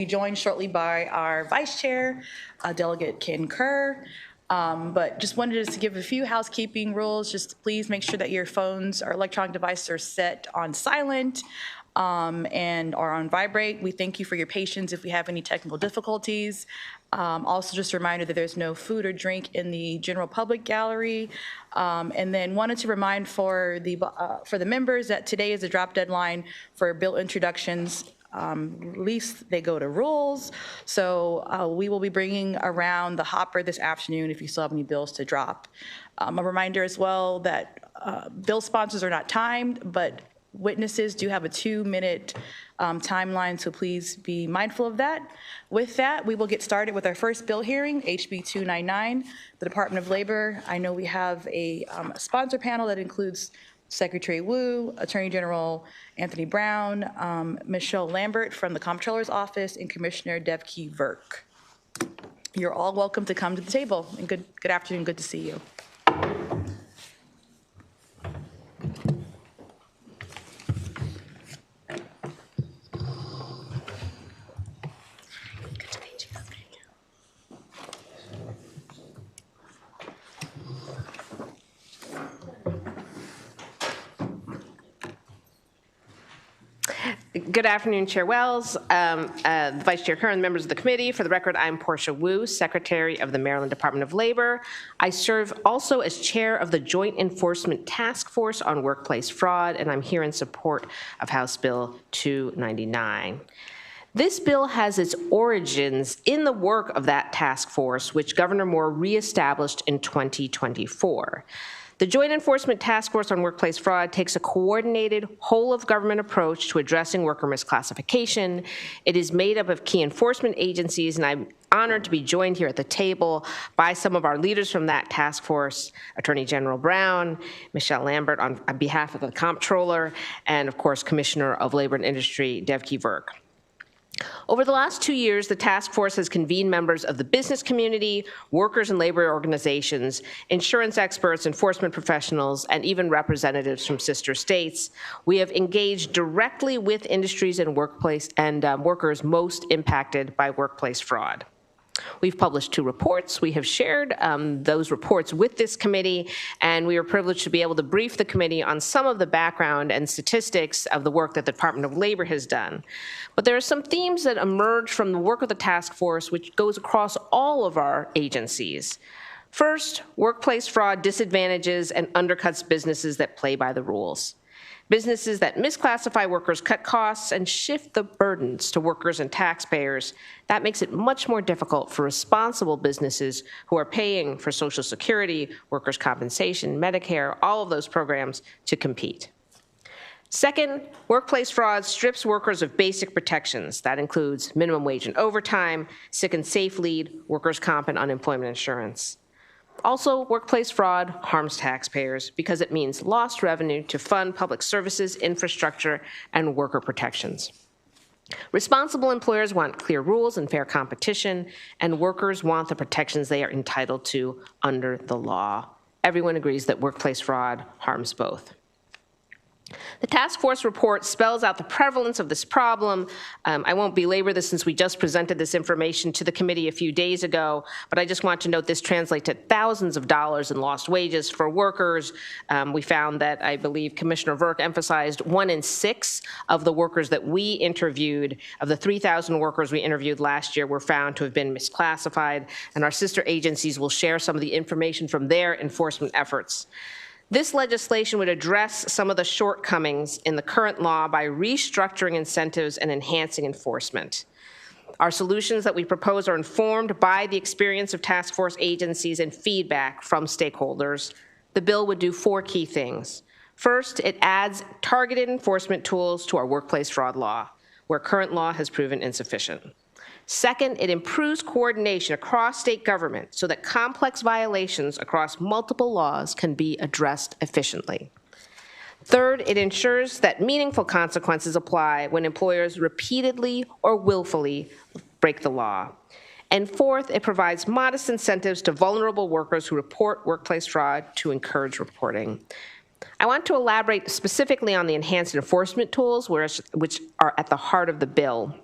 Be joined shortly by our Vice Chair, Delegate Ken Kerr. But just wanted to give a few housekeeping rules. Just please make sure that your phones or electronic devices are set on silent and are on vibrate. We thank you for your patience if we have any technical difficulties. Also, just a reminder that there's no food or drink in the general public gallery. And then wanted to remind for the members that today is the drop deadline for bill introductions. At least they go to rules. So we will be bringing around the hopper this afternoon if you still have any bills to drop. A reminder as well that bill sponsors are not timed, but witnesses do have a 2-minute timeline, so please be mindful of that. With that, we will get started with our first bill hearing, HB 299, the Department of Labor. I know we have a sponsor panel that includes Secretary Wu, Attorney General Anthony Brown, Michelle Lambert from the Comptroller's Office, and Commissioner Devki Virk. You're all welcome to come to the table, and good afternoon, good to see you. Good afternoon, Chair Wells, Vice Chair Kerr, and members of the committee. For the record, I'm Portia Wu, Secretary of the Maryland Department of Labor. I serve also as Chair of the Joint Enforcement Task Force on Workplace Fraud, and I'm here in support of House Bill 299. This bill has its origins in the work of that task force, which Governor Moore reestablished in 2024. The Joint Enforcement Task Force on Workplace Fraud takes a coordinated, whole-of-government approach to addressing worker misclassification. It is made up of key enforcement agencies, and I'm honored to be joined here at the table by some of our leaders from that task force, Attorney General Brown, Michelle Lambert on behalf of the Comptroller, and of course, Commissioner of Labor and Industry, Devki Virk. Over the last 2 years, the task force has convened members of the business community, workers and labor organizations, insurance experts, enforcement professionals, and even representatives from sister states. We have engaged directly with industries and workers most impacted by workplace fraud. We've published 2 reports. We have shared those reports with this committee, and we are privileged to be able to brief the committee on some of the background and statistics of the work that the Department of Labor has done. But there are some themes that emerge from the work of the task force which goes across all of our agencies. First, workplace fraud disadvantages and undercuts businesses that play by the rules. Businesses that misclassify workers cut costs and shift the burdens to workers and taxpayers. That makes it much more difficult for responsible businesses who are paying for Social Security, workers' compensation, Medicare, all of those programs to compete. Second, workplace fraud strips workers of basic protections. That includes minimum wage and overtime, sick and safe leave, workers' comp and unemployment insurance. Also, workplace fraud harms taxpayers because it means lost revenue to fund public services, infrastructure, and worker protections. Responsible employers want clear rules and fair competition, and workers want the protections they are entitled to under the law. Everyone agrees that workplace fraud harms both. The task force report spells out the prevalence of this problem. I won't belabor this since we just presented this information to the committee a few days ago, but I just want to note this translates to thousands of dollars in lost wages for workers. We found that, I believe Commissioner Virk emphasized 1 in 6 of the workers that we interviewed, of the 3,000 workers we interviewed last year, were found to have been misclassified, and our sister agencies will share some of the information from their enforcement efforts. This legislation would address some of the shortcomings in the current law by restructuring incentives and enhancing enforcement. Our solutions that we propose are informed by the experience of task force agencies and feedback from stakeholders. The bill would do 4 key things. First, it adds targeted enforcement tools to our workplace fraud law, where current law has proven insufficient. Second, it improves coordination across state government so that complex violations across multiple laws can be addressed efficiently. Third, it ensures that meaningful consequences apply when employers repeatedly or willfully break the law. And fourth, it provides modest incentives to vulnerable workers who report workplace fraud to encourage reporting. I want to elaborate specifically on the enhanced enforcement tools which are at the heart of the bill.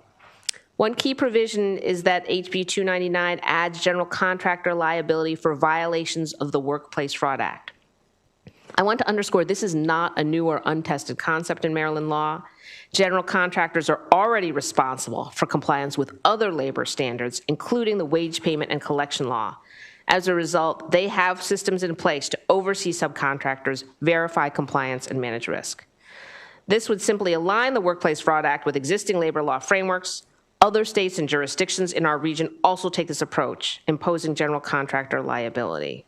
One key provision is that HB 299 adds general contractor liability for violations of the Workplace Fraud Act. I want to underscore this is not a new or untested concept in Maryland law. General contractors are already responsible for compliance with other labor standards, including the wage payment and collection law. As a result, they have systems in place to oversee subcontractors, verify compliance, and manage risk. This would simply align the Workplace Fraud Act with existing labor law frameworks. Other states and jurisdictions in our region also take this approach, imposing general contractor liability.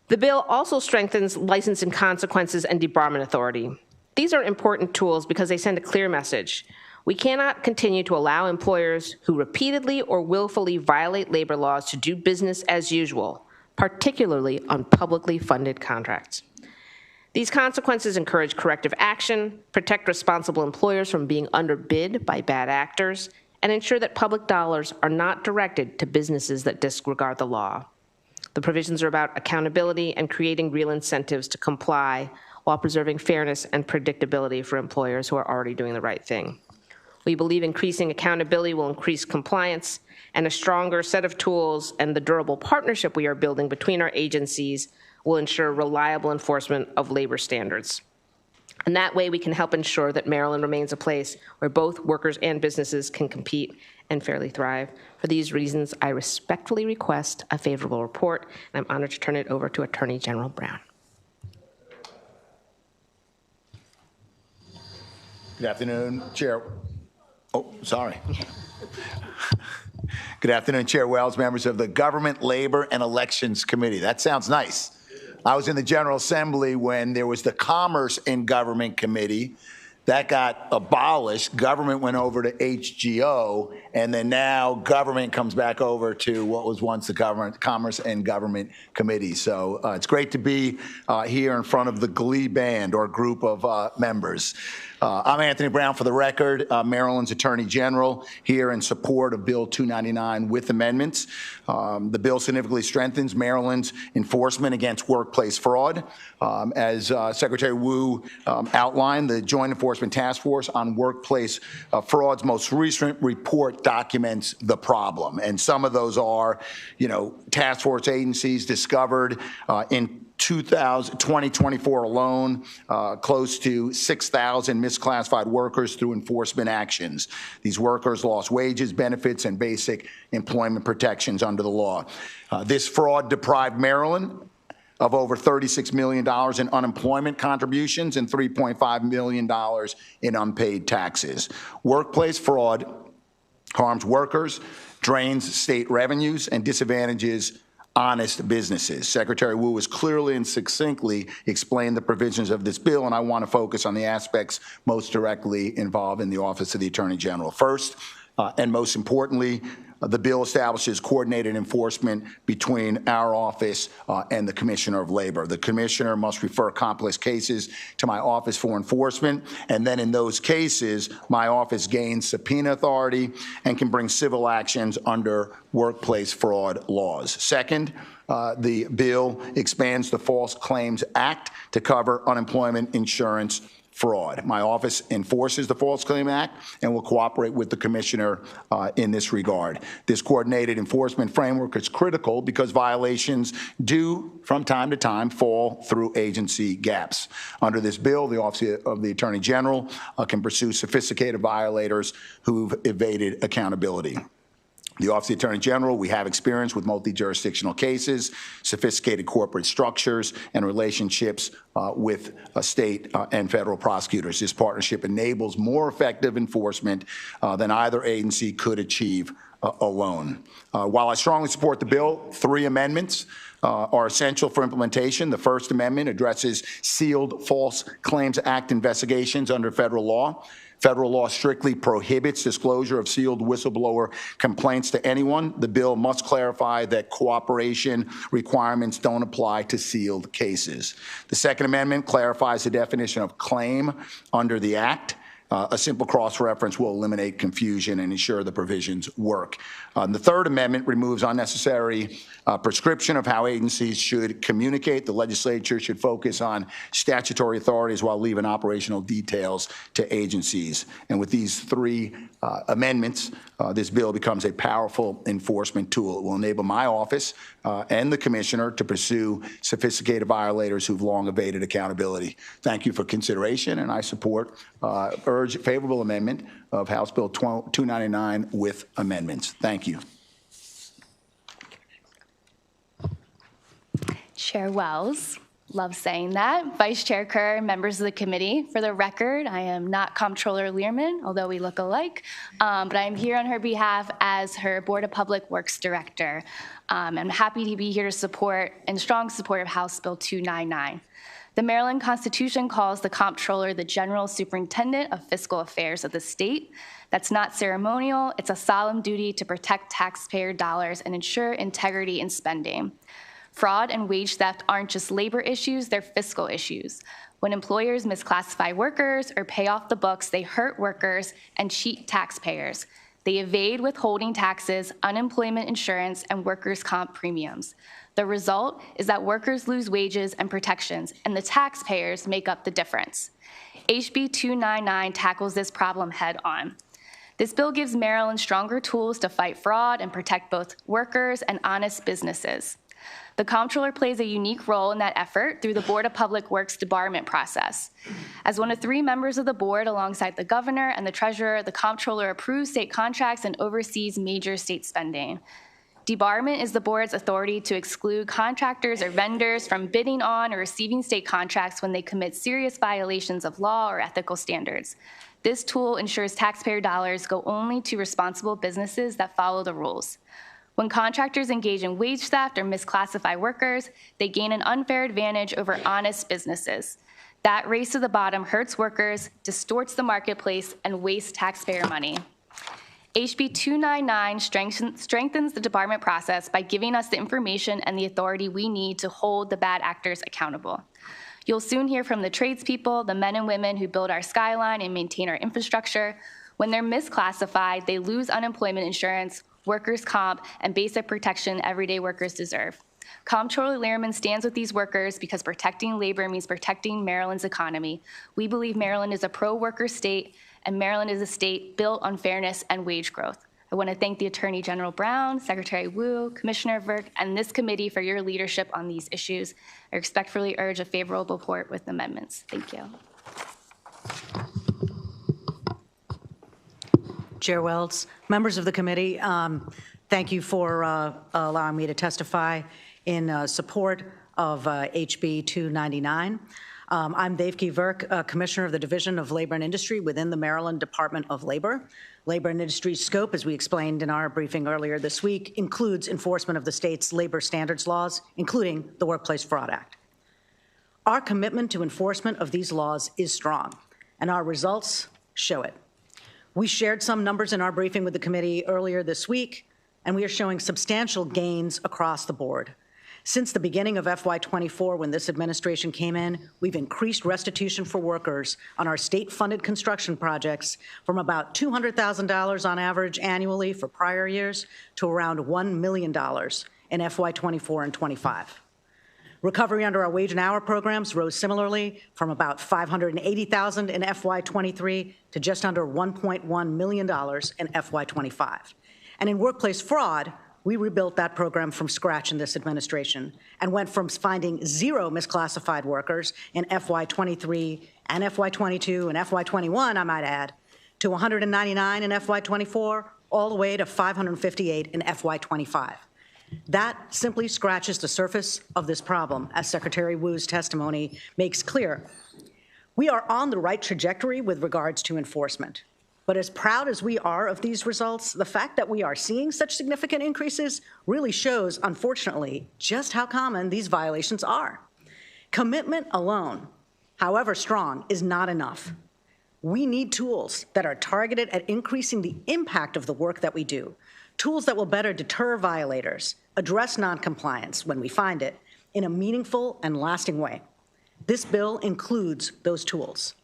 The bill also strengthens licensing consequences and debarment authority. These are important tools because they send a clear message. We cannot continue to allow employers who repeatedly or willfully violate labor laws to do business as usual, particularly on publicly funded contracts. These consequences encourage corrective action, protect responsible employers from being underbid by bad actors, and ensure that public dollars are not directed to businesses that disregard the law. The provisions are about accountability and creating real incentives to comply while preserving fairness and predictability for employers who are already doing the right thing. We believe increasing accountability will increase compliance, and a stronger set of tools and the durable partnership we are building between our agencies will ensure reliable enforcement of labor standards. And that way we can help ensure that Maryland remains a place where both workers and businesses can compete and fairly thrive. For these reasons, I respectfully request a favorable report, and I'm honored to turn it over to Attorney General Brown. Good afternoon, Chair. Oh, sorry. Good afternoon, Chair Wells, members of the Government, Labor, and Elections Committee. That sounds nice. I was in the General Assembly when there was the Commerce and Government Committee. That got abolished. Government went over to HGO, and then now government comes back over to what was once the Commerce and Government Committee. So it's great to be here in front of the Glee Band or group of members. I'm Anthony Brown, for the record, Maryland's Attorney General, here in support of Bill 299 with amendments. The bill significantly strengthens Maryland's enforcement against workplace fraud. As Secretary Wu outlined, the Joint Enforcement Task Force on Workplace Fraud's most recent report documents the problem. And some of those are, task force agencies discovered in 2024 alone, close to 6,000 misclassified workers through enforcement actions. These workers lost wages, benefits, and basic employment protections under the law. This fraud deprived Maryland of over $36 million in unemployment contributions and $3.5 million in unpaid taxes. Workplace fraud harms workers, drains state revenues, and disadvantages honest businesses. Secretary Wu has clearly and succinctly explained the provisions of this bill, and I want to focus on the aspects most directly involved in the Office of the Attorney General. First, and most importantly, the bill establishes coordinated enforcement between our office and the Commissioner of Labor. The Commissioner must refer complex cases to my office for enforcement, and then in those cases, my office gains subpoena authority and can bring civil actions under workplace fraud laws. Second, the bill expands the False Claims Act to cover unemployment insurance fraud. My office enforces the False Claim Act and will cooperate with the Commissioner in this regard. This coordinated enforcement framework is critical because violations do, from time to time, fall through agency gaps. Under this bill, the Office of the Attorney General can pursue sophisticated violators who've evaded accountability. The Office of the Attorney General, we have experience with multi-jurisdictional cases, sophisticated corporate structures, and relationships with state and federal prosecutors. This partnership enables more effective enforcement than either agency could achieve alone. While I strongly support the bill, 3 amendments are essential for implementation. The First Amendment addresses sealed False Claims Act investigations under federal law. Federal law strictly prohibits disclosure of sealed whistleblower complaints to anyone. The bill must clarify that cooperation requirements don't apply to sealed cases. The Second Amendment clarifies the definition of claim under the Act. A simple cross-reference will eliminate confusion and ensure the provisions work. The Third Amendment removes unnecessary prescription of how agencies should communicate. The legislature should focus on statutory authorities while leaving operational details to agencies. And with these 3 amendments, this bill becomes a powerful enforcement tool. It will enable my office and the commissioner to pursue sophisticated violators who've long evaded accountability. Thank you for consideration, and I urge favorable amendment of House Bill 299 with amendments. Thank you. Chair Wells, love saying that. Vice Chair Kerr, members of the committee, for the record, I am not Comptroller Learman, although we look alike, but I am here on her behalf as her Board of Public Works Director. I'm happy to be here to support, in strong support of House Bill 299. The Maryland Constitution calls the Comptroller the General Superintendent of Fiscal Affairs of the state. That's not ceremonial. It's a solemn duty to protect taxpayer dollars and ensure integrity in spending. Fraud and wage theft aren't just labor issues, they're fiscal issues. When employers misclassify workers or pay off the books, they hurt workers and cheat taxpayers. They evade withholding taxes, unemployment insurance, and workers' comp premiums. The result is that workers lose wages and protections, and the taxpayers make up the difference. HB 299 tackles this problem head on. This bill gives Maryland stronger tools to fight fraud and protect both workers and honest businesses. The Comptroller plays a unique role in that effort through the Board of Public Works debarment process. As one of 3 members of the board alongside the governor and the treasurer, the Comptroller approves state contracts and oversees major state spending. Debarment is the board's authority to exclude contractors or vendors from bidding on or receiving state contracts when they commit serious violations of law or ethical standards. This tool ensures taxpayer dollars go only to responsible businesses that follow the rules. When contractors engage in wage theft or misclassify workers, they gain an unfair advantage over honest businesses. That race to the bottom hurts workers, distorts the marketplace, and wastes taxpayer money. HB 299 strengthens the debarment process by giving us the information and the authority we need to hold the bad actors accountable. You'll soon hear from the tradespeople, the men and women who build our skyline and maintain our infrastructure. When they're misclassified, they lose unemployment insurance, workers' comp, and basic protection everyday workers deserve. Comptroller Lehrman stands with these workers because protecting labor means protecting Maryland's economy. We believe Maryland is a pro-worker state, and Maryland is a state built on fairness and wage growth. I want to thank the Attorney General Brown, Secretary Wu, Commissioner Virk, and this committee for your leadership on these issues. I respectfully urge a favorable report with amendments. Thank you. Chair Wells, members of the committee, thank you for allowing me to testify in support of HB 299. I'm Devki Virk, Commissioner of the Division of Labor and Industry within the Maryland Department of Labor. Labor and Industry's scope, as we explained in our briefing earlier this week, includes enforcement of the state's labor standards laws, including the Workplace Fraud Act. Our commitment to enforcement of these laws is strong, and our results show it. We shared some numbers in our briefing with the committee earlier this week, and we are showing substantial gains across the board. Since the beginning of FY24, when this administration came in, we've increased restitution for workers on our state-funded construction projects from about $200,000 on average annually for prior years to around $1 million in FY24 and 25. Recovery under our wage and hour programs rose similarly from about $580,000 in FY23 to just under $1.1 million in FY25. And in workplace fraud, we rebuilt that program from scratch in this administration and went from finding 0 misclassified workers in FY23 and FY22 and FY21, I might add, to 199 in FY24, all the way to 558 in FY25. That simply scratches the surface of this problem, as Secretary Wu's testimony makes clear. We are on the right trajectory with regards to enforcement. But as proud as we are of these results, the fact that we are seeing such significant increases really shows, unfortunately, just how common these violations are. Commitment alone, however strong, is not enough. We need tools that are targeted at increasing the impact of the work that we do, tools that will better deter violators, address noncompliance when we find it, in a meaningful and lasting way. This bill includes those tools.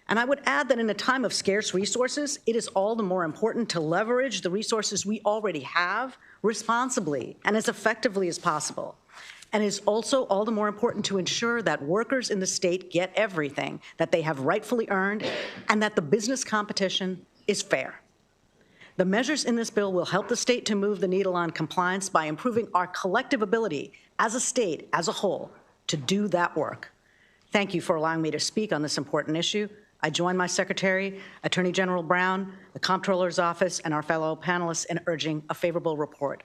And I would add that in a time of scarce resources, it is all the more important to leverage the resources we already have responsibly and as effectively as possible. And it is also all the more important to ensure that workers in the state get everything that they have rightfully earned and that the business competition is fair. The measures in this bill will help the state to move the needle on compliance by improving our collective ability as a state, as a whole, to do that work. Thank you for allowing me to speak on this important issue. I join my Secretary, Attorney General Brown, the Comptroller's Office, and our fellow panelists in urging a favorable report.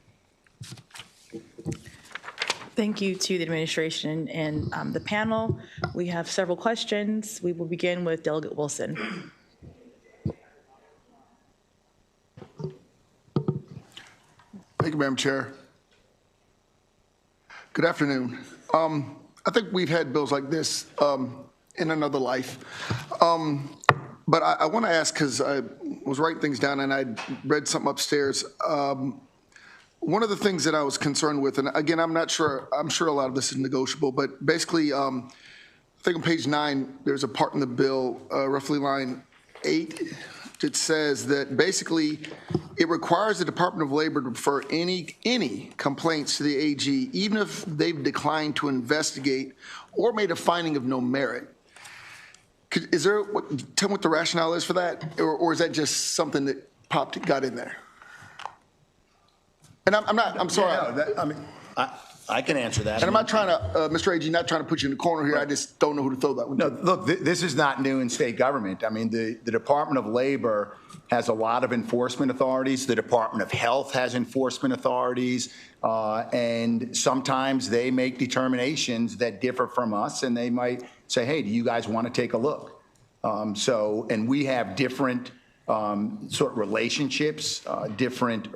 Thank you to the administration and the panel. We have several questions. We will begin with Delegate Wilson. Thank you, Madam Chair. Good afternoon. I think we've had bills like this in another life. But I want to ask, because I was writing things down and I read something upstairs. One of the things that I was concerned with, and again, I'm not sure, I'm sure a lot of this is negotiable, but basically, I think on page 9, there's a part in the bill, roughly line 8, it says that basically it requires the Department of Labor to refer any complaints to the AG, even if they've declined to investigate or made a finding of no merit. Is there, tell me what the rationale is for that, or is that just something that got in there? And I'm sorry. No, I can answer that. And I'm not trying to, Mr. AG, not trying to put you in the corner here. I just don't know who to throw that one to. No, look, this is not new in state government. I mean, the Department of Labor has a lot of enforcement authorities. The Department of Health has enforcement authorities. And sometimes they make determinations that differ from us, and they might say, hey, do you guys want to take a look? And we have different sort of relationships, different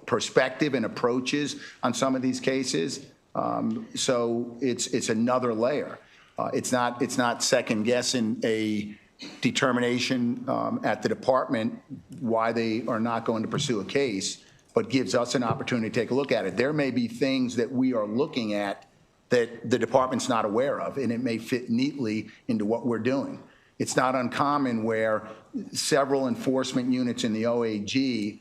perspective and approaches on some of these cases. So it's another layer. It's not second guessing a determination at the department why they are not going to pursue a case, but gives us an opportunity to take a look at it. There may be things that we are looking at that the department's not aware of, and it may fit neatly into what we're doing. It's not uncommon where several enforcement units in the OAG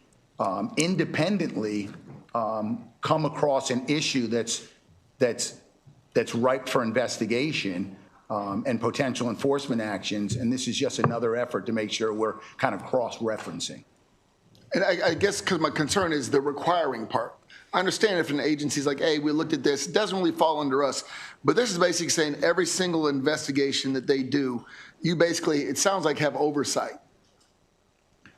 independently come across an issue that's ripe for investigation and potential enforcement actions, and this is just another effort to make sure we're kind of cross-referencing. And I guess because my concern is the requiring part. I understand if an agency's like, hey, we looked at this, it doesn't really fall under us, but this is basically saying every single investigation that they do, you basically, it sounds like, have oversight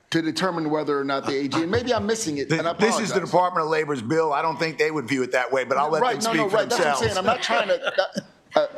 to determine whether or not the AG, and maybe I'm missing it, and I apologize. This is the Department of Labor's bill. I don't think they would view it that way, but I'll let them speak for themselves. That's what I'm saying.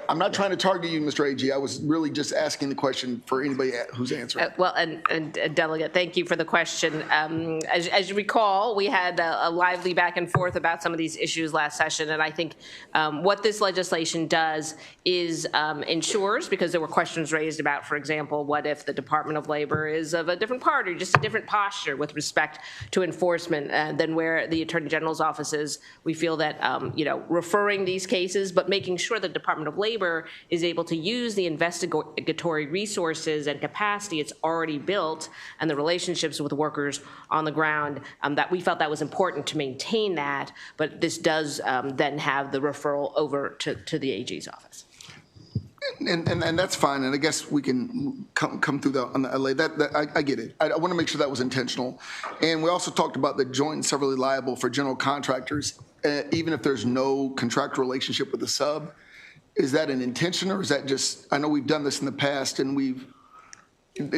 I'm not trying to target you, Mr. AG. I was really just asking the question for anybody who's answering. Well, and Delegate, thank you for the question. As you recall, we had a lively back and forth about some of these issues last session, and I think what this legislation does is ensures, because there were questions raised about, for example, what if the Department of Labor is of a different party, just a different posture with respect to enforcement than where the Attorney General's office is. We feel that referring these cases, but making sure the Department of Labor is able to use the investigatory resources and capacity it's already built and the relationships with workers on the ground, that we felt that was important to maintain that, but this does then have the referral over to the AG's office. And that's fine, and I guess we can come through that. I get it. I want to make sure that was intentional. And we also talked about the joint and severally liable for general contractors, even if there's no contractual relationship with the sub. Is that an intention, or is that just, I know we've done this in the past and we've, and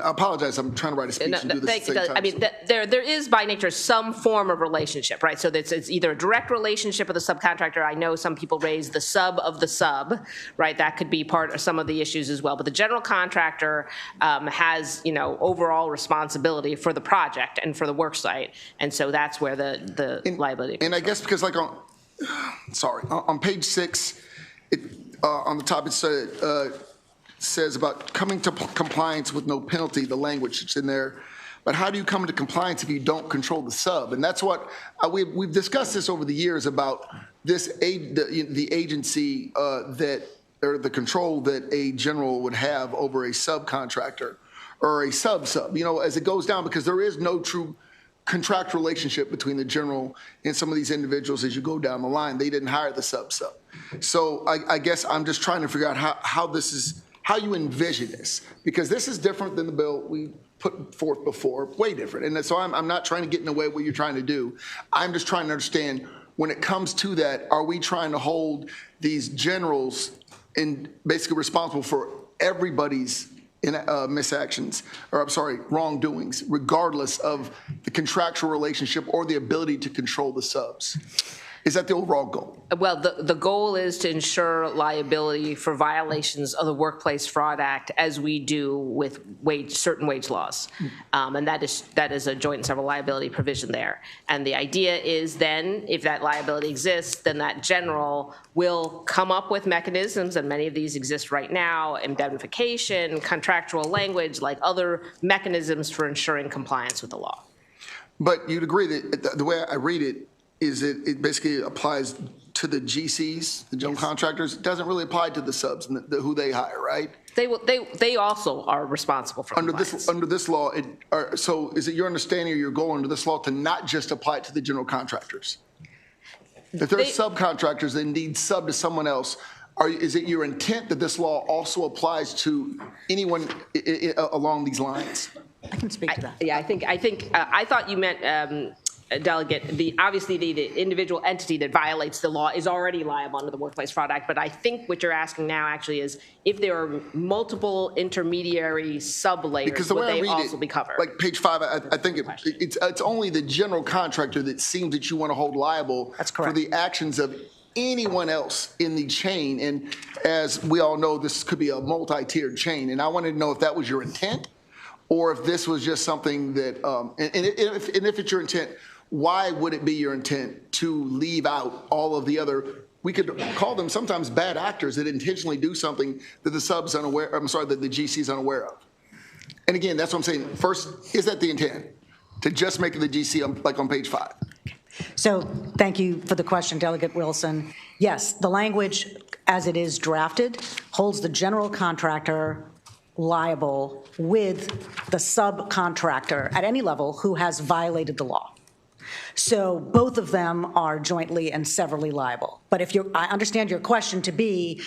I apologize, I'm trying to write a speech and do this at the same time. I mean, there is by nature some form of relationship, right? So it's either a direct relationship with a subcontractor. I know some people raise the sub of the sub, right? That could be part of some of the issues as well. But the general contractor has, overall responsibility for the project and for the work site. And so that's where the liability. And I guess because on page 6, on the top it says about coming to compliance with no penalty, the language that's in there. But how do you come into compliance if you don't control the sub? And that's what we've discussed this over the years about this the agency or the control that a general would have over a subcontractor or a sub, as it goes down, because there is no true contract relationship between the general and some of these individuals as you go down the line. They didn't hire the sub. So I guess I'm just trying to figure out how you envision this, because this is different than the bill put forth before, way different. And so I'm not trying to get in the way of what you're trying to do. I'm just trying to understand, when it comes to that, are we trying to hold these generals in basically responsible for everybody's misactions, or I'm sorry, wrongdoings, regardless of the contractual relationship or the ability to control the subs? Is that the overall goal? Well, the goal is to ensure liability for violations of the Workplace Fraud Act, as we do with certain wage laws. And that is a joint and several liability provision there. And the idea is then, if that liability exists, then that general will come up with mechanisms, and many of these exist right now: indemnification, contractual language, like other mechanisms for ensuring compliance with the law. But you'd agree that the way I read it is it basically applies to the GCs, the general contractors. It doesn't really apply to the subs and who they hire, right? They also are responsible for compliance. Under this law, so is it your understanding or your goal under this law to not just apply it to the general contractors? If they're subcontractors that need sub to someone else, is it your intent that this law also applies to anyone along these lines? I can speak to that. Yeah, I thought you meant, Delegate, obviously the individual entity that violates the law is already liable under the Workplace Fraud Act, but I think what you're asking now actually is if there are multiple intermediary sub-layers, would they also be covered? Like page 5, I think it's only the general contractor that seems that you want to hold liable for the actions of anyone else in the chain. And as we all know, this could be a multi-tiered chain, and I wanted to know if that was your intent, or if this was just something that, and if it's your intent, why would it be your intent to leave out all of the other, we could call them sometimes bad actors that intentionally do something that the sub's unaware, that the GC's unaware of? And again, that's what I'm saying. First, is that the intent? To just make the GC like on page 5? So thank you for the question, Delegate Wilson. Yes, the language as it is drafted holds the general contractor liable with the subcontractor at any level who has violated the law. So both of them are jointly and severally liable. But I understand your question to be,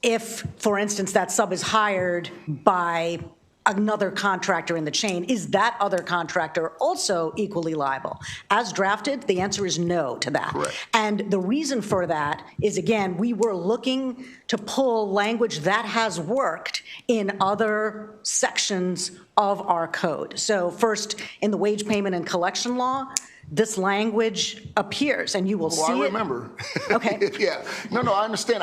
if, for instance, that sub is hired by another contractor in the chain, is that other contractor also equally liable? As drafted, the answer is no to that. Correct. And the reason for that is, again, we were looking to pull language that has worked in other sections of our code. So first, in the wage payment and collection law, this language appears, and you will see it. Well, I remember. Okay. Yeah. No, I understand.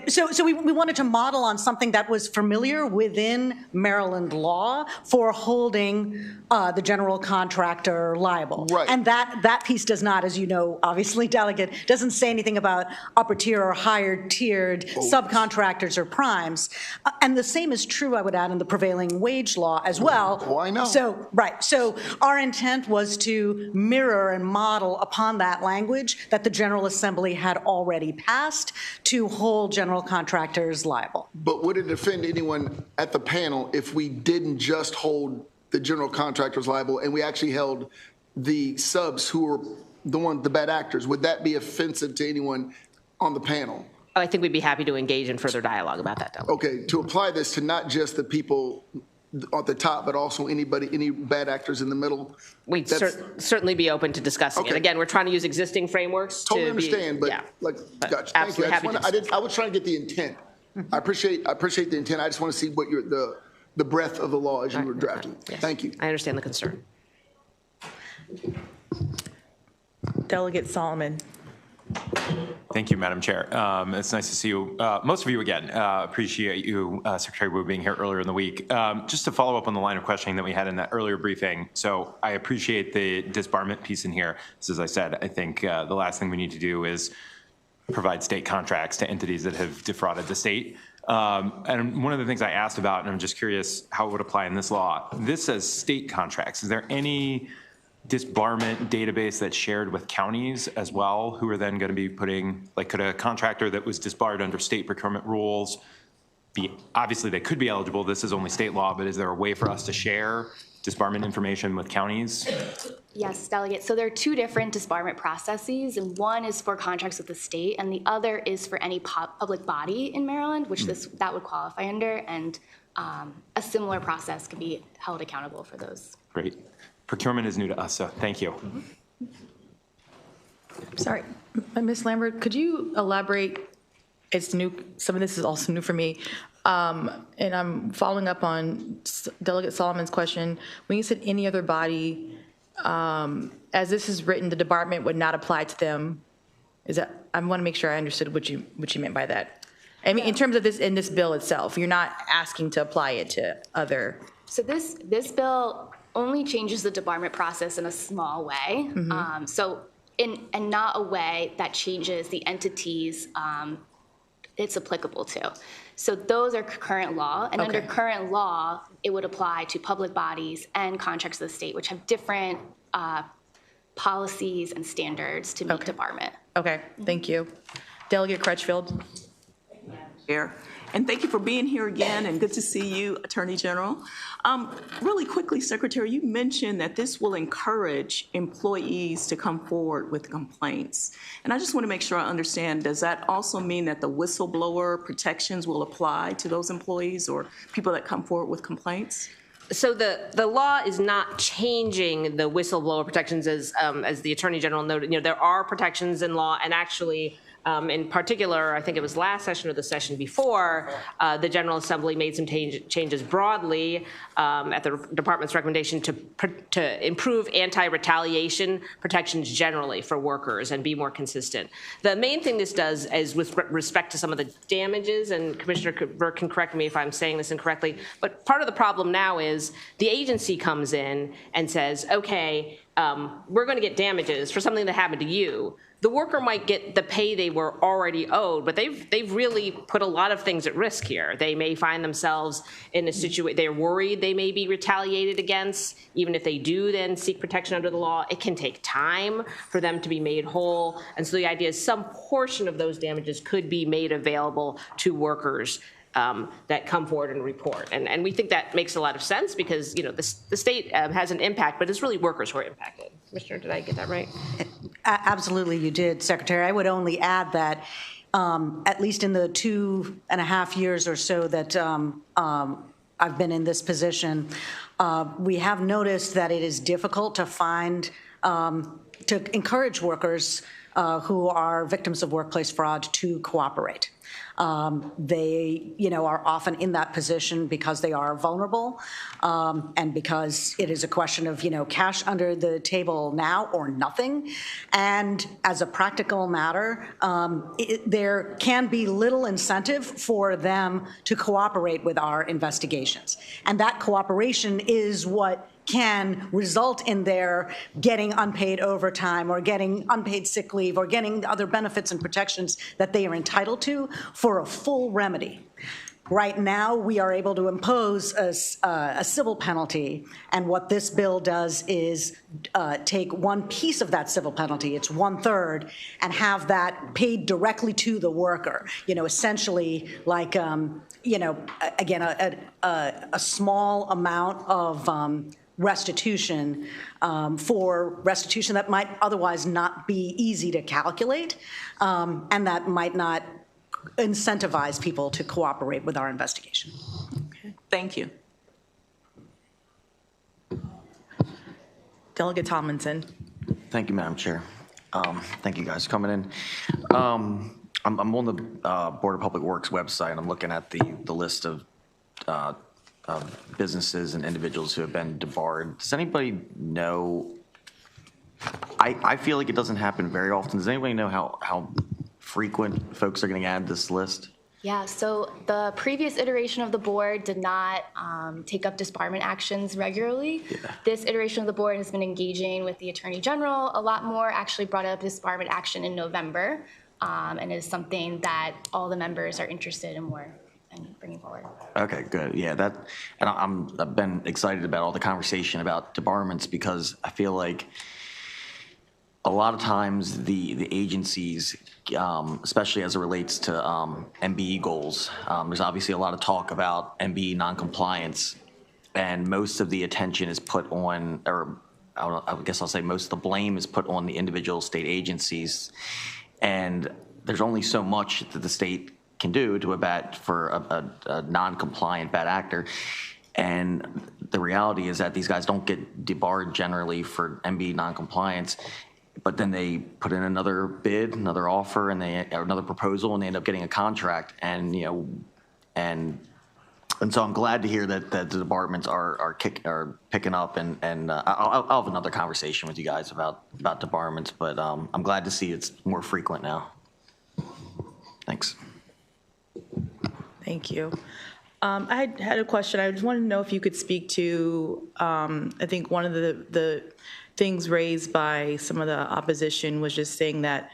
So we wanted to model on something that was familiar within Maryland law for holding the general contractor liable. Right. And that piece does not, as you know, obviously, Delegate, doesn't say anything about upper tier or higher tiered subcontractors or primes. And the same is true, I would add, in the prevailing wage law as well. Oh, I know. So our intent was to mirror and model upon that language that the General Assembly had already passed to hold general contractors liable. But would it offend anyone at the panel if we didn't just hold the general contractors liable and we actually held the subs who were the bad actors? Would that be offensive to anyone on the panel? I think we'd be happy to engage in further dialogue about that, Delegate. Okay, to apply this to not just the people at the top, but also any bad actors in the middle? We'd certainly be open to discussing it. Again, we're trying to use existing frameworks totally understand, but yeah. Gotcha. Absolutely happy to discuss. I was trying to get the intent. I appreciate the intent. I just want to see what the breadth of the law as you were drafting. Yes. Thank you. I understand the concern. Delegate Solomon. Thank you, Madam Chair. It's nice to see you, most of you again. Appreciate you, Secretary Wu, being here earlier in the week. Just to follow up on the line of questioning that we had in that earlier briefing. So I appreciate the disbarment piece in here. As I said, I think the last thing we need to do is provide state contracts to entities that have defrauded the state. And one of the things I asked about, and I'm just curious how it would apply in this law, this says state contracts. Is there any disbarment database that's shared with counties as well, who are then going to be putting, like, could a contractor that was disbarred under state procurement rules be, obviously they could be eligible, this is only state law, but is there a way for us to share disbarment information with counties? Yes, Delegate. So there are two different disbarment processes, and one is for contracts with the state, and the other is for any public body in Maryland, which that would qualify under. And a similar process can be held accountable for those. Great. Procurement is new to us, so thank you. Sorry, Ms. Lambert, could you elaborate? It's new, some of this is also new for me. And I'm following up on Delegate Solomon's question. When you said any other body, as this is written, the department would not apply to them. Is that, I want to make sure I understood what you meant by that. I mean, in terms of this, in this bill itself, you're not asking to apply it to other. So this bill only changes the debarment process in a small way. And not a way that changes the entities it's applicable to. So those are current law, and under current law, it would apply to public bodies and contracts of the state, which have different policies and standards to meet debarment. Okay, thank you. Delegate Crutchfield. Chair. And thank you for being here again, and good to see you, Attorney General. Really quickly, Secretary, you mentioned that this will encourage employees to come forward with complaints. And I just want to make sure I understand, does that also mean that the whistleblower protections will apply to those employees or people that come forward with complaints? So the law is not changing the whistleblower protections, as the Attorney General noted. You know, there are protections in law, and actually, in particular, I think it was last session or the session before, the General Assembly made some changes broadly at the department's recommendation to improve anti-retaliation protections generally for workers and be more consistent. The main thing this does is with respect to some of the damages, and Commissioner Burke can correct me if I'm saying this incorrectly, but part of the problem now is the agency comes in and says, okay, we're going to get damages for something that happened to you. The worker might get the pay they were already owed, but they've really put a lot of things at risk here. They may find themselves in a situation, they're worried they may be retaliated against. Even if they do then seek protection under the law, it can take time for them to be made whole. And so the idea is some portion of those damages could be made available to workers that come forward and report. And we think that makes a lot of sense because, you know, the state has an impact, but it's really workers who are impacted. Commissioner, did I get that right? Absolutely, you did, Secretary. I would only add that at least in the 2.5 years or so that I've been in this position, we have noticed that it is difficult to find, to encourage workers who are victims of workplace fraud to cooperate. They, you know, are often in that position because they are vulnerable and because it is a question of, you know, cash under the table now or nothing. And as a practical matter, there can be little incentive for them to cooperate with our investigations. And that cooperation is what can result in their getting unpaid overtime or getting unpaid sick leave or getting other benefits and protections that they are entitled to for a full remedy. Right now, we are able to impose a civil penalty, and what this bill does is take one piece of that civil penalty, it's 1/3, and have that paid directly to the worker. You know, essentially like, you know, again, a small amount of restitution for restitution that might otherwise not be easy to calculate, and that might not incentivize people to cooperate with our investigation. Okay. Thank you. Delegate Tomlinson. Thank you, Madam Chair. Thank you guys for coming in. I'm on the Board of Public Works website, and I'm looking at the list of businesses and individuals who have been debarred. Does anybody know? I feel like it doesn't happen very often. Does anybody know how frequent folks are getting added to this list? Yeah, so the previous iteration of the board did not take up disbarment actions regularly. Yeah. This iteration of the board has been engaging with the Attorney General a lot more, actually brought up disbarment action in November, and is something that all the members are interested in more and bringing forward. Okay, good. Yeah, I've been excited about all the conversation about debarments because I feel like a lot of times the agencies, especially as it relates to MBE goals, there's obviously a lot of talk about MBE noncompliance, and most of the attention is put on, or I guess I'll say most of the blame is put on the individual state agencies, and there's only so much that the state can do to abet for a non-compliant bad actor. And the reality is that these guys don't get debarred generally for MB non-compliance, but then they put in another bid, another offer, and or another proposal, and they end up getting a contract. And and so I'm glad to hear that the departments are picking up, and I'll have another conversation with you guys about departments, but I'm glad to see it's more frequent now. Thanks. Thank you. I had a question. I just wanted to know if you could speak to, I think one of the things raised by some of the opposition was just saying that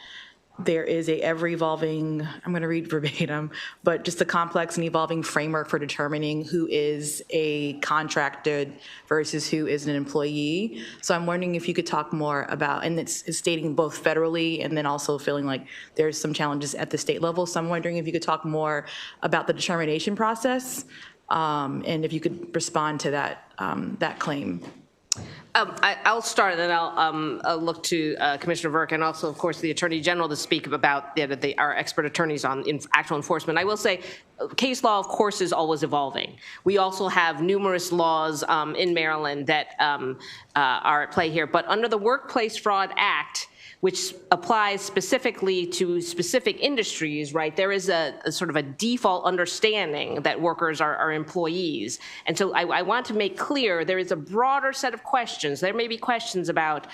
there is a ever-evolving, I'm going to read verbatim, but just a complex and evolving framework for determining who is a contracted versus who is an employee. So I'm wondering if you could talk more about, and it's stating both federally and then also feeling like there's some challenges at the state level. So I'm wondering if you could talk more about the determination process, and if you could respond to that claim. I'll start, and then I'll look to Commissioner Virk and also, of course, the Attorney General to speak about our expert attorneys on actual enforcement. I will say case law, of course, is always evolving. We also have numerous laws in Maryland that are at play here. But under the Workplace Fraud Act, which applies specifically to specific industries, right, there is a sort of a default understanding that workers are employees. And so I want to make clear there is a broader set of questions. There may be questions about,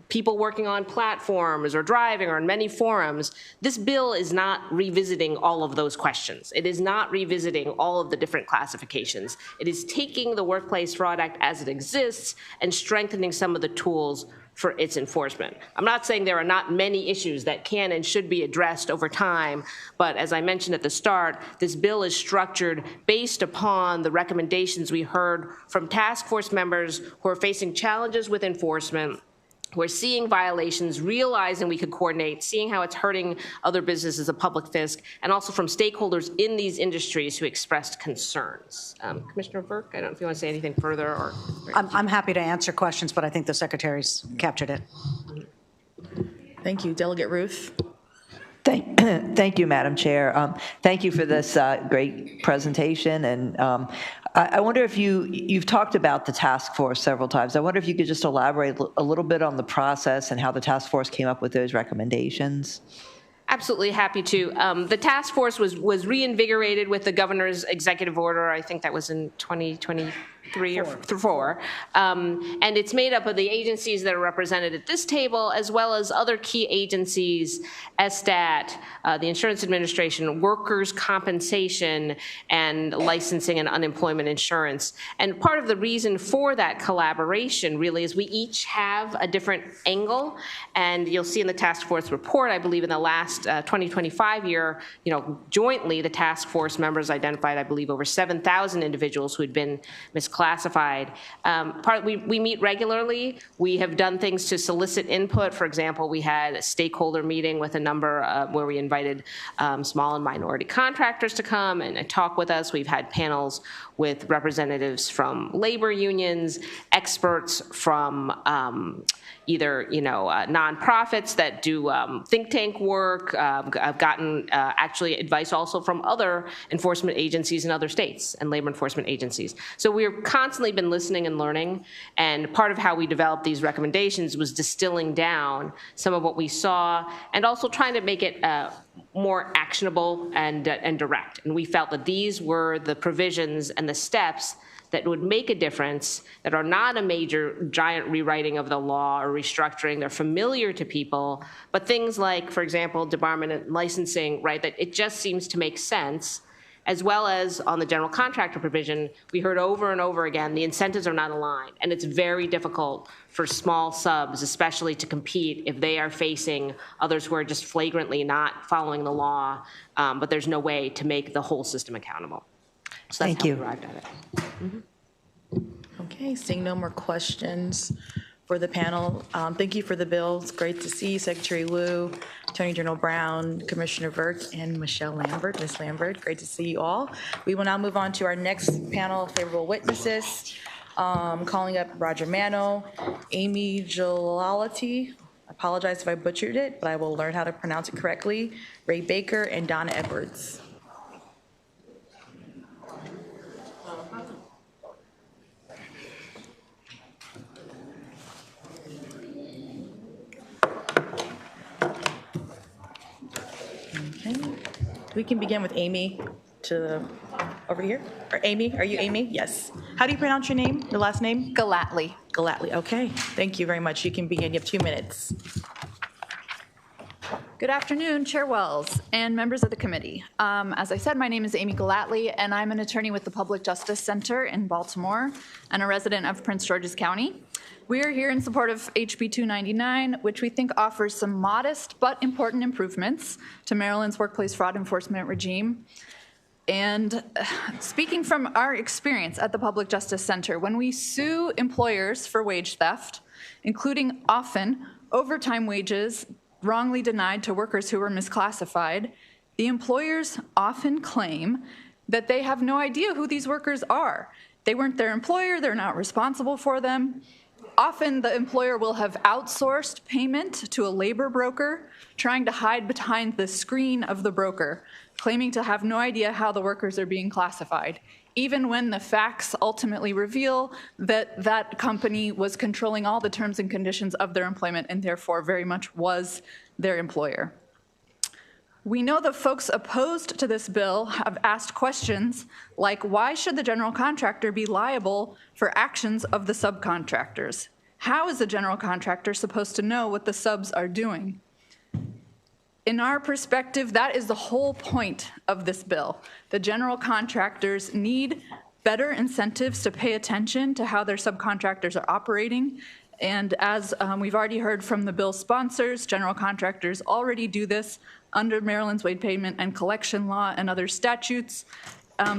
people working on platforms or driving or in many forums. This bill is not revisiting all of those questions. It is not revisiting all of the different classifications. It is taking the Workplace Fraud Act as it exists and strengthening some of the tools for its enforcement. I'm not saying there are not many issues that can and should be addressed over time, but as I mentioned at the start, this bill is structured based upon the recommendations we heard from task force members who are facing challenges with enforcement. We're seeing violations, realizing we could coordinate, seeing how it's hurting other businesses of public fisc, and also from stakeholders in these industries who expressed concerns. Commissioner Virk, I don't know if you want to say anything further. Or I'm happy to answer questions, but I think the Secretary's captured it. Thank you. Delegate Ruth. Thank you, Madam Chair. Thank you for this great presentation. And I wonder if you've talked about the task force several times. I wonder if you could just elaborate a little bit on the process and how the task force came up with those recommendations. Absolutely happy to. The task force was reinvigorated with the governor's executive order. I think that was in 2023 or 4. And it's made up of the agencies that are represented at this table, as well as other key agencies, ESTAT, the Insurance Administration, Workers' Compensation, and Licensing and Unemployment Insurance. And part of the reason for that collaboration really is we each have a different angle. And you'll see in the task force report, I believe in the last 2025 year, jointly the task force members identified, I believe, over 7,000 individuals who had been misclassified. We meet regularly. We have done things to solicit input. For example, we had a stakeholder meeting with a number where we invited small and minority contractors to come and talk with us. We've had panels with representatives from labor unions, experts from either nonprofits that do think tank work. I've gotten actually advice also from other enforcement agencies in other states and labor enforcement agencies. So we've constantly been listening and learning, and part of how we developed these recommendations was distilling down some of what we saw and also trying to make it more actionable and direct. And we felt that these were the provisions and the steps that would make a difference, that are not a major giant rewriting of the law or restructuring. They're familiar to people, but things like, for example, debarment and licensing, right, that it just seems to make sense, as well as on the general contractor provision, we heard over and over again, the incentives are not aligned, and it's very difficult for small subs, especially to compete if they are facing others who are just flagrantly not following the law, but there's no way to make the whole system accountable. So that's how we arrived at it. Mm-hmm. Okay, seeing no more questions for the panel. Thank you for the bill. It's great to see you, Secretary Wu, Attorney General Brown, Commissioner Virk, and Michelle Lambert. Ms. Lambert, great to see you all. We will now move on to our next panel of favorable witnesses. Calling up Roger Mano, Amy Jalalati, Apologize if I butchered it, but I will learn how to pronounce it correctly. Ray Baker and Donna Edwards. Okay. We can begin with Amy over here. Or Amy, are you Amy? Yes. How do you pronounce your name, your last name? Galatly. Galatly, okay. Thank you very much. You can begin. You have 2 minutes. Good afternoon, Chair Wells and members of the committee. As I said, my name is Amy Galatly, and I'm an attorney with the Public Justice Center in Baltimore and a resident of Prince George's County. We are here in support of HB 299, which we think offers some modest but important improvements to Maryland's workplace fraud enforcement regime. And speaking from our experience at the Public Justice Center, when we sue employers for wage theft, including often overtime wages wrongly denied to workers who were misclassified, the employers often claim that they have no idea who these workers are. They weren't their employer, they're not responsible for them. Often the employer will have outsourced payment to a labor broker, trying to hide behind the screen of the broker, claiming to have no idea how the workers are being classified, even when the facts ultimately reveal that that company was controlling all the terms and conditions of their employment and therefore very much was their employer. We know the folks opposed to this bill have asked questions like, why should the general contractor be liable for actions of the subcontractors? How is the general contractor supposed to know what the subs are doing? In our perspective, that is the whole point of this bill. The general contractors need better incentives to pay attention to how their subcontractors are operating. And as we've already heard from the bill sponsors, general contractors already do this under Maryland's wage payment and collection law and other statutes.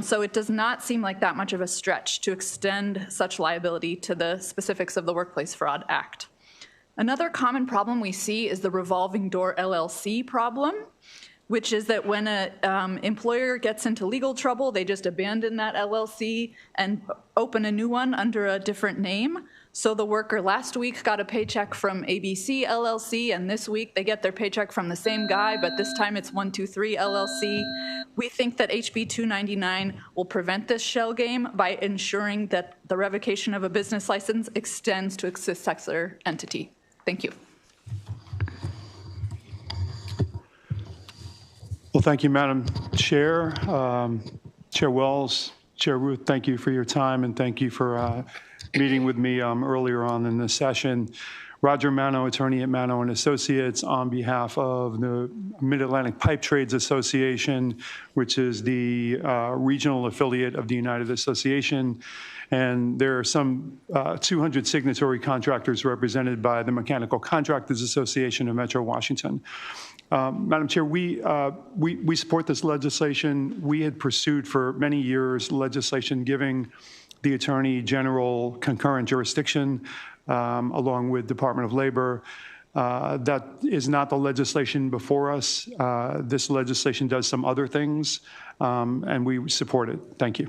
So it does not seem like that much of a stretch to extend such liability to the specifics of the Workplace Fraud Act. Another common problem we see is the revolving door LLC problem, which is that when an employer gets into legal trouble, they just abandon that LLC and open a new one under a different name. So the worker last week got a paycheck from ABC LLC, and this week they get their paycheck from the same guy, but this time it's 123 LLC. We think that HB 299 will prevent this shell game by ensuring that the revocation of a business license extends to a successor entity. Thank you. Well, thank you, Madam Chair. Chair Wells, Chair Ruth, thank you for your time, and thank you for meeting with me earlier on in the session. Roger Mano, attorney at Mano & Associates, on behalf of the Mid-Atlantic Pipe Trades Association, which is the regional affiliate of the United Association. And there are some 200 signatory contractors represented by the Mechanical Contractors Association of Metro Washington. Madam Chair, we support this legislation. We had pursued for many years legislation giving the Attorney General concurrent jurisdiction along with Department of Labor. That is not the legislation before us. This legislation does some other things, and we support it. Thank you.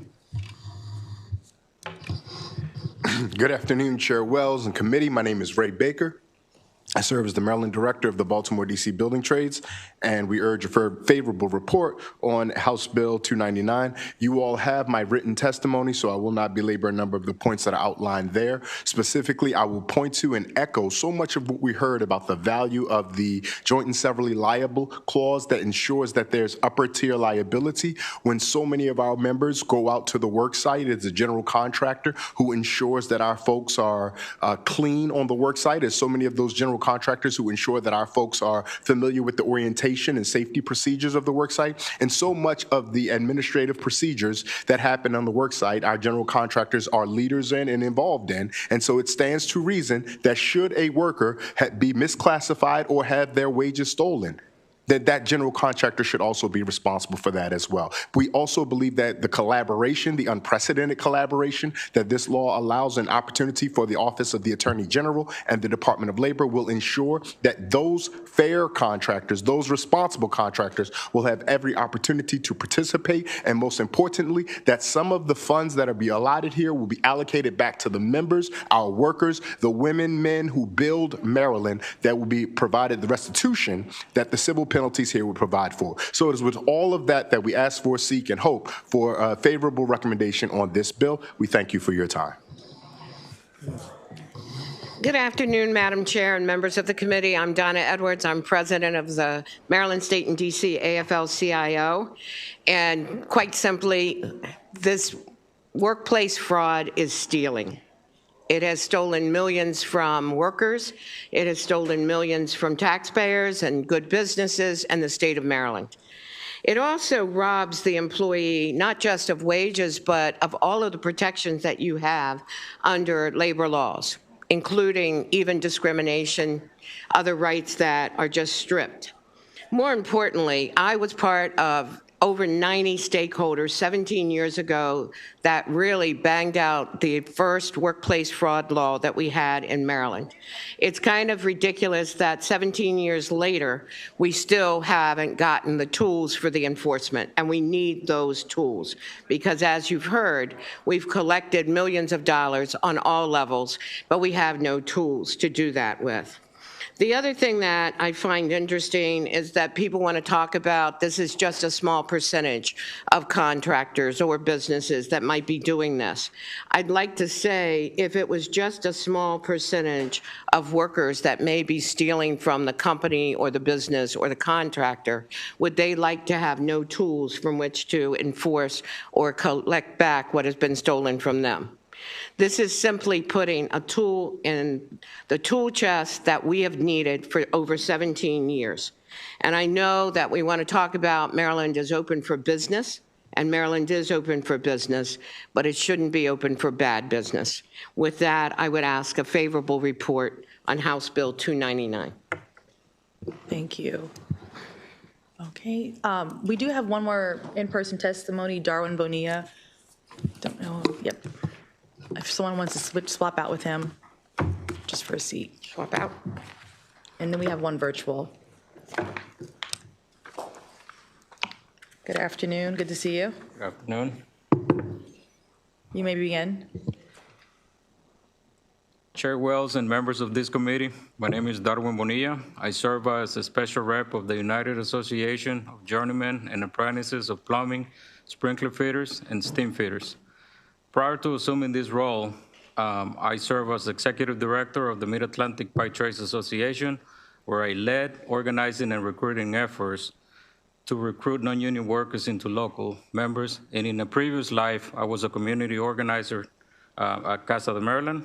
Good afternoon, Chair Wells and committee. My name is Ray Baker. I serve as the Maryland Director of the Baltimore, D.C. Building Trades, and we urge a favorable report on House Bill 299. You all have my written testimony, so I will not belabor a number of the points that are outlined there. Specifically, I will point to and echo so much of what we heard about the value of the joint and severally liable clause that ensures that there's upper tier liability when so many of our members go out to the work site as a general contractor who ensures that our folks are clean on the work site, as so many of those general contractors who ensure that our folks are familiar with the orientation and safety procedures of the worksite. And so much of the administrative procedures that happen on the worksite, our general contractors are leaders in and involved in. And so it stands to reason that should a worker be misclassified or have their wages stolen, then that general contractor should also be responsible for that as well. We also believe that the collaboration, the unprecedented collaboration that this law allows an opportunity for the Office of the Attorney General and the Department of Labor will ensure that those fair contractors, those responsible contractors will have every opportunity to participate, and most importantly, that some of the funds that are be allotted here will be allocated back to the members, our workers, the women, men who build Maryland, that will be provided the restitution that the civil penalties here would provide for. So it is with all of that that we ask for, seek, and hope for a favorable recommendation on this bill. We thank you for your time. Good afternoon, Madam Chair and members of the committee. I'm Donna Edwards. I'm president of the Maryland State and DC AFL-CIO. And quite simply, this workplace fraud is stealing. It has stolen millions from workers. It has stolen millions from taxpayers and good businesses and the state of Maryland. It also robs the employee not just of wages, but of all of the protections that you have under labor laws, including even discrimination, other rights that are just stripped. More importantly, I was part of over 90 stakeholders 17 years ago that really banged out the first workplace fraud law that we had in Maryland. It's kind of ridiculous that 17 years later, we still haven't gotten the tools for the enforcement, and we need those tools because, as you've heard, we've collected millions of dollars on all levels, but we have no tools to do that with. The other thing that I find interesting is that people want to talk about this is just a small percentage of contractors or businesses that might be doing this. I'd like to say if it was just a small percentage of workers that may be stealing from the company or the business or the contractor, would they like to have no tools from which to enforce or collect back what has been stolen from them? This is simply putting a tool in the tool chest that we have needed for over 17 years. And I know that we want to talk about Maryland is open for business, and Maryland is open for business, but it shouldn't be open for bad business. With that, I would ask a favorable report on House Bill 299. Thank you. Okay, we do have one more in-person testimony, Darwin Bonilla. Don't know, yep. If someone wants to swap out with him, just for a seat. Swap out. And then we have one virtual. Good afternoon, good to see you. Good afternoon. You may begin. Chair Wells and members of this committee, my name is Darwin Bonilla. I serve as a special rep of the United Association of Journeymen and Apprentices of Plumbing, Sprinkler Fitters, and Steam Fitters. Prior to assuming this role, I served as executive director of the Mid-Atlantic Pipe Trades Association, where I led organizing and recruiting efforts to recruit non-union workers into local members. And in a previous life, I was a community organizer at Casa de Maryland.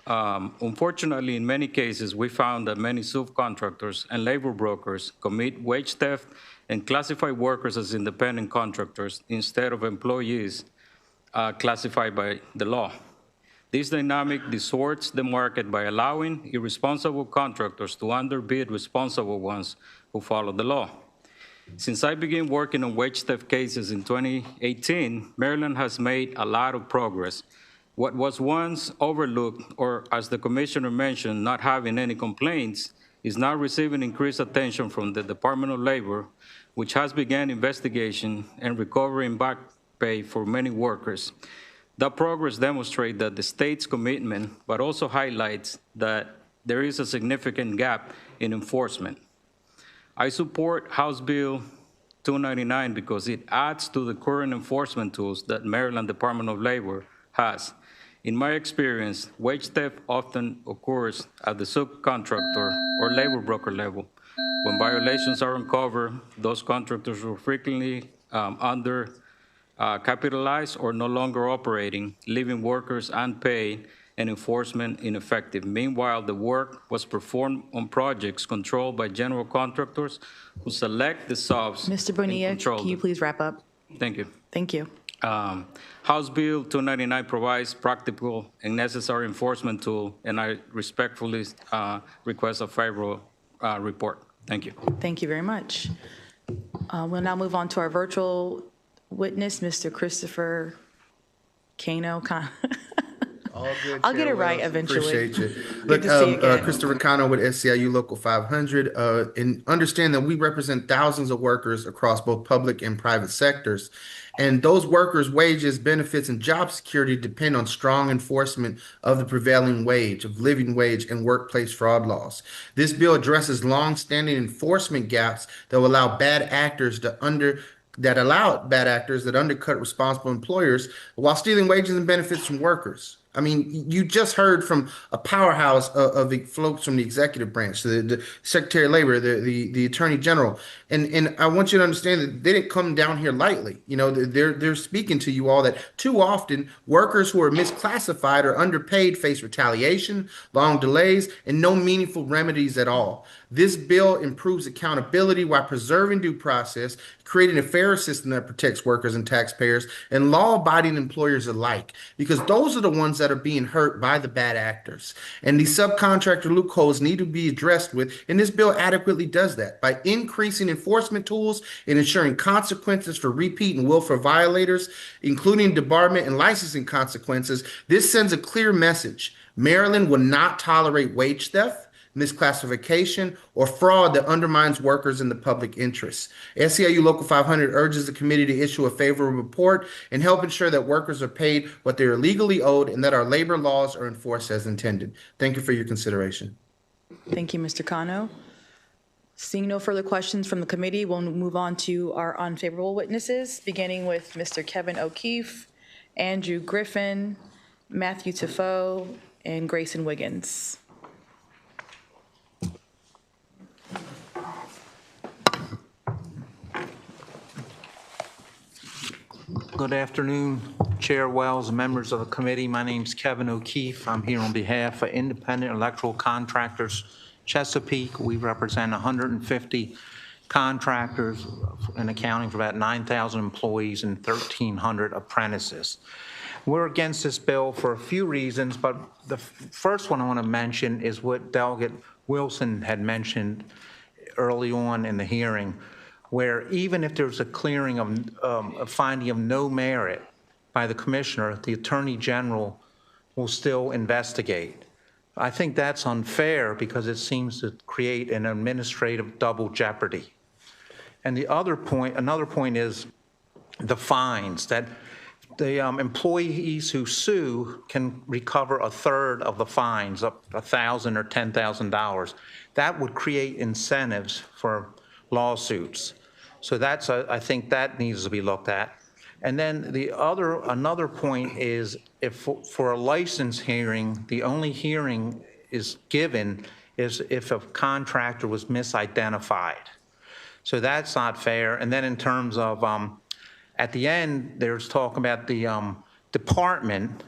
Unfortunately, in many cases, we found that many subcontractors and labor brokers commit wage theft and classify workers as independent contractors instead of employees classified by the law. This dynamic distorts the market by allowing irresponsible contractors to underbid responsible ones who follow the law. Since I began working on wage theft cases in 2018, Maryland has made a lot of progress. What was once overlooked, or as the commissioner mentioned, not having any complaints, is now receiving increased attention from the Department of Labor, which has begun investigation and recovering back pay for many workers. That progress demonstrates that the state's commitment, but also highlights that there is a significant gap in enforcement. I support House Bill 299 because it adds to the current enforcement tools that Maryland Department of Labor has. In my experience, wage theft often occurs at the subcontractor or labor broker level. When violations are uncovered, those contractors are frequently capitalized or no longer operating, leaving workers unpaid and enforcement ineffective. Meanwhile, the work was performed on projects controlled by general contractors who select the subs. Mr. Bonilla, can you please wrap up? Thank you. Thank you. House Bill 299 provides practical and necessary enforcement tool, and I respectfully request a favorable report. Thank you. Thank you very much. We'll now move on to our virtual witness, Mr. Christopher Cano. All good, I'll get Chair it right Wells. eventually. Appreciate you. Good Look, to see you again. Christopher Cano with SCIU Local 500, and understand that we represent thousands of workers across both public and private sectors. And those workers' wages, benefits, and job security depend on strong enforcement of the prevailing wage, of living wage, and workplace fraud laws. This bill addresses long-standing enforcement gaps that will allow bad actors that undercut responsible employers while stealing wages and benefits from workers. I mean, you just heard from a powerhouse of folks from the executive branch, the Secretary of Labor, the Attorney General, and I want you to understand that they didn't come down here lightly. You know, they're speaking to you all that too often workers who are misclassified or underpaid face retaliation, long delays, and no meaningful remedies at all. This bill improves accountability while preserving due process, creating a fairer system that protects workers and taxpayers and law-abiding employers alike, because those are the ones that are being hurt by the bad actors. And these subcontractor loopholes need to be addressed with, and this bill adequately does that by increasing enforcement tools and ensuring consequences for repeat and willful violators, including debarment and licensing consequences. This sends a clear message. Maryland will not tolerate wage theft, misclassification, or fraud that undermines workers in the public interest. SCIU Local 500 urges the committee to issue a favorable report and help ensure that workers are paid what they are legally owed and that our labor laws are enforced as intended. Thank you for your consideration. Thank you, Mr. Cano. Seeing no further questions from the committee, we'll move on to our unfavorable witnesses, beginning with Mr. Kevin O'Keefe, Andrew Griffin, Matthew Tafoe, and Grayson Wiggins. Good afternoon, Chair Wells, members of the committee. My name is Kevin O'Keefe. I'm here on behalf of Independent Electrical Contractors Chesapeake. We represent 150 contractors and accounting for about 9,000 employees and 1,300 apprentices. We're against this bill for a few reasons, but the first one I want to mention is what Delegate Wilson had mentioned early on in the hearing, where even if there's a clearing of a finding of no merit by the commissioner, the Attorney General will still investigate. I think that's unfair because it seems to create an administrative double jeopardy. And another point is the fines, that the employees who sue can recover a third of the fines, up $1,000 or $10,000. That would create incentives for lawsuits. So that's, I think that needs to be looked at. And then another point is if for a license hearing, the only hearing is given is if a contractor was misidentified. So that's not fair. And then in terms of, at the end, there's talk about the department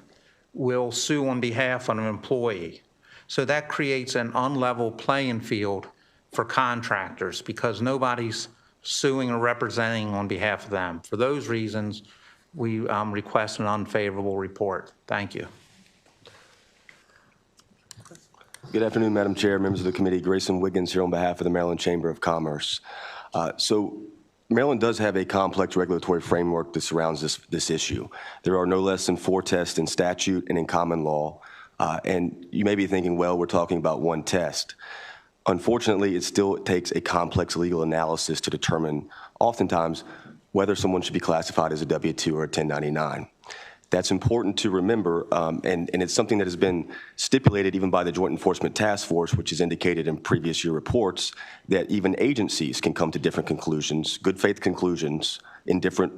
will sue on behalf of an employee. So that creates an unlevel playing field for contractors because nobody's suing or representing on behalf of them. For those reasons, we request an unfavorable report. Thank you. Good afternoon, Madam Chair, members of the committee. Grayson Wiggins here on behalf of the Maryland Chamber of Commerce. So Maryland does have a complex regulatory framework that surrounds this issue. There are no less than 4 tests in statute and in common law. And you may be thinking, well, we're talking about one test. Unfortunately, it still takes a complex legal analysis to determine, oftentimes, whether someone should be classified as a W-2 or a 1099. That's important to remember, and it's something that has been stipulated even by the Joint Enforcement Task Force, which is indicated in previous year reports, that even agencies can come to different conclusions, good faith conclusions, in different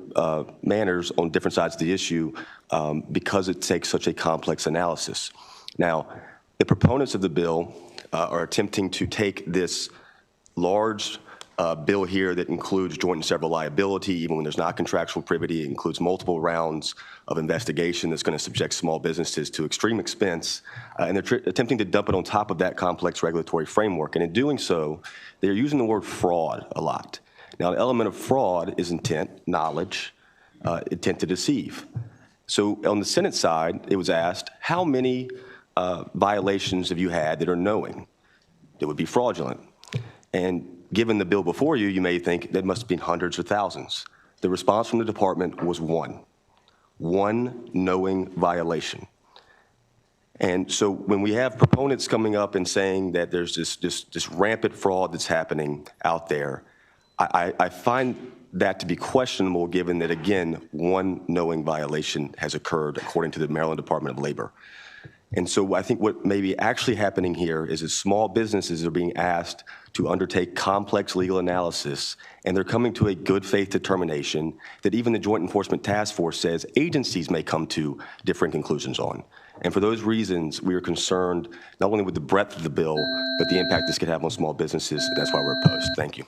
manners on different sides of the issue because it takes such a complex analysis. Now, the proponents of the bill are attempting to take this large bill here that includes joint and several liability, even when there's not contractual privity. It includes multiple rounds of investigation that's going to subject small businesses to extreme expense. And they're attempting to dump it on top of that complex regulatory framework. And in doing so, they're using the word fraud a lot. Now, the element of fraud is intent, knowledge, intent to deceive. So on the Senate side, it was asked, how many violations have you had that are knowing, that would be fraudulent? And given the bill before you, you may think there must have been hundreds or thousands. The response from the department was one knowing violation. And so when we have proponents coming up and saying that there's this rampant fraud that's happening out there, I find that to be questionable, given that, again, one knowing violation has occurred according to the Maryland Department of Labor. And so I think what may be actually happening here is that small businesses are being asked to undertake complex legal analysis, and they're coming to a good faith determination that even the Joint Enforcement Task Force says agencies may come to different conclusions on. And for those reasons, we are concerned not only with the breadth of the bill, but the impact this could have on small businesses, and that's why we're opposed. Thank you.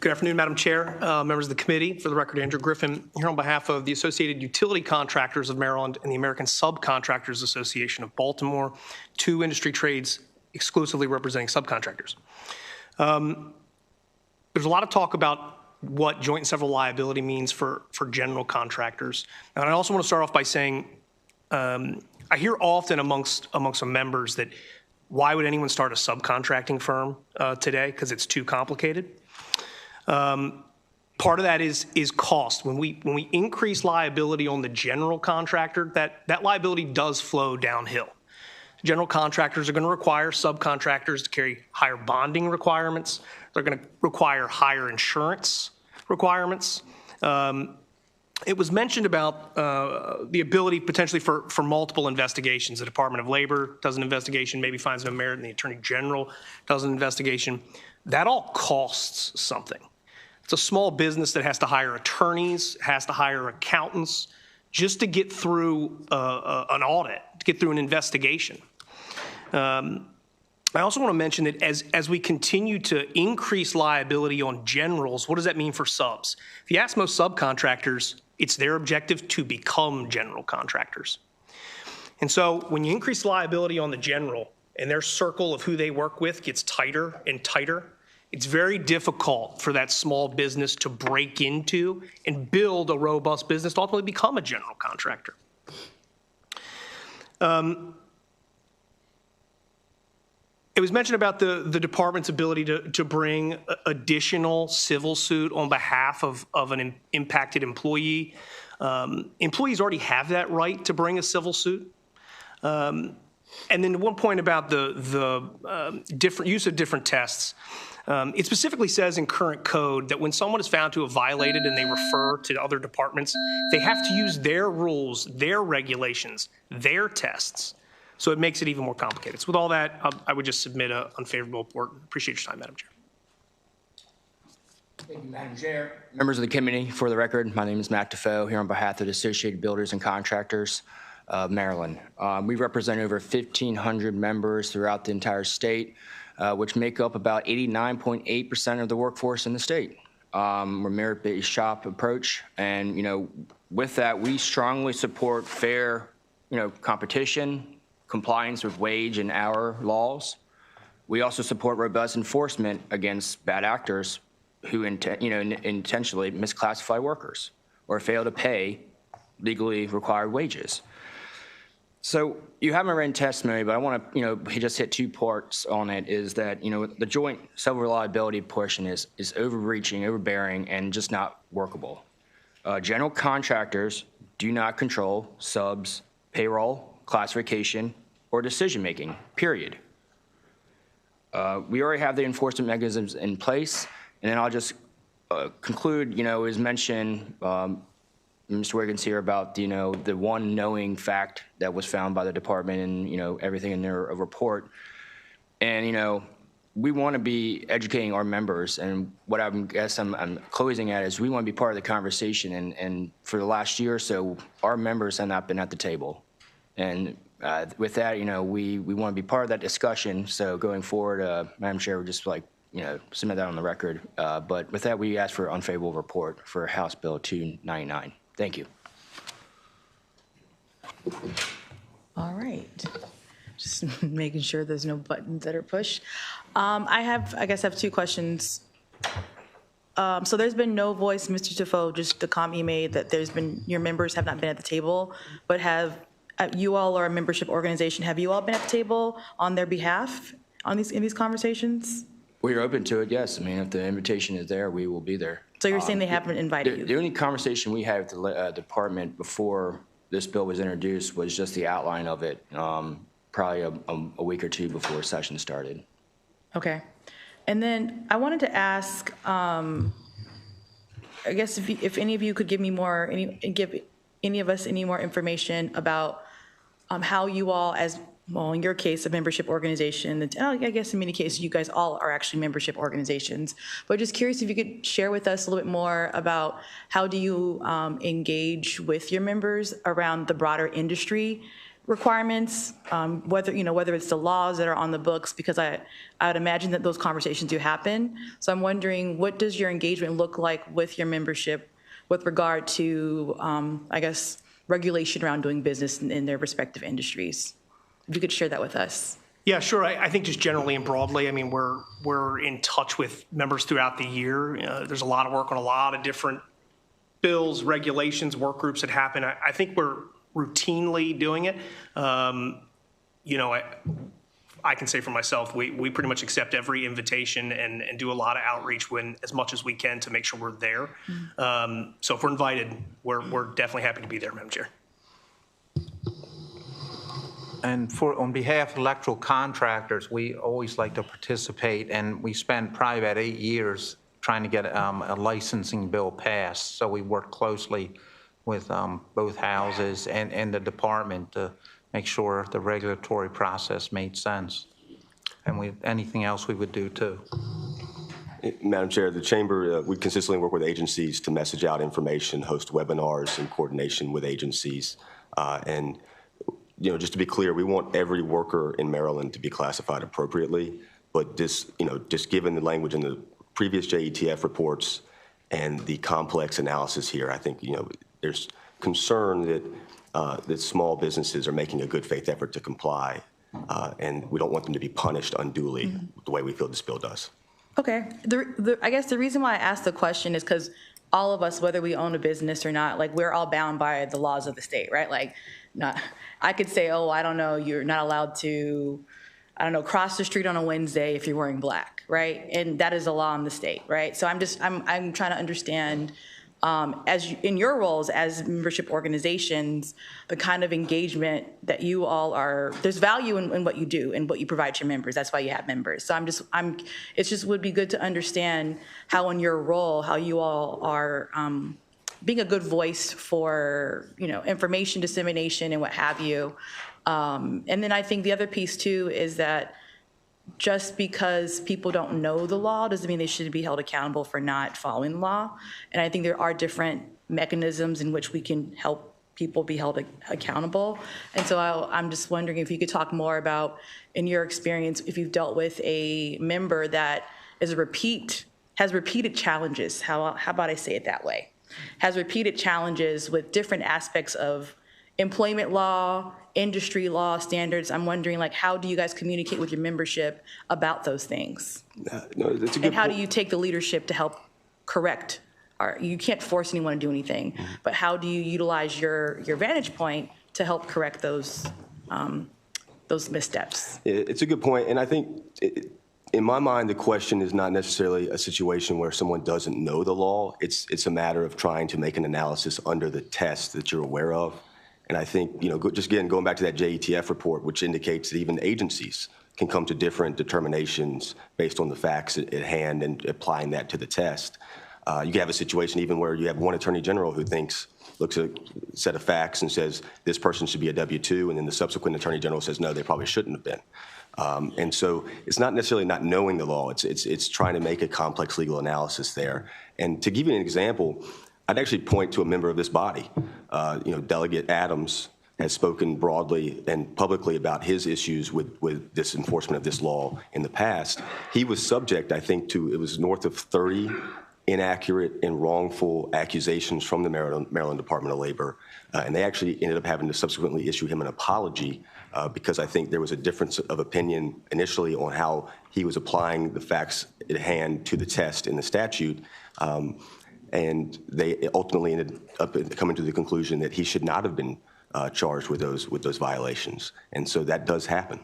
Good afternoon, Madam Chair, members of the committee. For the record, Andrew Griffin, here on behalf of the Associated Utility Contractors of Maryland and the American Subcontractors Association of Baltimore, two industry trades exclusively representing subcontractors. There's a lot of talk about what joint and several liability means for general contractors. And I also want to start off by saying, I hear often amongst some members that why would anyone start a subcontracting firm today? Because it's too complicated. Part of that is cost. When we increase liability on the general contractor, that liability does flow downhill. General contractors are going to require subcontractors to carry higher bonding requirements. They're going to require higher insurance requirements. It was mentioned about the ability potentially for multiple investigations. The Department of Labor does an investigation, maybe finds no merit, and the Attorney General does an investigation. That all costs something. It's a small business that has to hire attorneys, has to hire accountants just to get through an audit, to get through an investigation. I also want to mention that as we continue to increase liability on generals, what does that mean for subs? If you ask most subcontractors, it's their objective to become general contractors. And so when you increase liability on the general and their circle of who they work with gets tighter and tighter, it's very difficult for that small business to break into and build a robust business to ultimately become a general contractor. It was mentioned about the department's ability to bring additional civil suit on behalf of an impacted employee. Employees already have that right to bring a civil suit. And then one point about the different use of different tests. It specifically says in current code that when someone is found to have violated and they refer to other departments, they have to use their rules, their regulations, their tests. So it makes it even more complicated. So with all that, I would just submit an unfavorable report. Appreciate your time, Madam Chair. Thank you, Madam Chair. Members of the committee, for the record, my name is Matt Defoe, here on behalf of the Associated Builders and Contractors of Maryland. We represent over 1,500 members throughout the entire state, which make up about 89.8% of the workforce in the state. We're a merit-based shop approach, and with that, we strongly support fair, competition, compliance with wage and hour laws. We also support robust enforcement against bad actors who intentionally misclassify workers or fail to pay legally required wages. So you have my written testimony, but I want to just hit two parts on it. Is that the joint civil liability portion is overreaching, overbearing, and just not workable. General contractors do not control subs, payroll, classification, or decision-making, period. We already have the enforcement mechanisms in place, and then I'll just conclude, it was mentioned, Mr. Wiggins here, about, the one knowing fact that was found by the department and, everything in their report. And, we want to be educating our members, and what I'm closing at is we want to be part of the conversation, and for the last year or so, our members have not been at the table. And with that, we want to be part of that discussion. So going forward, Madam Chair, we'd just submit that on the record. But with that, we ask for an unfavorable report for House Bill 299. Thank you. All right. Just making sure there's no buttons that are pushed. I guess I have two questions. So there's been no voice, Mr. Defoe, just the comment you made that your members have not been at the table, but have you all, or a membership organization, have you all been at the table on their behalf? in these conversations? We are open to it, yes. I mean, if the invitation is there, we will be there. So you're saying they haven't invited you? The only conversation we had with the department before this bill was introduced was just the outline of it, probably a week or two before session started. Okay. And then I wanted to ask, I guess if any of you could give me more, give any of us any more information about how you all, as well, in your case, a membership organization, I guess in many cases you guys all are actually membership organizations, but just curious if you could share with us a little bit more about how do you engage with your members around the broader industry requirements, whether it's the laws that are on the books, because I would imagine that those conversations do happen. So I'm wondering, what does your engagement look like with your membership with regard to, I guess, regulation around doing business in their respective industries? If you could share that with us. Yeah, sure. I think just generally and broadly, I mean, we're in touch with members throughout the year. There's a lot of work on a lot of different bills, regulations, work groups that happen. I think we're routinely doing it. I can say for myself, we pretty much accept every invitation and do a lot of outreach as much as we can to make sure we're there. So if we're invited, we're definitely happy to be there, Madam Chair. And on behalf of electrical contractors, we always like to participate, and we spent probably about 8 years trying to get a licensing bill passed. So we worked closely with both houses and the department to make sure the regulatory process made sense. And anything else we would do too. Madam Chair, the Chamber, we consistently work with agencies to message out information, host webinars in coordination with agencies. And just to be clear, we want every worker in Maryland to be classified appropriately, but just given the language in the previous JETF reports and the complex analysis here, I think, there's concern that small businesses are making a good faith effort to comply, and we don't want them to be punished unduly the way we feel this bill does. Okay. I guess the reason why I asked the question is because all of us, whether we own a business or not, we're all bound by the laws of the state, right? I could say, oh, I don't know, you're not allowed to, cross the street on a Wednesday if you're wearing black, right? And that is a law in the state, right? So I'm trying to understand, in your roles as membership organizations, the kind of engagement that you all there's value in what you do and what you provide to your members. That's why you have members. So it just would be good to understand how in your role, how you all are being a good voice for, information dissemination and what have you. And then I think the other piece too is that just because people don't know the law doesn't mean they should be held accountable for not following the law. And I think there are different mechanisms in which we can help people be held accountable. And so I'm just wondering if you could talk more about, in your experience, if you've dealt with a member that has repeated challenges, how about I say it that way, has repeated challenges with different aspects of employment law, industry law standards. I'm wondering, how do you guys communicate with your membership about those things? No, that's a good And how point. do you take the leadership to help correct? You can't force anyone to do anything, but how do you utilize your vantage point to help correct those missteps? It's a good point, and I think in my mind, the question is not necessarily a situation where someone doesn't know the law. It's a matter of trying to make an analysis under the test that you're aware of. And I think, just again, going back to that JETF report, which indicates that even agencies can come to different determinations based on the facts at hand and applying that to the test. You can have a situation even where you have one attorney general who looks at a set of facts and says, this person should be a W-2, and then the subsequent attorney general says, no, they probably shouldn't have been. And so it's not necessarily not knowing the law, it's trying to make a complex legal analysis there. And to give you an example, I'd actually point to a member of this body. Delegate Adams has spoken broadly and publicly about his issues with this enforcement of this law in the past. He was subject, I think, to, it was north of 30 inaccurate and wrongful accusations from the Maryland Department of Labor. And they actually ended up having to subsequently issue him an apology because I think there was a difference of opinion initially on how he was applying the facts at hand to the test in the statute. And they ultimately ended up coming to the conclusion that he should not have been charged with those violations. And so that does happen.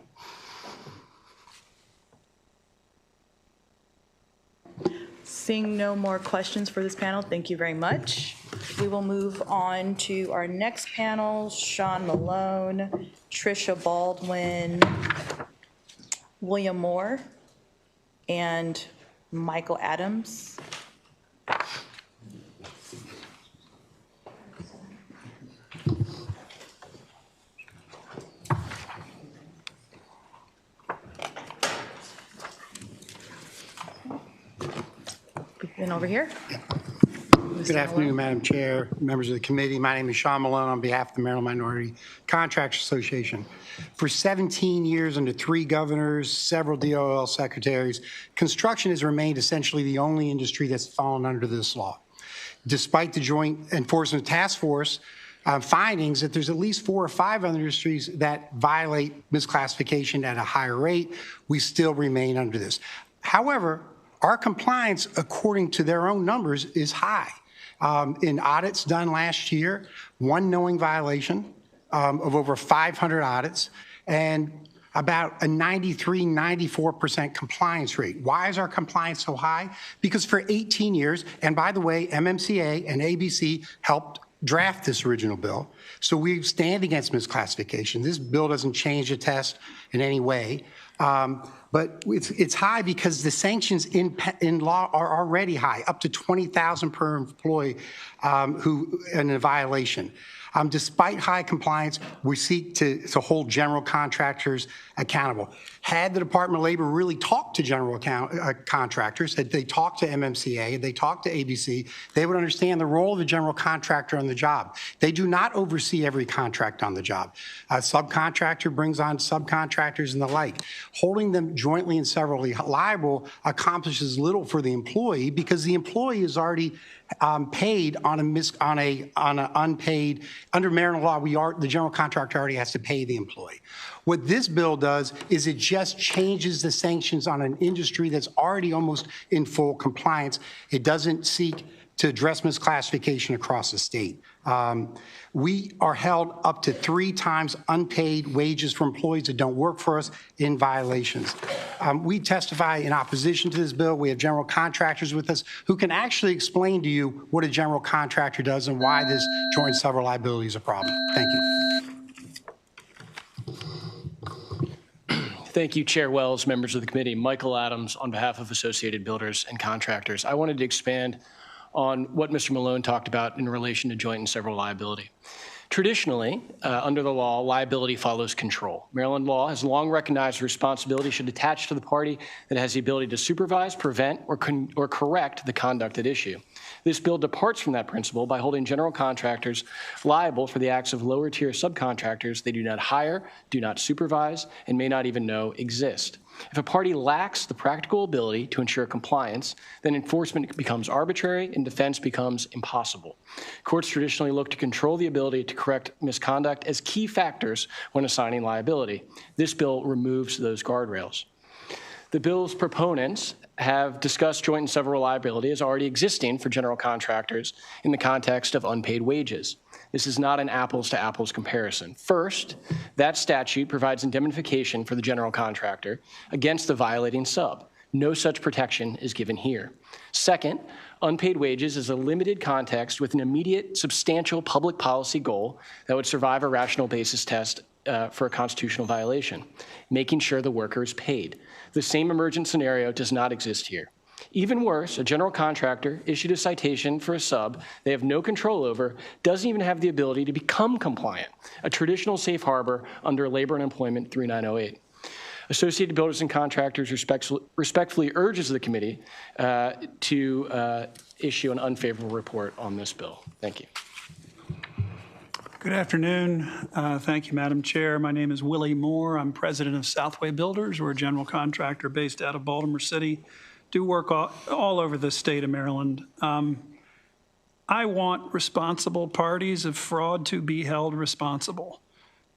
Seeing no more questions for this panel, thank you very much. We will move on to our next panel, Sean Malone, Tricia Baldwin, William Moore, and Michael Adams. Begin over here. Good afternoon, Madam Chair, members of the committee. My name is Sean Malone on behalf of the Maryland Minority Contractors Association. For 17 years under 3 governors, several DOL secretaries, construction has remained essentially the only industry that's fallen under this law. Despite the Joint Enforcement Task Force findings that there's at least 4 or 5 other industries that violate misclassification at a higher rate, we still remain under this. However, our compliance, according to their own numbers, is high. In audits done last year, 1 knowing violation of over 500 audits, and about a 93–94% compliance rate. Why is our compliance so high? Because for 18 years, and by the way, MMCA and ABC helped draft this original bill, so we stand against misclassification. This bill doesn't change the test in any way. But it's high because the sanctions in law are already high, up to $20,000 per employee who in a violation. Despite high compliance, we seek to hold general contractors accountable. Had the Department of Labor really talked to general contractors, had they talked to MMCA, had they talked to ABC, they would understand the role of the general contractor on the job. They do not oversee every contract on the job. A subcontractor brings on subcontractors and the like. Holding them jointly and severally liable accomplishes little for the employee because the employee is already paid on an unpaid. Under Maryland law, the general contractor already has to pay the employee. What this bill does is it just changes the sanctions on an industry that's already almost in full compliance. It doesn't seek to address misclassification across the state. We are held up to 3 times unpaid wages for employees that don't work for us in violations. We testify in opposition to this bill. We have general contractors with us who can actually explain to you what a general contractor does and why this joint and several liability is a problem. Thank you. Thank you, Chair Wells, members of the committee. Michael Adams on behalf of Associated Builders and Contractors. I wanted to expand on what Mr. Malone talked about in relation to joint and several liability. Traditionally, under the law, liability follows control. Maryland law has long recognized responsibility should attach to the party that has the ability to supervise, prevent, or correct the conduct at issue. This bill departs from that principle by holding general contractors liable for the acts of lower-tier subcontractors they do not hire, do not supervise, and may not even know exist. If a party lacks the practical ability to ensure compliance, then enforcement becomes arbitrary and defense becomes impossible. Courts traditionally look to control the ability to correct misconduct as key factors when assigning liability. This bill removes those guardrails. The bill's proponents have discussed joint and several liability as already existing for general contractors in the context of unpaid wages. This is not an apples-to-apples comparison. First, that statute provides indemnification for the general contractor against the violating sub. No such protection is given here. Second, unpaid wages is a limited context with an immediate, substantial public policy goal that would survive a rational basis test for a constitutional violation, making sure the worker is paid. The same emergent scenario does not exist here. Even worse, a general contractor issued a citation for a sub they have no control over, doesn't even have the ability to become compliant, a traditional safe harbor under Labor and Employment 3908. Associated Builders and Contractors respectfully urges the committee to issue an unfavorable report on this bill. Thank you. Good afternoon. Thank you, Madam Chair. My name is Willie Moore. I'm president of Southway Builders. We're a general contractor based out of Baltimore City. Do work all over the state of Maryland. I want responsible parties of fraud to be held responsible.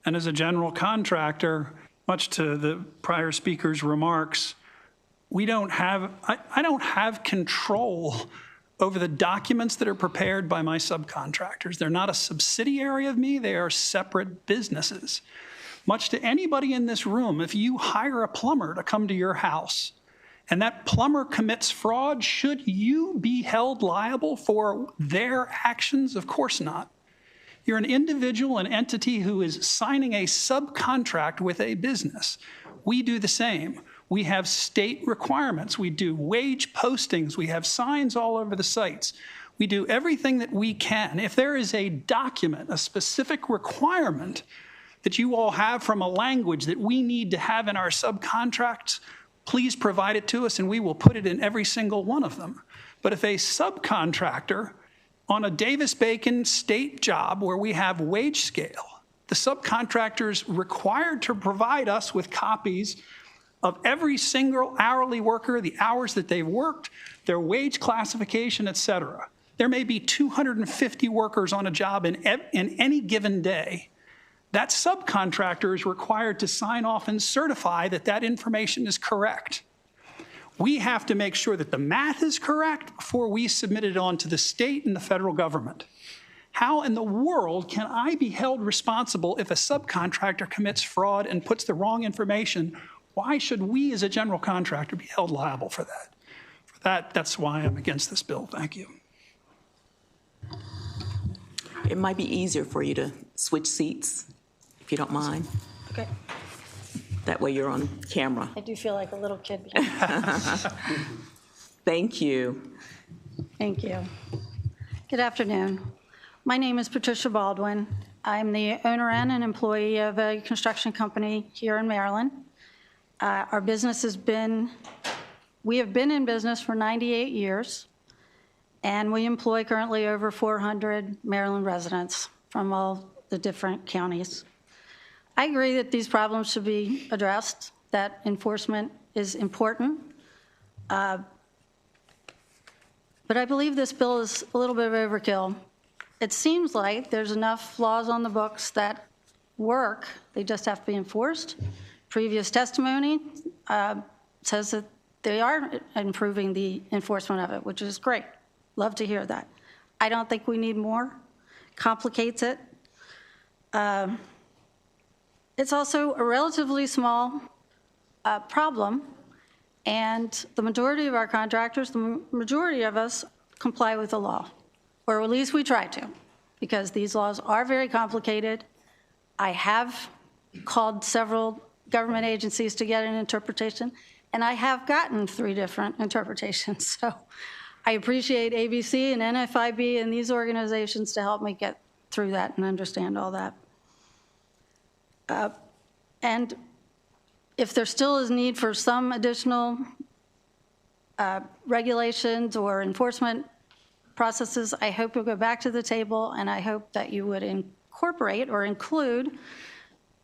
And as a general contractor, much to the prior speaker's remarks, I don't have control over the documents that are prepared by my subcontractors. They're not a subsidiary of me, they are separate businesses. Much to anybody in this room, if you hire a plumber to come to your house and that plumber commits fraud, should you be held liable for their actions? Of course not. You're an individual, an entity who is signing a subcontract with a business. We do the same. We have state requirements. We do wage postings. We have signs all over the sites. We do everything that we can. If there is a document, a specific requirement that you all have from a language that we need to have in our subcontracts, please provide it to us and we will put it in every single one of them. But if a subcontractor on a Davis-Bacon state job where we have wage scale, the subcontractor is required to provide us with copies of every single hourly worker, the hours that they've worked, their wage classification, et cetera. There may be 250 workers on a job in any given day. That subcontractor is required to sign off and certify that that information is correct. We have to make sure that the math is correct before we submit it on to the state and the federal government. How in the world can I be held responsible if a subcontractor commits fraud and puts the wrong information? Why should we as a general contractor be held liable for that? That's why I'm against this bill. Thank you. It might be easier for you to switch seats, if you don't mind. Okay. That way you're on camera. I do feel like a little kid. Thank you. Thank you. Good afternoon. My name is Patricia Baldwin. I'm the owner and an employee of a construction company here in Maryland. Our business we have been in business for 98 years, and we employ currently over 400 Maryland residents from all the different counties. I agree that these problems should be addressed, that enforcement is important. But I believe this bill is a little bit of overkill. It seems like there's enough laws on the books that work, they just have to be enforced. Previous testimony says that they are improving the enforcement of it, which is great. Love to hear that. I don't think we need more. Complicates it. It's also a relatively small problem, and the majority of our contractors, the majority of us, comply with the law, or at least we try to, because these laws are very complicated. I have called several government agencies to get an interpretation, and I have gotten 3 different interpretations. So I appreciate ABC and NFIB and these organizations to help me get through that and understand all that. And if there still is need for some additional regulations or enforcement processes, I hope you'll go back to the table, and I hope that you would incorporate or include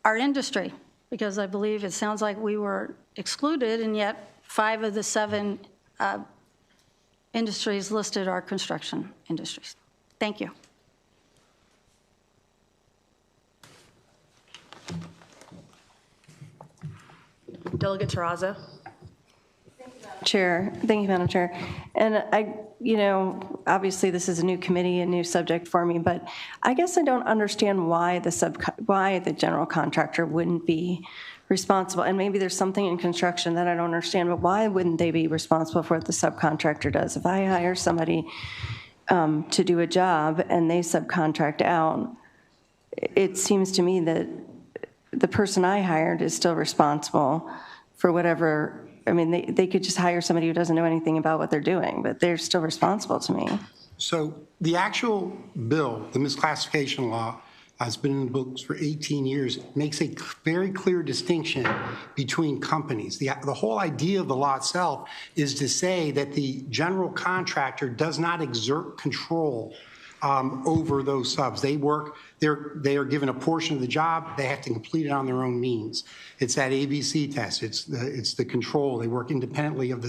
our industry, because I believe it sounds like we were excluded, and yet 5 of the 7 industries listed are construction industries. Thank you. Delegate Terrazzo. Chair, thank you, Madam Chair. And obviously this is a new committee, a new subject for me, but I guess I don't understand why the general contractor wouldn't be responsible. And maybe there's something in construction that I don't understand, but why wouldn't they be responsible for what the subcontractor does? If I hire somebody to do a job and they subcontract out, it seems to me that the person I hired is still responsible for whatever. I mean, they could just hire somebody who doesn't know anything about what they're doing, but they're still responsible to me. So the actual bill, the misclassification law, has been in the books for 18 years, makes a very clear distinction between companies. The whole idea of the law itself is to say that the general contractor does not exert control over those subs. They are given a portion of the job. They have to complete it on their own means. It's that ABC test. It's the control. They work independently of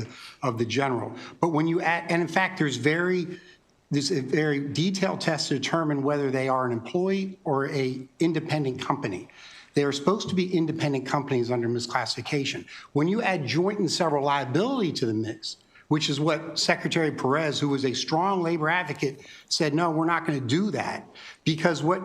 the general. But when you add, and in fact, there's a very detailed test to determine whether they are an employee or a independent company. They are supposed to be independent companies under misclassification. When you add joint and several liability to the mix, which is what Secretary Perez, who was a strong labor advocate, said, no, we're not going to do that. Because what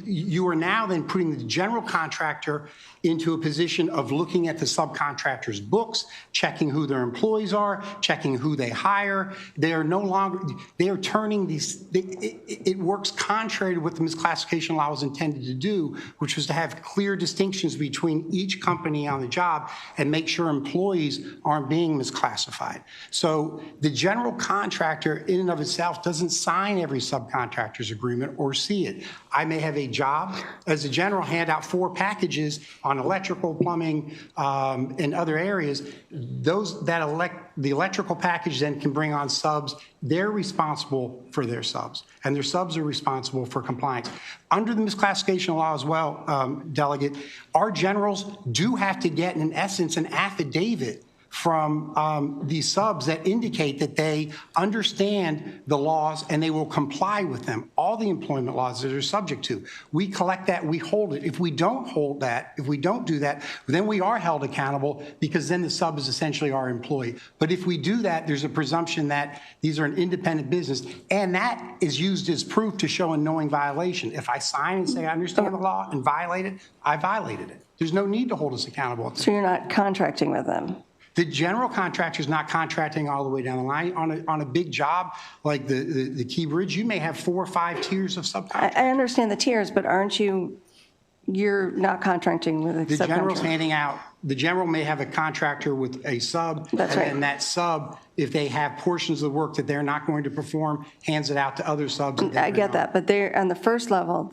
you are now then putting the general contractor into a position of looking at the subcontractor's books, checking who their employees are, checking who they hire. They are no longer, they are turning these, it works contrary to what the misclassification law was intended to do, which was to have clear distinctions between each company on the job and make sure employees aren't being misclassified. So the general contractor in and of itself doesn't sign every subcontractor's agreement or see it. I may have a job as a general, hand out 4 packages on electrical, plumbing, and other areas. The electrical package then can bring on subs. They're responsible for their subs, and their subs are responsible for compliance. Under the misclassification law as well, Delegate, our generals do have to get, in essence, an affidavit from these subs that indicate that they understand the laws and they will comply with them, all the employment laws that they're subject to. We collect that, we hold it. If we don't hold that, if we don't do that, then we are held accountable, because then the sub is essentially our employee. But if we do that, there's a presumption that these are an independent business, and that is used as proof to show a knowing violation. If I sign and say I understand the law and violate it, I violated it. There's no need to hold us accountable. So you're not contracting with them? The general contractor is not contracting all the way down the line. On a big job like the Key Bridge, you may have 4 or 5 tiers of subcontractors. I understand the tiers, but aren't you're not contracting with a subcontractor? The general's handing out, the general may have a contractor with a sub. That's right. And that sub, if they have portions of the work that they're not going to perform, hands it out to other subs. I get that, but they're on the first level,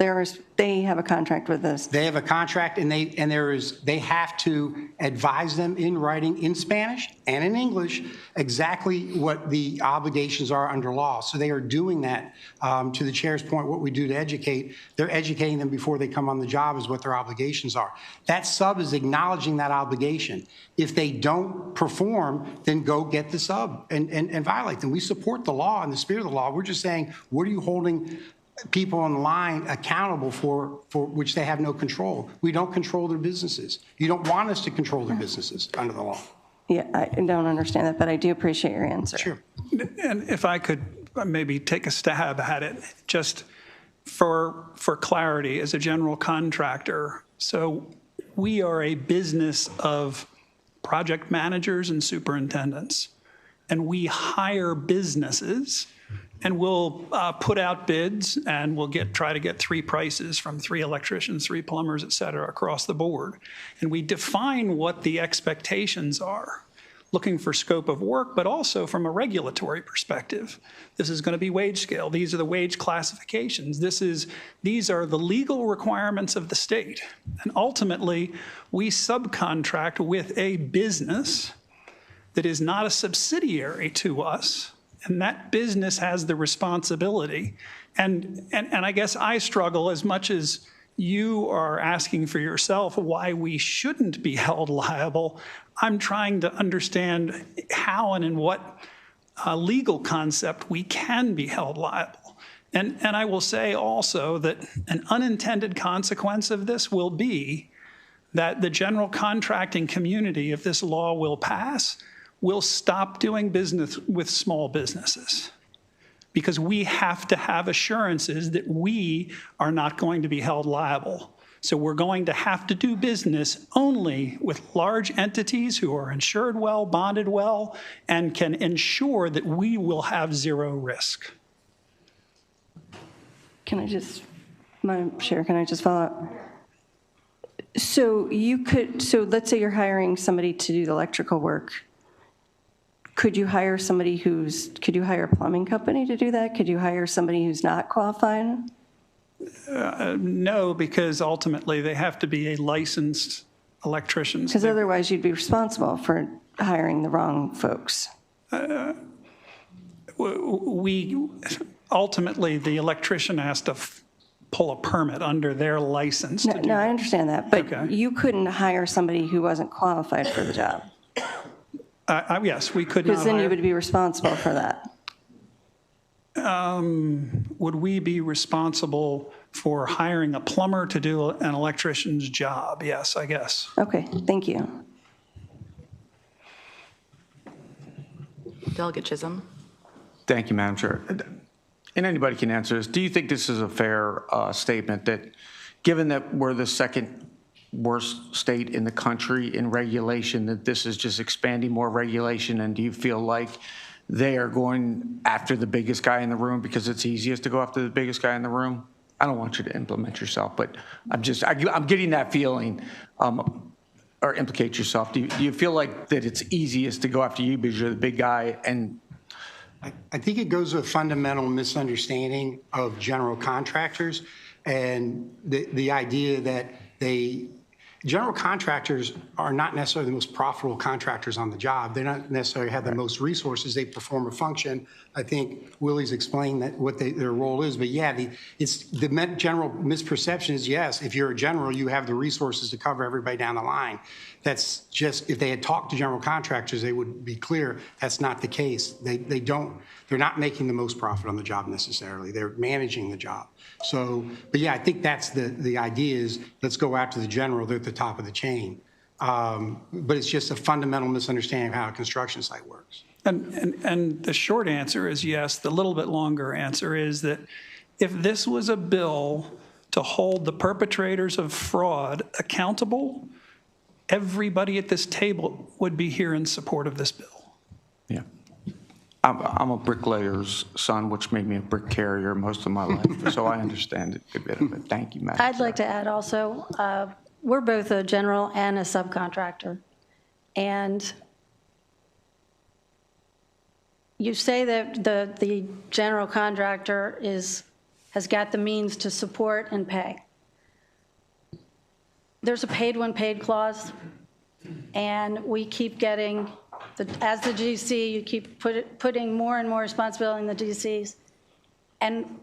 they have a contract with us. They have a contract, and they have to advise them in writing in Spanish and in English exactly what the obligations are under law. So they are doing that. To the chair's point, what we do to educate, they're educating them before they come on the job is what their obligations are. That sub is acknowledging that obligation. If they don't perform, then go get the sub and violate them. We support the law and the spirit of the law. We're just saying, what are you holding people on the line accountable for which they have no control? We don't control their businesses. You don't want us to control their businesses under the law. Yeah, I don't understand that, but I do appreciate your answer. Sure. And if I could maybe take a stab at it, just for clarity, as a general contractor, so we are a business of project managers and superintendents, and we hire businesses, and we'll put out bids, and we'll try to get 3 prices from 3 electricians, 3 plumbers, et cetera, across the board. And we define what the expectations are, looking for scope of work, but also from a regulatory perspective. This is going to be wage scale. These are the wage classifications. These are the legal requirements of the state. And ultimately, we subcontract with a business that is not a subsidiary to us, and that business has the responsibility. And I guess I struggle, as much as you are asking for yourself why we shouldn't be held liable, I'm trying to understand how and in what legal concept we can be held liable. And I will say also that an unintended consequence of this will be that the general contracting community, if this law will pass, will stop doing business with small businesses, because we have to have assurances that we are not going to be held liable. So we're going to have to do business only with large entities who are insured well, bonded well, and can ensure that we will have 0 risk. Madam Chair, can I just follow up? So let's say you're hiring somebody to do the electrical work. Could you hire a plumbing company to do that? Could you hire somebody who's not qualified? No, because ultimately they have to be a licensed electrician. Because otherwise you'd be responsible for hiring the wrong folks. Ultimately, the electrician has to pull a permit under their license. No, I understand that, but you couldn't hire somebody who wasn't qualified for the job. Yes, we could not. Because then you would be responsible for that. Would we be responsible for hiring a plumber to do an electrician's job? Yes, I guess. Okay, thank you. Delegate Chisholm. Thank you, Madam Chair. And anybody can answer this. Do you think this is a fair statement that, given that we're the second worst state in the country in regulation, that this is just expanding more regulation? And do you feel like they are going after the biggest guy in the room because it's easiest to go after the biggest guy in the room? I don't want you to implement yourself, but I'm getting that feeling, or implicate yourself. Do you feel like that it's easiest to go after you because you're the big guy? And I think it goes to a fundamental misunderstanding of general contractors and the idea that general contractors are not necessarily the most profitable contractors on the job. They don't necessarily have the most resources. They perform a function. I think Willie's explained that what their role is. But yeah, the general misperception is, yes, if you're a general, you have the resources to cover everybody down the line. That's just, if they had talked to general contractors, they would be clear that's not the case. They're not making the most profit on the job necessarily. They're managing the job. So, but yeah, I think that's the idea is let's go after the general. They're at the top of the chain. But it's just a fundamental misunderstanding of how a construction site works. And the short answer is yes. The little bit longer answer is that if this was a bill to hold the perpetrators of fraud accountable, everybody at this table would be here in support of this bill. yeah. I'm a bricklayer's son, which made me a brick carrier most of my life, so I understand it a bit of it. Thank you, Madam I'd Chair. like to add also, we're both a general and a subcontractor. And you say that the general contractor has got the means to support and pay. There's a paid when paid clause, and we keep getting, as the GC, you keep putting more and more responsibility on the GCs. And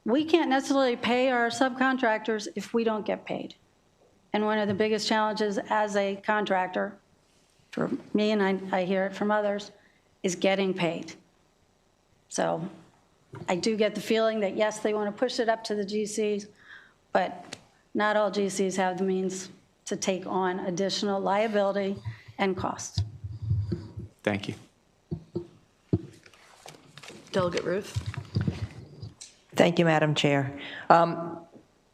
we can't necessarily pay our subcontractors if we don't get paid. And one of the biggest challenges as a contractor, for me, and I hear it from others, is getting paid. So I do get the feeling that, yes, they want to push it up to the GCs, but not all GCs have the means to take on additional liability and costs. Thank you. Delegate Ruth. Thank you, Madam Chair.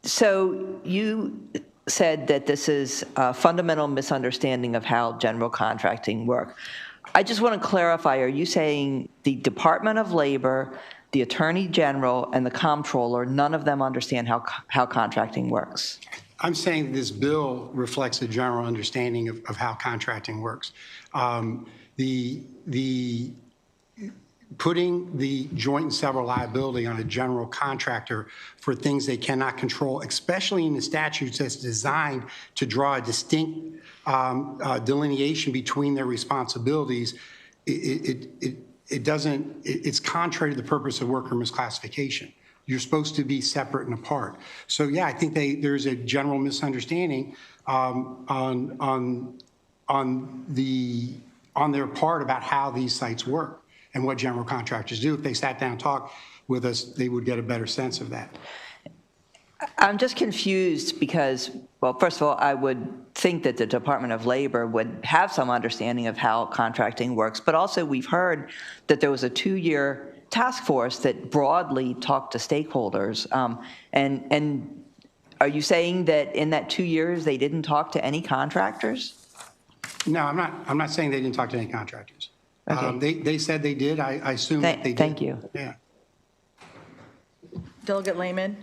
So you said that this is a fundamental misunderstanding of how general contracting works. I just want to clarify, are you saying the Department of Labor, the Attorney General, and the Comptroller, none of them understand how contracting works? I'm saying this bill reflects a general understanding of how contracting works. Putting the joint and several liability on a general contractor for things they cannot control, especially in the statutes that's designed to draw a distinct delineation between their responsibilities, it's contrary to the purpose of worker misclassification. You're supposed to be separate and apart. So yeah, I think there's a general misunderstanding on their part about how these sites work and what general contractors do. If they sat down and talked with us, they would get a better sense of that. I'm just confused because, well, first of all, I would think that the Department of Labor would have some understanding of how contracting works, but also we've heard that there was a 2-year task force that broadly talked to stakeholders. And are you saying that in that 2 years they didn't talk to any contractors? No, I'm not saying they didn't talk to any contractors. Okay. They said they did. I assume that they did. Thank you. Yeah. Delegate Lehman.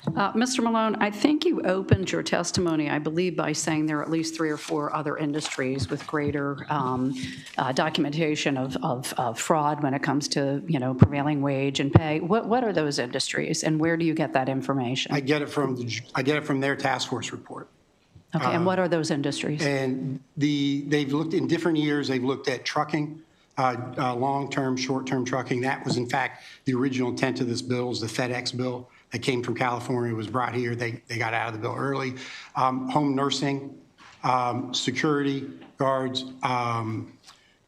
Mr. Malone, I think you opened your testimony, I believe, by saying there are at least 3 or 4 other industries with greater documentation of fraud when it comes to, prevailing wage and pay. What are those industries, and where do you get that information? I get it from their task force report. Okay, and what are those industries? And they've looked in different years. They've looked at trucking, long-term, short-term trucking. That was, in fact, the original intent of this bill, was the FedEx bill that came from California, was brought here. They got out of the bill early. Home nursing, security guards.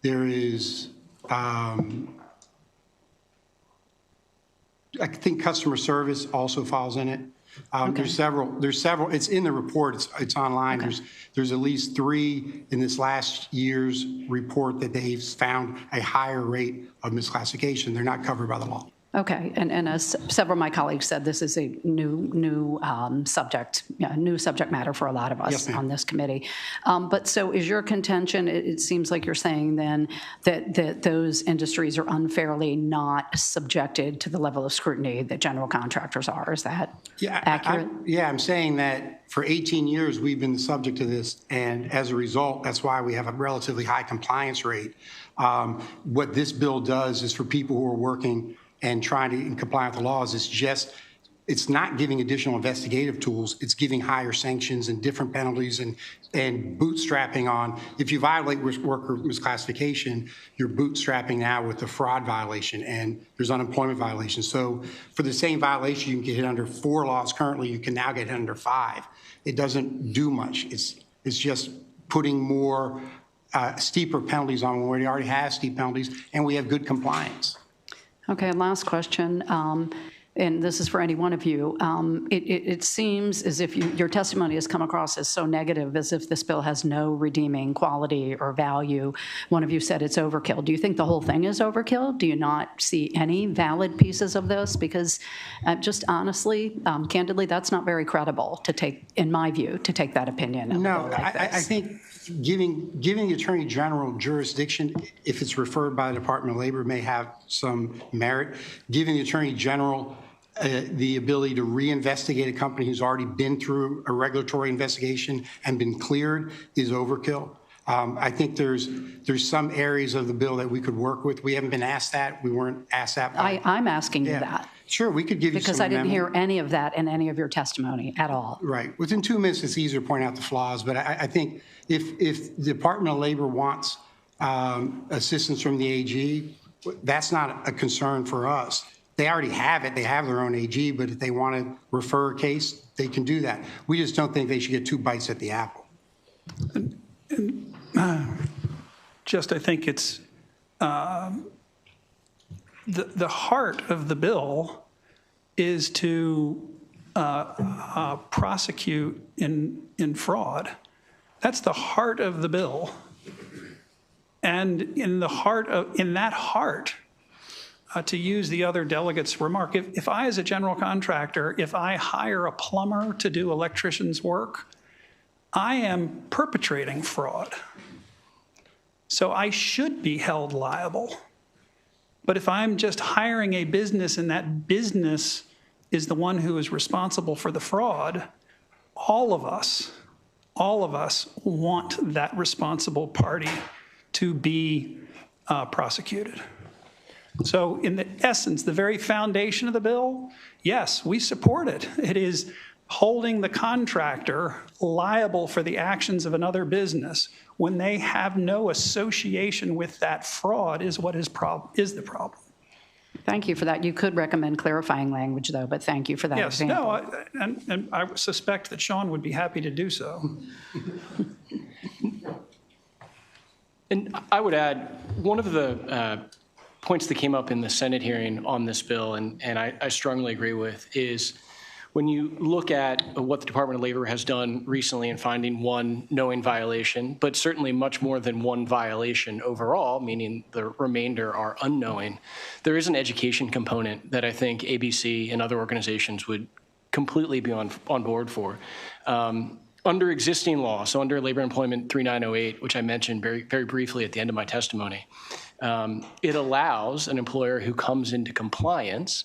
There is, I think customer service also falls in it. There's several, it's in the report, it's online. There's at least 3 in this last year's report that they've found a higher rate of misclassification. They're not covered by the law. Okay, and as several of my colleagues said, this is a new subject matter for a lot of us on this committee. But so is your contention, it seems like you're saying then that those industries are unfairly not subjected to the level of scrutiny that general contractors are. Is that accurate? I'm saying that for 18 years, we've been the subject of this, and as a result, that's why we have a relatively high compliance rate. What this bill does is for people who are working and trying to comply with the laws, it's not giving additional investigative tools, it's giving higher sanctions and different penalties and bootstrapping on. If you violate worker misclassification, you're bootstrapping now with the fraud violation, and there's unemployment violations. So for the same violation, you can get hit under 4 laws currently, you can now get hit under 5. It doesn't do much. It's just putting more steeper penalties on when we already have steep penalties, and we have good compliance. Okay, last question, and this is for any one of you. It seems as if your testimony has come across as so negative, as if this bill has no redeeming quality or value. One of you said it's overkill. Do you think the whole thing is overkill? Do you not see any valid pieces of this? Because just honestly, candidly, that's not very credible to take, in my view, to take that opinion. No, I think giving the Attorney General jurisdiction, if it's referred by the Department of Labor, may have some merit. Giving the Attorney General the ability to reinvestigate a company who's already been through a regulatory investigation and been cleared is overkill. I think there's some areas of the bill that we could work with. We haven't been asked that. We weren't asked that. I'm asking you that. Sure, we could give you some because I didn't hear any of that in any of your testimony at all. Right. Within 2 minutes, it's easier to point out the flaws. But I think if the Department of Labor wants assistance from the AG, that's not a concern for us. They already have it. They have their own AG. But if they want to refer a case, they can do that. We just don't think they should get 2 bites at the apple. I think it's the heart of the bill is to prosecute in fraud. That's the heart of the bill. And in that heart, to use the other delegate's remark, if I, as a general contractor, if I hire a plumber to do electrician's work, I am perpetrating fraud. So I should be held liable. But if I'm just hiring a business and that business is the one who is responsible for the fraud, all of us want that responsible party to be prosecuted. So in the essence, the very foundation of the bill, yes, we support it. It is holding the contractor liable for the actions of another business when they have no association with that fraud is what is the problem. Thank you for that. You could recommend clarifying language, though, but thank you for that example. And I suspect that Sean would be happy to do so. And I would add, one of the points that came up in the Senate hearing on this bill, and I strongly agree with, is when you look at what the Department of Labor has done recently in finding one knowing violation, but certainly much more than one violation overall, meaning the remainder are unknowing, there is an education component that I think ABC and other organizations would completely be on board for. Under existing law, so under Labor Employment 3908, which I mentioned very, very briefly at the end of my testimony, it allows an employer who comes into compliance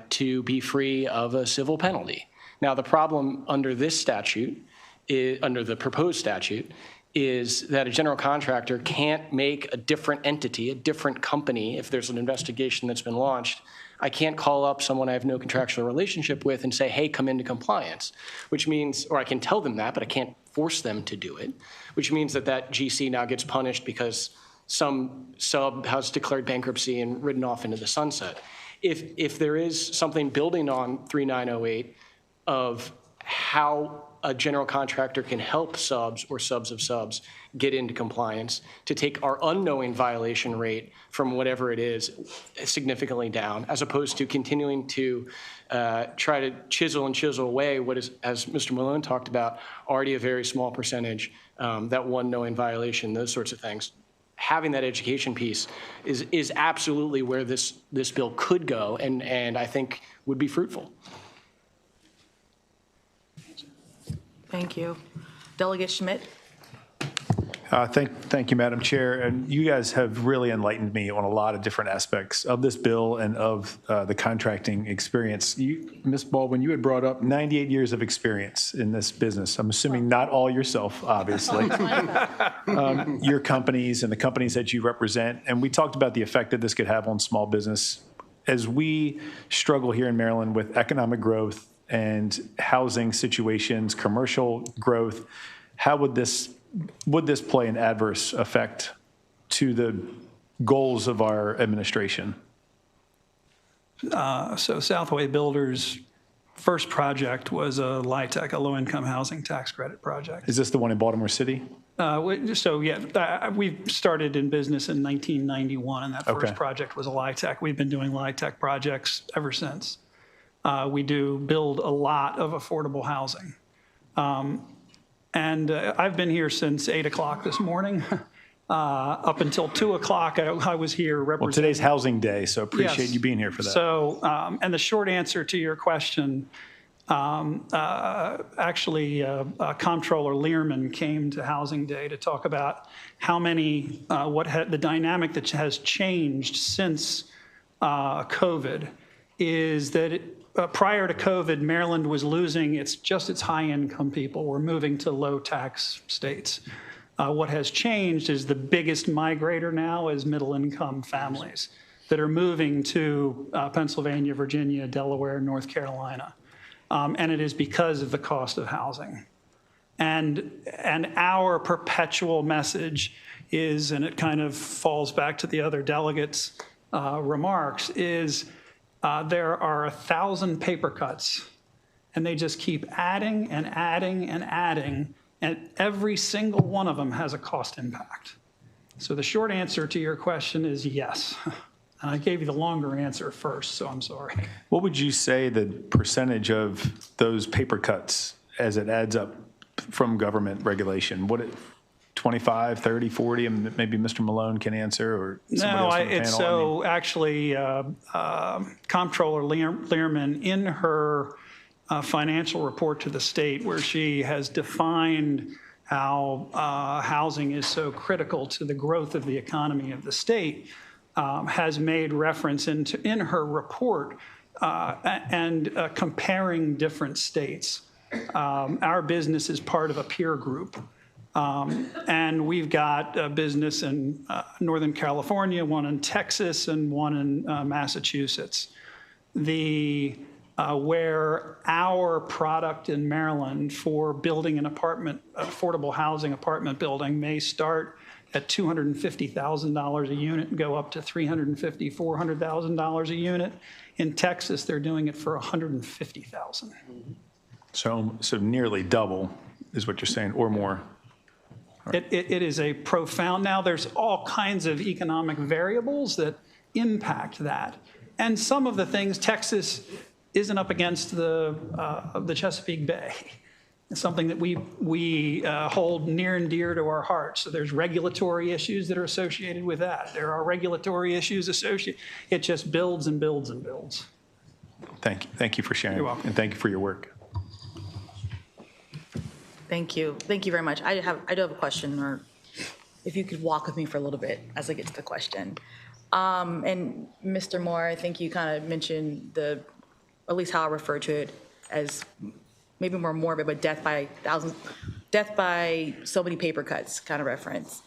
to be free of a civil penalty. Now, the problem under this statute, under the proposed statute, is that a general contractor can't make a different entity, a different company, if there's an investigation that's been launched. I can't call up someone I have no contractual relationship with and say, hey, come into compliance, which means, or I can tell them that, but I can't force them to do it, which means that that GC now gets punished because some sub has declared bankruptcy and ridden off into the sunset. If there is something building on 3908 of how a general contractor can help subs or subs of subs get into compliance to take our unknowing violation rate from whatever it is significantly down, as opposed to continuing to try to chisel away what is, as Mr. Malone talked about, already a very small percentage, that one knowing violation, those sorts of things. Having that education piece is absolutely where this bill could go, and I think would be fruitful. Thank you. Delegate Schmidt. Thank you, Madam Chair. And you guys have really enlightened me on a lot of different aspects of this bill and of the contracting experience. Ms. Baldwin, you had brought up 98 years of experience in this business. I'm assuming not all yourself, obviously. Your companies and the companies that you represent. And we talked about the effect that this could have on small business. As we struggle here in Maryland with economic growth and housing situations, commercial growth, how would this play an adverse effect to the goals of our administration? So Southway Builders' first project was a LIHTC, a low-income housing tax credit project. Is this the one in Baltimore City? So yeah, we started in business in 1991, and that first project was a LIHTC. We've been doing LIHTC projects ever since. We do build a lot of affordable housing. And I've been here since 8 o'clock this morning. Up until 2 o'clock, I was here representing. Well, today's Housing Day, so appreciate you being here for that. So, and the short answer to your question, actually, Comptroller Learman came to Housing Day to talk about how many, the dynamic that has changed since COVID is that prior to COVID, Maryland was losing its high-income people. We're moving to low-tax states. What has changed is the biggest migrator now is middle-income families that are moving to Pennsylvania, Virginia, Delaware, North Carolina. And it is because of the cost of housing. And our perpetual message is, and it kind of falls back to the other delegates' remarks, is there are 1,000 paper cuts, and they just keep adding and adding and adding, and every single one of them has a cost impact. So the short answer to your question is yes. And I gave you the longer answer first, so I'm sorry. What would you say the percentage of those paper cuts as it adds up from government regulation? 25, 30, 40, and maybe Mr. Malone can answer, or somebody else on the panel? So actually, Comptroller Learman, in her financial report to the state, where she has defined how housing is so critical to the growth of the economy of the state, has made reference in her report and comparing different states. Our business is part of a peer group. And we've got a business in Northern California, one in Texas, and one in Massachusetts. Where our product in Maryland for building an affordable housing apartment building may start at $250,000 a unit and go up to $350,000, $400,000 a unit. In Texas, they're doing it for $150,000. So nearly double is what you're saying, or more. It is a profound, now there's all kinds of economic variables that impact that. And some of the things, Texas isn't up against the Chesapeake Bay. It's something that we hold near and dear to our hearts. So there's regulatory issues that are associated with that. There are regulatory issues associated. It just builds and builds and builds. Thank you for sharing. You're welcome. And thank you for your work. Thank you. Thank you very much. I do have a question, or if you could walk with me for a little bit as I get to the question. And Mr. Moore, I think you kind of mentioned at least how I refer to it as maybe more morbid, but death by so many paper cuts kind of reference.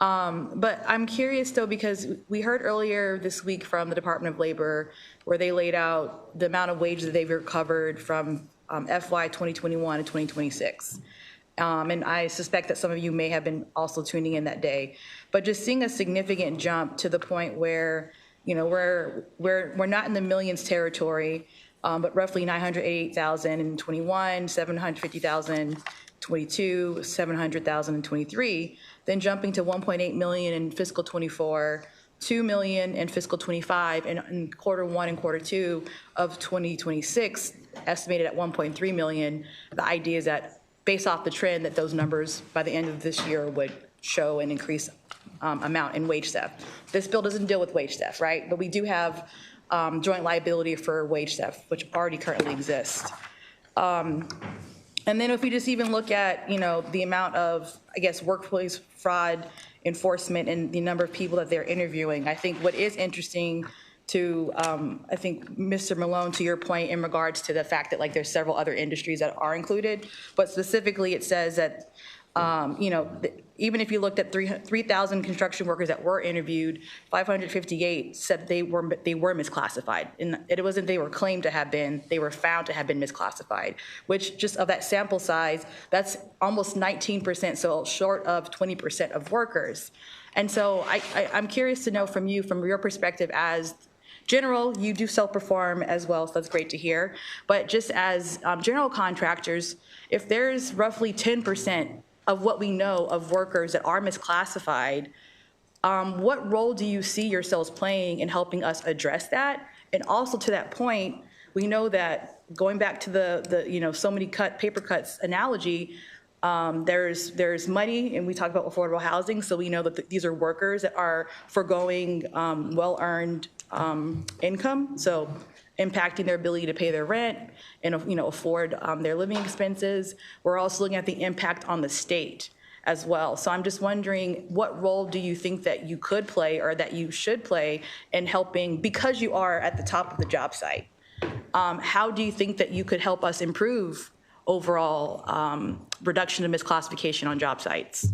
But I'm curious though, because we heard earlier this week from the Department of Labor where they laid out the amount of wages that they've recovered from FY 2021 to 2026. And I suspect that some of you may have been also tuning in that day. But just seeing a significant jump to the point where, we're not in the millions territory. but roughly 988,000 in 21, 750,000 22, 700,000 in 23, then jumping to 1.8 million in fiscal 24, 2 million in fiscal 25, and in quarter one and quarter two of 2026, estimated at 1.3 million. The idea is that based off the trend that those numbers by the end of this year would show an increased amount in wage theft. This bill doesn't deal with wage theft, right? But we do have joint liability for wage theft, which already currently exists. And then if we just even look at, the amount of, I guess, workplace fraud enforcement and the number of people that they're interviewing, I think what is interesting to, I think, Mr. Malone, to your point in regards to the fact that, there's several other industries that are included, but specifically it says that, even if you looked at 3,000 construction workers that were interviewed, 558 said they were misclassified. And it wasn't they were claimed to have been, they were found to have been misclassified, which just of that sample size, that's almost 19%, so short of 20% of workers. And so I'm curious to know from you, from your perspective as general, you do self-perform as well, so that's great to hear. But just as general contractors, if there's roughly 10% of what we know of workers that are misclassified, what role do you see yourselves playing in helping us address that? And also to that point, we know that going back to the so many paper cuts analogy, there's money, and we talk about affordable housing, so we know that these are workers that are foregoing well-earned income, so impacting their ability to pay their rent and afford their living expenses. We're also looking at the impact on the state as well. So I'm just wondering, what role do you think that you could play or that you should play in helping, because you are at the top of the job site, how do you think that you could help us improve overall reduction of misclassification on job sites?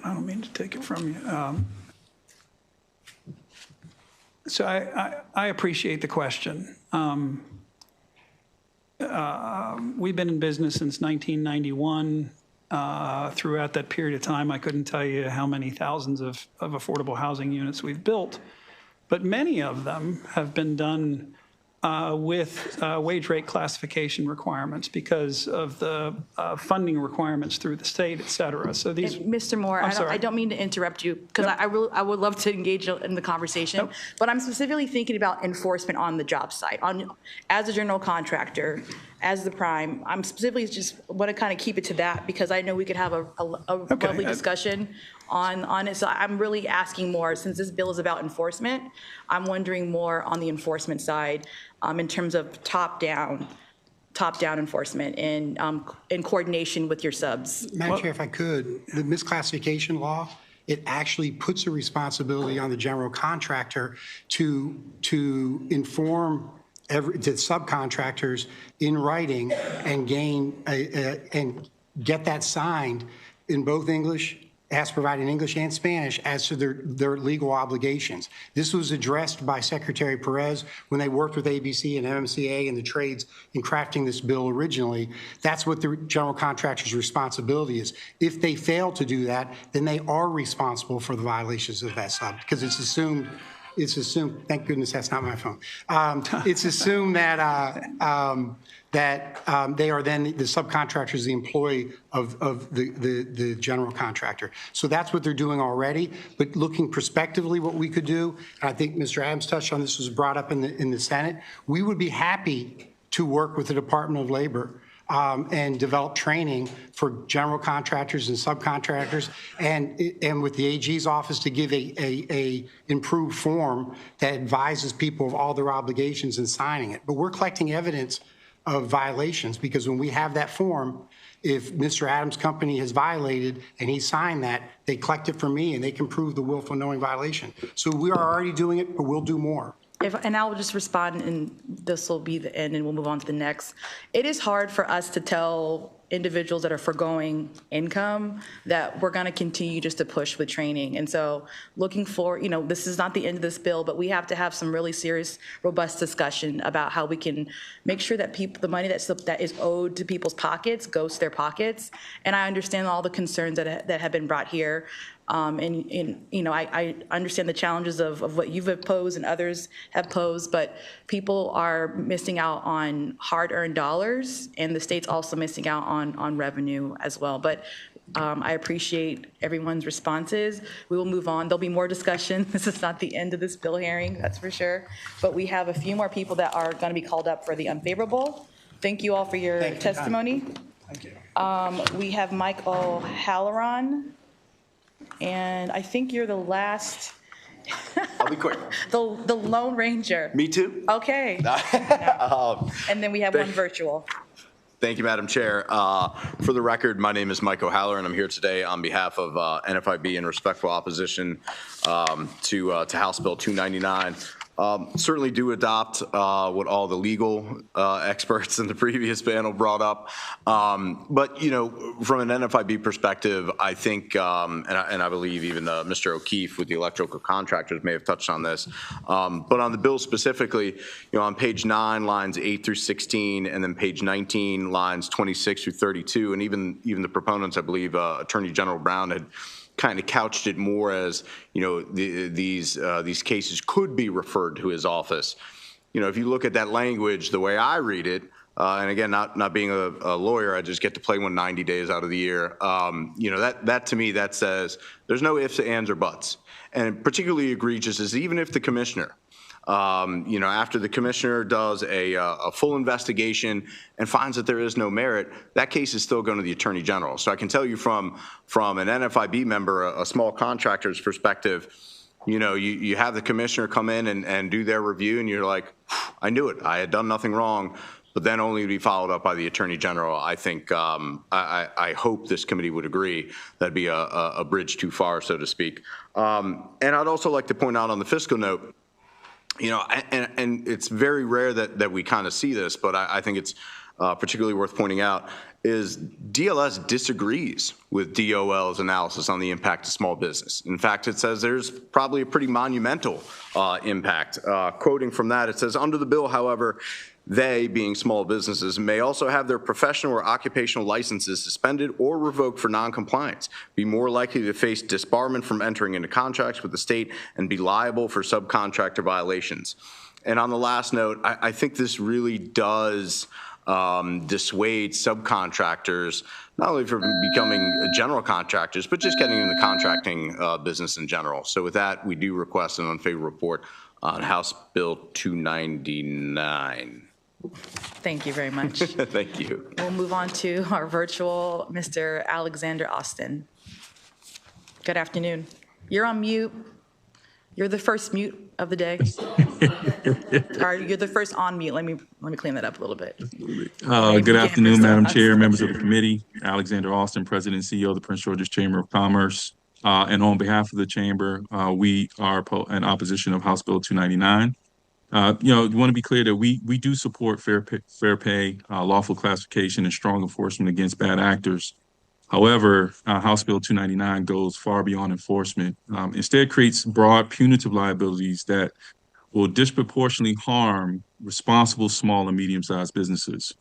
I don't mean to take it from you. So I appreciate the question. We've been in business since 1991. Throughout that period of time, I couldn't tell you how many thousands of affordable housing units we've built, but many of them have been done with wage rate classification requirements because of the funding requirements through the state, et cetera. So these. And Mr. Moore, I don't mean to interrupt you because I would love to engage in the conversation, but I'm specifically thinking about enforcement on the job site. As a general contractor, as the prime, I'm specifically just want to kind of keep it to that because I know we could have a lovely discussion on it. So I'm really asking more, since this bill is about enforcement, I'm wondering more on the enforcement side in terms of top-down enforcement and in coordination with your subs. Madam Chair, if I could, the misclassification law, it actually puts a responsibility on the general contractor to inform the subcontractors in writing and and get that signed in both English, as provided in English and Spanish, as to their legal obligations. This was addressed by Secretary Perez when they worked with ABC and MMCA and the trades in crafting this bill originally. That's what the general contractor's responsibility is. If they fail to do that, then they are responsible for the violations of that sub, because it's assumed, thank goodness that's not my phone. It's assumed that they are then, the subcontractor is the employee of the general contractor. So that's what they're doing already. But looking prospectively, what we could do, and I think Mr. Adams touched on this, was brought up in the Senate, we would be happy to work with the Department of Labor and develop training for general contractors and subcontractors, and with the AG's office to give a improved form that advises people of all their obligations in signing it. But we're collecting evidence of violations, because when we have that form, if Mr. Adams' company has violated and he signed that, they collect it from me and they can prove the willful knowing violation. So we are already doing it, but we'll do more. And I will just respond, and this will be the end, and we'll move on to the next. It is hard for us to tell individuals that are foregoing income that we're going to continue just to push with training. And so looking for, this is not the end of this bill, but we have to have some really serious, robust discussion about how we can make sure that the money that is owed to people's pockets goes to their pockets. And I understand all the concerns that have been brought here. And you know, I understand the challenges of what you've posed and others have posed, but people are missing out on hard-earned dollars, and the state's also missing out on revenue as well. But I appreciate everyone's responses. We will move on. There'll be more discussion. This is not the end of this bill hearing, that's for sure. But we have a few more people that are going to be called up for the unfavorable. Thank you all for your testimony. Thank you. We have Mike O'Halloran, and I think you're the last. I'll be quick. The Lone Ranger. Me too. Okay. And then we have one virtual. Thank you, Madam Chair. For the record, my name is Mike O'Halloran. I'm here today on behalf of NFIB in respectful opposition to House Bill 299. Certainly do adopt what all the legal experts in the previous panel brought up. But, you know, from an NFIB perspective, I think, and I believe even Mr. O'Keefe with the electrical contractors may have touched on this. But on the bill specifically, you know, on page 9, lines 8 through 16, and then page 19, lines 26 through 32, and even the proponents, I believe, Attorney General Brown had kind of couched it more as, you know, these cases could be referred to his office. You know, if you look at that language, the way I read it, and again, not being a lawyer, I just get to play one 90 days out of the year. You know, that to me, that says there's no ifs, ands, or buts. And particularly egregious is even if the commissioner, you know, after the commissioner does a full investigation and finds that there is no merit, that case is still going to the Attorney General. So I can tell you from an NFIB member, a small contractor's perspective, you know, you have the commissioner come in and do their review, and you're like, I knew it. I had done nothing wrong. But then only to be followed up by the Attorney General. I think, I hope this committee would agree that'd be a bridge too far, so to speak. And I'd also like to point out on the fiscal note, you know, and it's very rare that we kind of see this, but I think it's particularly worth pointing out, is DLS disagrees with DOL's analysis on the impact of small business. In fact, it says there's probably a pretty monumental impact. Quoting from that, it says, under the bill, however, they, being small businesses, may also have their professional or occupational licenses suspended or revoked for noncompliance, be more likely to face disbarment from entering into contracts with the state, and be liable for subcontractor violations. And on the last note, I think this really does dissuade subcontractors, not only from becoming general contractors, but just getting in the contracting business in general. So with that, we do request an unfavorable report on House Bill 299. Thank you very much. Thank you. We'll move on to our virtual Mr. Alexander Austin. Good afternoon. You're on mute. You're the first mute of the day. Or you're the first on mute. Let me clean that up a little bit. Good afternoon, Madam Chair, members of the committee. Alexander Austin, President and CEO of the Prince George's Chamber of Commerce. And on behalf of the Chamber, we are in opposition of House Bill 299. You know, want to be clear that we do support fair pay, lawful classification, and strong enforcement against bad actors. However, House Bill 299 goes far beyond enforcement. Instead, creates broad punitive liabilities that will disproportionately harm responsible small and medium-sized businesses.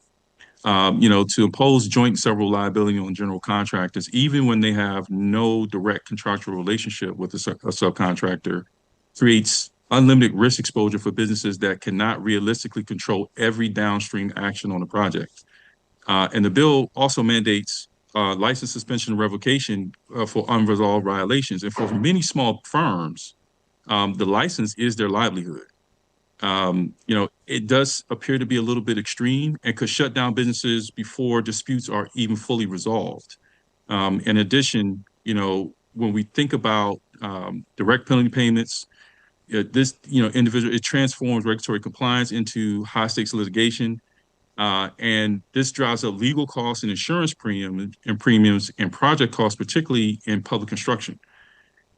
You know, to impose joint and several liability on general contractors, even when they have no direct contractual relationship with a subcontractor, creates unlimited risk exposure for businesses that cannot realistically control every downstream action on the project. And the bill also mandates license suspension and revocation for unresolved violations. And for many small firms, the license is their livelihood. You know, it does appear to be a little bit extreme and could shut down businesses before disputes are even fully resolved. In addition, you know, when we think about direct penalty payments, this, you know, it transforms regulatory compliance into high stakes litigation. And this drives up legal costs and insurance premiums and project costs, particularly in public construction.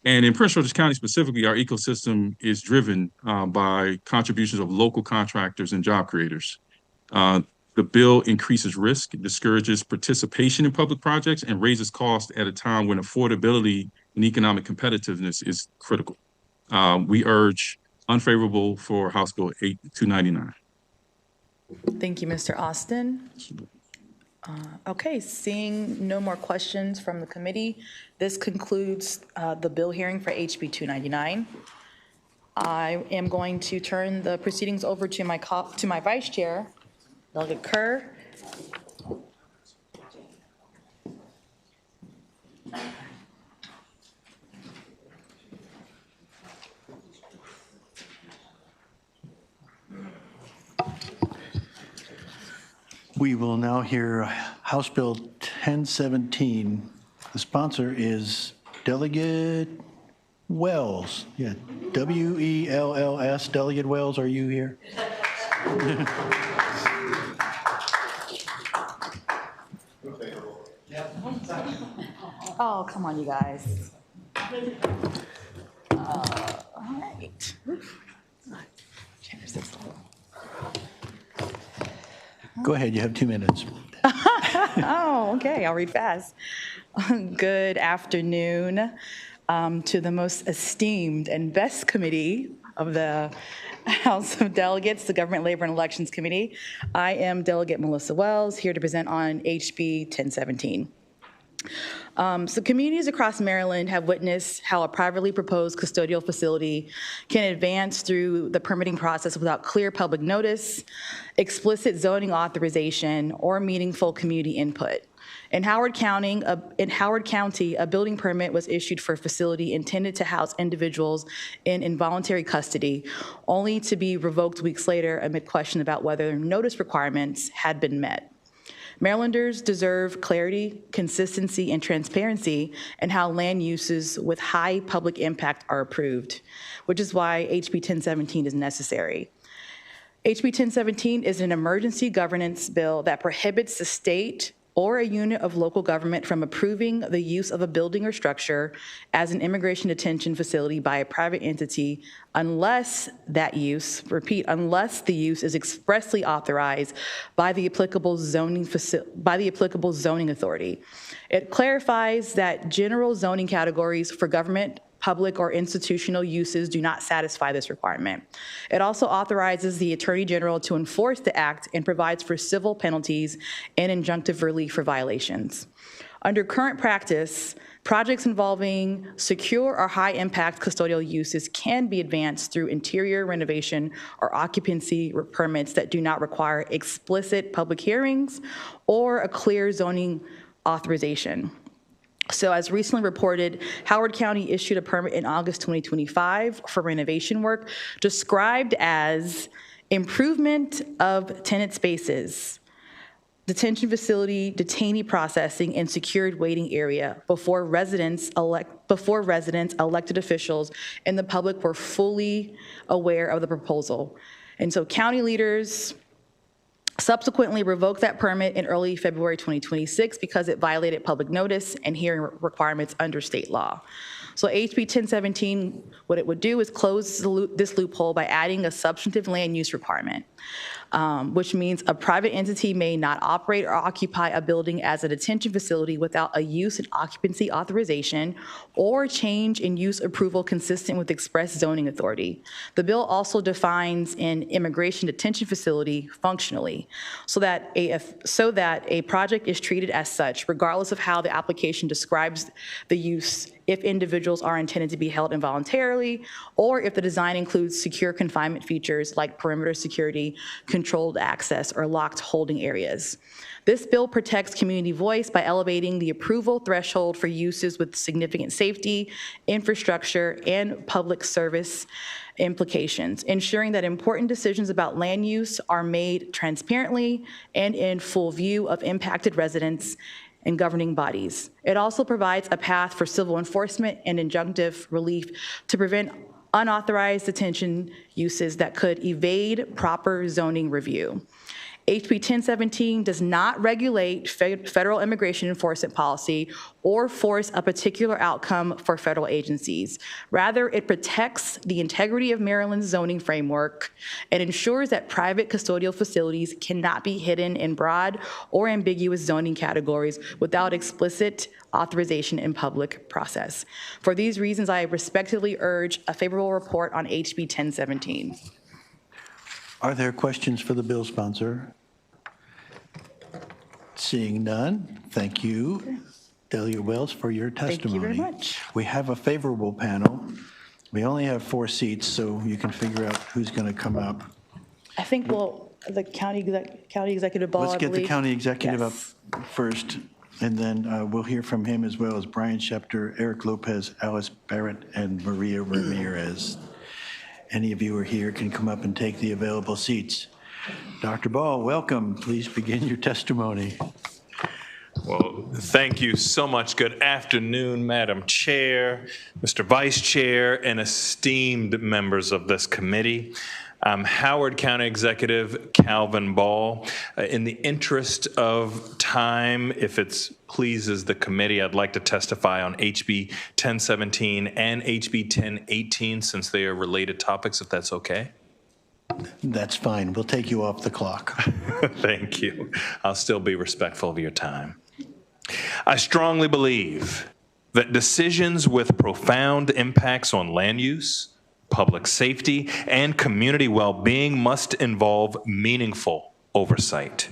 And in Prince George's County specifically, our ecosystem is driven by contributions of local contractors and job creators. The bill increases risk, discourages participation in public projects, and raises costs at a time when affordability and economic competitiveness is critical. We urge unfavorable for House Bill 299. Thank you, Mr. Austin. Okay, seeing no more questions from the committee, this concludes the bill hearing for HB 299. I am going to turn the proceedings over to my vice chair, Delegate Kerr. We will now hear House Bill 1017. The sponsor is Delegate Wells. Yeah, W-E-L-L-S. Delegate Wells, are you here? Oh, come on, you guys. All right. Go ahead, you have 2 minutes. Oh, okay, I'll read fast. Good afternoon to the most esteemed and best committee of the House of Delegates, the Government, Labor, and Elections Committee. I am Delegate Melissa Wells, here to present on HB 1017. So communities across Maryland have witnessed how a privately proposed custodial facility can advance through the permitting process without clear public notice, explicit zoning authorization, or meaningful community input. In Howard County, a building permit was issued for a facility intended to house individuals in involuntary custody, only to be revoked weeks later amid question about whether notice requirements had been met. Marylanders deserve clarity, consistency, and transparency in how land uses with high public impact are approved, which is why HB 1017 is necessary. HB 1017 is an emergency governance bill that prohibits the state or a unit of local government from approving the use of a building or structure as an immigration detention facility by a private entity unless that use, unless the use is expressly authorized by the applicable zoning authority. It clarifies that general zoning categories for government, public, or institutional uses do not satisfy this requirement. It also authorizes the Attorney General to enforce the act and provides for civil penalties and injunctive relief for violations. Under current practice, projects involving secure or high-impact custodial uses can be advanced through interior renovation or occupancy permits that do not require explicit public hearings or a clear zoning authorization. So as recently reported, Howard County issued a permit in August 2025 for renovation work described as improvement of tenant spaces, detention facility, detainee processing, and secured waiting area before residents, elected officials, and the public were fully aware of the proposal. And so county leaders subsequently revoked that permit in early February 2026 because it violated public notice and hearing requirements under state law. So HB 1017, what it would do is close this loophole by adding a substantive land use requirement, which means a private entity may not operate or occupy a building as a detention facility without a use and occupancy authorization or change in use approval consistent with express zoning authority. The bill also defines an immigration detention facility functionally so that a project is treated as such, regardless of how the application describes the use, if individuals are intended to be held involuntarily, or if the design includes secure confinement features like perimeter security, controlled access, or locked holding areas. This bill protects community voice by elevating the approval threshold for uses with significant safety, infrastructure, and public service implications, ensuring that important decisions about land use are made transparently and in full view of impacted residents and governing bodies. It also provides a path for civil enforcement and injunctive relief to prevent unauthorized detention uses that could evade proper zoning review. HB 1017 does not regulate federal immigration enforcement policy or force a particular outcome for federal agencies. Rather, it protects the integrity of Maryland's zoning framework and ensures that private custodial facilities cannot be hidden in broad or ambiguous zoning categories without explicit authorization in public process. For these reasons, I respectfully urge a favorable report on HB 1017. Are there questions for the bill sponsor? Seeing none, thank you, Delegate Wells, for your testimony. Thank you very much. We have a favorable panel. We only have 4 seats, so you can figure out who's going to come up. I think, well, the county executive ball, Let's get the county executive Yes. up first, and then we'll hear from him, as well as Brian Schepter, Eric Lopez, Alice Barrett, and Maria Ramirez. Any of you who are here can come up and take the available seats. Dr. Ball, welcome. Please begin your testimony. Well, thank you so much. Good afternoon, Madam Chair, Mr. Vice Chair, and esteemed members of this committee. I'm Howard County Executive Calvin Ball. In the interest of time, if it pleases the committee, I'd like to testify on HB 1017 and HB 1018 since they are related topics, if that's okay. That's fine. We'll take you off the clock. Thank you. I'll still be respectful of your time. I strongly believe that decisions with profound impacts on land use, public safety, and community well-being must involve meaningful oversight.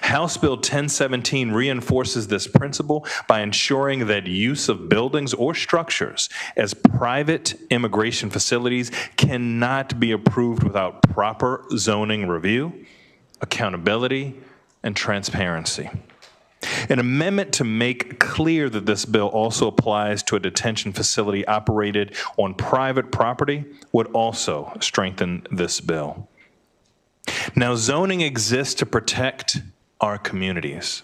House Bill 1017 reinforces this principle by ensuring that use of buildings or structures as private immigration facilities cannot be approved without proper zoning review, accountability, and transparency. An amendment to make clear that this bill also applies to a detention facility operated on private property would also strengthen this bill. Now, zoning exists to protect our communities.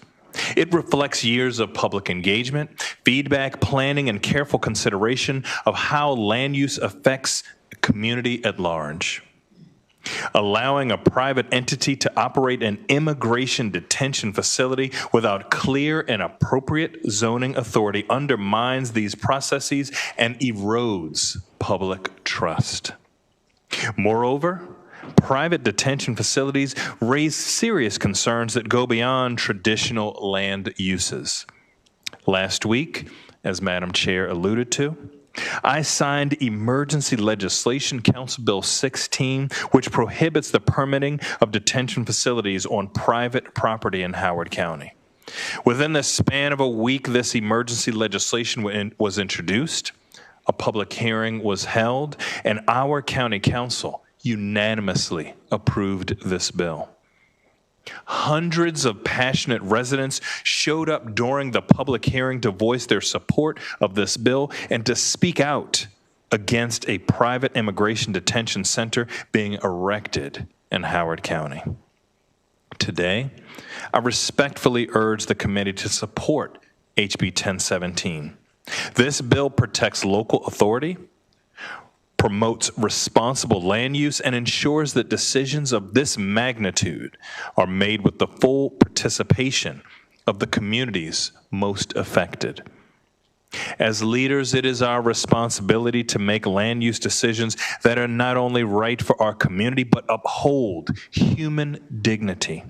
It reflects years of public engagement, feedback, planning, and careful consideration of how land use affects the community at large. Allowing a private entity to operate an immigration detention facility without clear and appropriate zoning authority undermines these processes and erodes public trust. Moreover, private detention facilities raise serious concerns that go beyond traditional land uses. Last week, as Madam Chair alluded to, I signed emergency legislation, Council Bill 16, which prohibits the permitting of detention facilities on private property in Howard County. Within the span of a week, this emergency legislation was introduced, a public hearing was held, and our county council unanimously approved this bill. Hundreds of passionate residents showed up during the public hearing to voice their support of this bill and to speak out against a private immigration detention center being erected in Howard County. Today, I respectfully urge the committee to support HB 1017. This bill protects local authority, promotes responsible land use, and ensures that decisions of this magnitude are made with the full participation of the communities most affected. As leaders, it is our responsibility to make land use decisions that are not only right for our community, but uphold human dignity.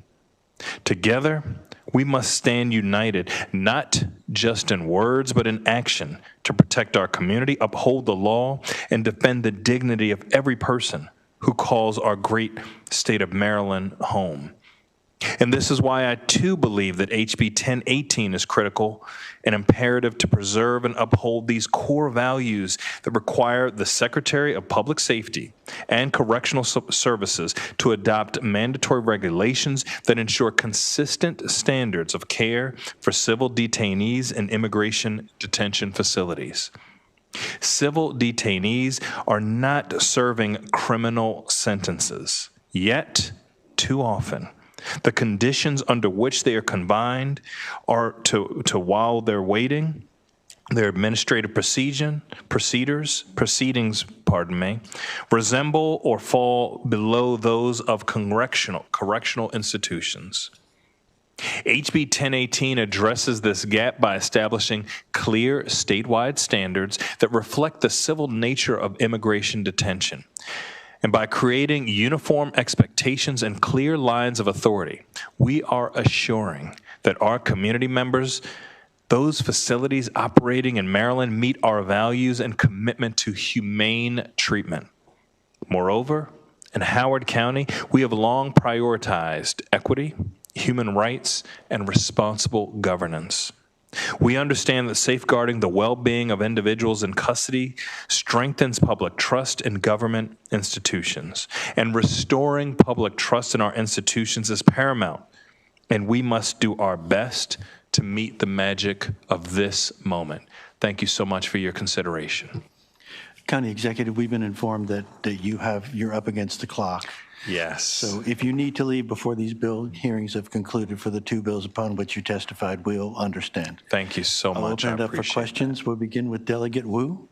Together, we must stand united, not just in words, but in action, to protect our community, uphold the law, and defend the dignity of every person who calls our great state of Maryland home. And this is why I too believe that HB 1018 is critical and imperative to preserve and uphold these core values that require the Secretary of Public Safety and Correctional Services to adopt mandatory regulations that ensure consistent standards of care for civil detainees in immigration detention facilities. Civil detainees are not serving criminal sentences, yet too often the conditions under which they are confined are to while they're waiting, their administrative proceedings, resemble or fall below those of correctional institutions. HB 1018 addresses this gap by establishing clear statewide standards that reflect the civil nature of immigration detention. And by creating uniform expectations and clear lines of authority, we are assuring that our community members, those facilities operating in Maryland, meet our values and commitment to humane treatment. Moreover, in Howard County, we have long prioritized equity, human rights, and responsible governance. We understand that safeguarding the well-being of individuals in custody strengthens public trust in government institutions, and restoring public trust in our institutions is paramount, and we must do our best to meet the magic of this moment. Thank you so much for your consideration. County Executive, we've been informed that you're up against the clock. Yes. So if you need to leave before these bill hearings have concluded for the two bills upon which you testified, we'll understand. Thank you so much. I'll open it up for questions. We'll begin with Delegate Wu.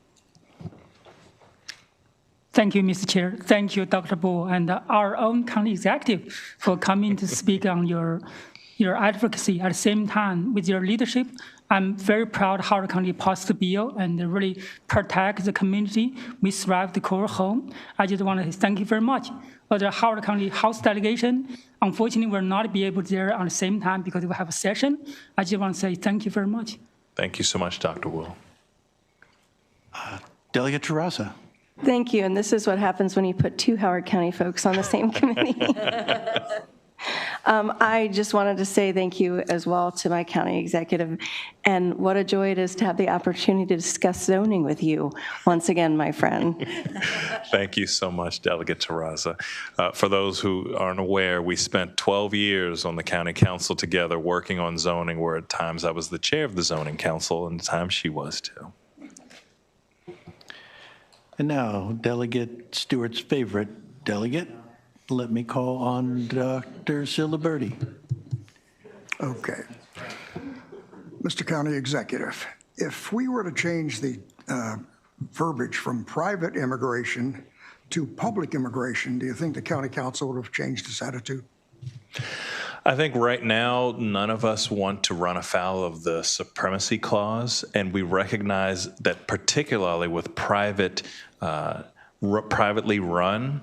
Thank you, Mr. Chair. Thank you, Dr. Bull, and our own county executive for coming to speak on your advocacy. At the same time, with your leadership, I'm very proud Howard County passed the bill and really protect the community. We thrive the core home. I just want to thank you very much. For the Howard County House delegation, unfortunately, we'll not be able to there at the same time because we have a session. I just want to say thank you very much. Thank you so much, Dr. Wu. Delegate Terraza. Thank you, and this is what happens when you put two Howard County folks on the same committee. I just wanted to say thank you as well to my county executive, and what a joy it is to have the opportunity to discuss zoning with you once again, my friend. Thank you so much, Delegate Terraza. For those who aren't aware, we spent 12 years on the county council together working on zoning, where at times I was the chair of the zoning council and at times she was too. And now, Delegate Stewart's favorite delegate, let me call on Dr. Siliberti. Okay. Mr. County Executive, if we were to change the verbiage from private immigration to public immigration, do you think the county council would have changed its attitude? I think right now, none of us want to run afoul of the supremacy clause, and we recognize that particularly with privately run,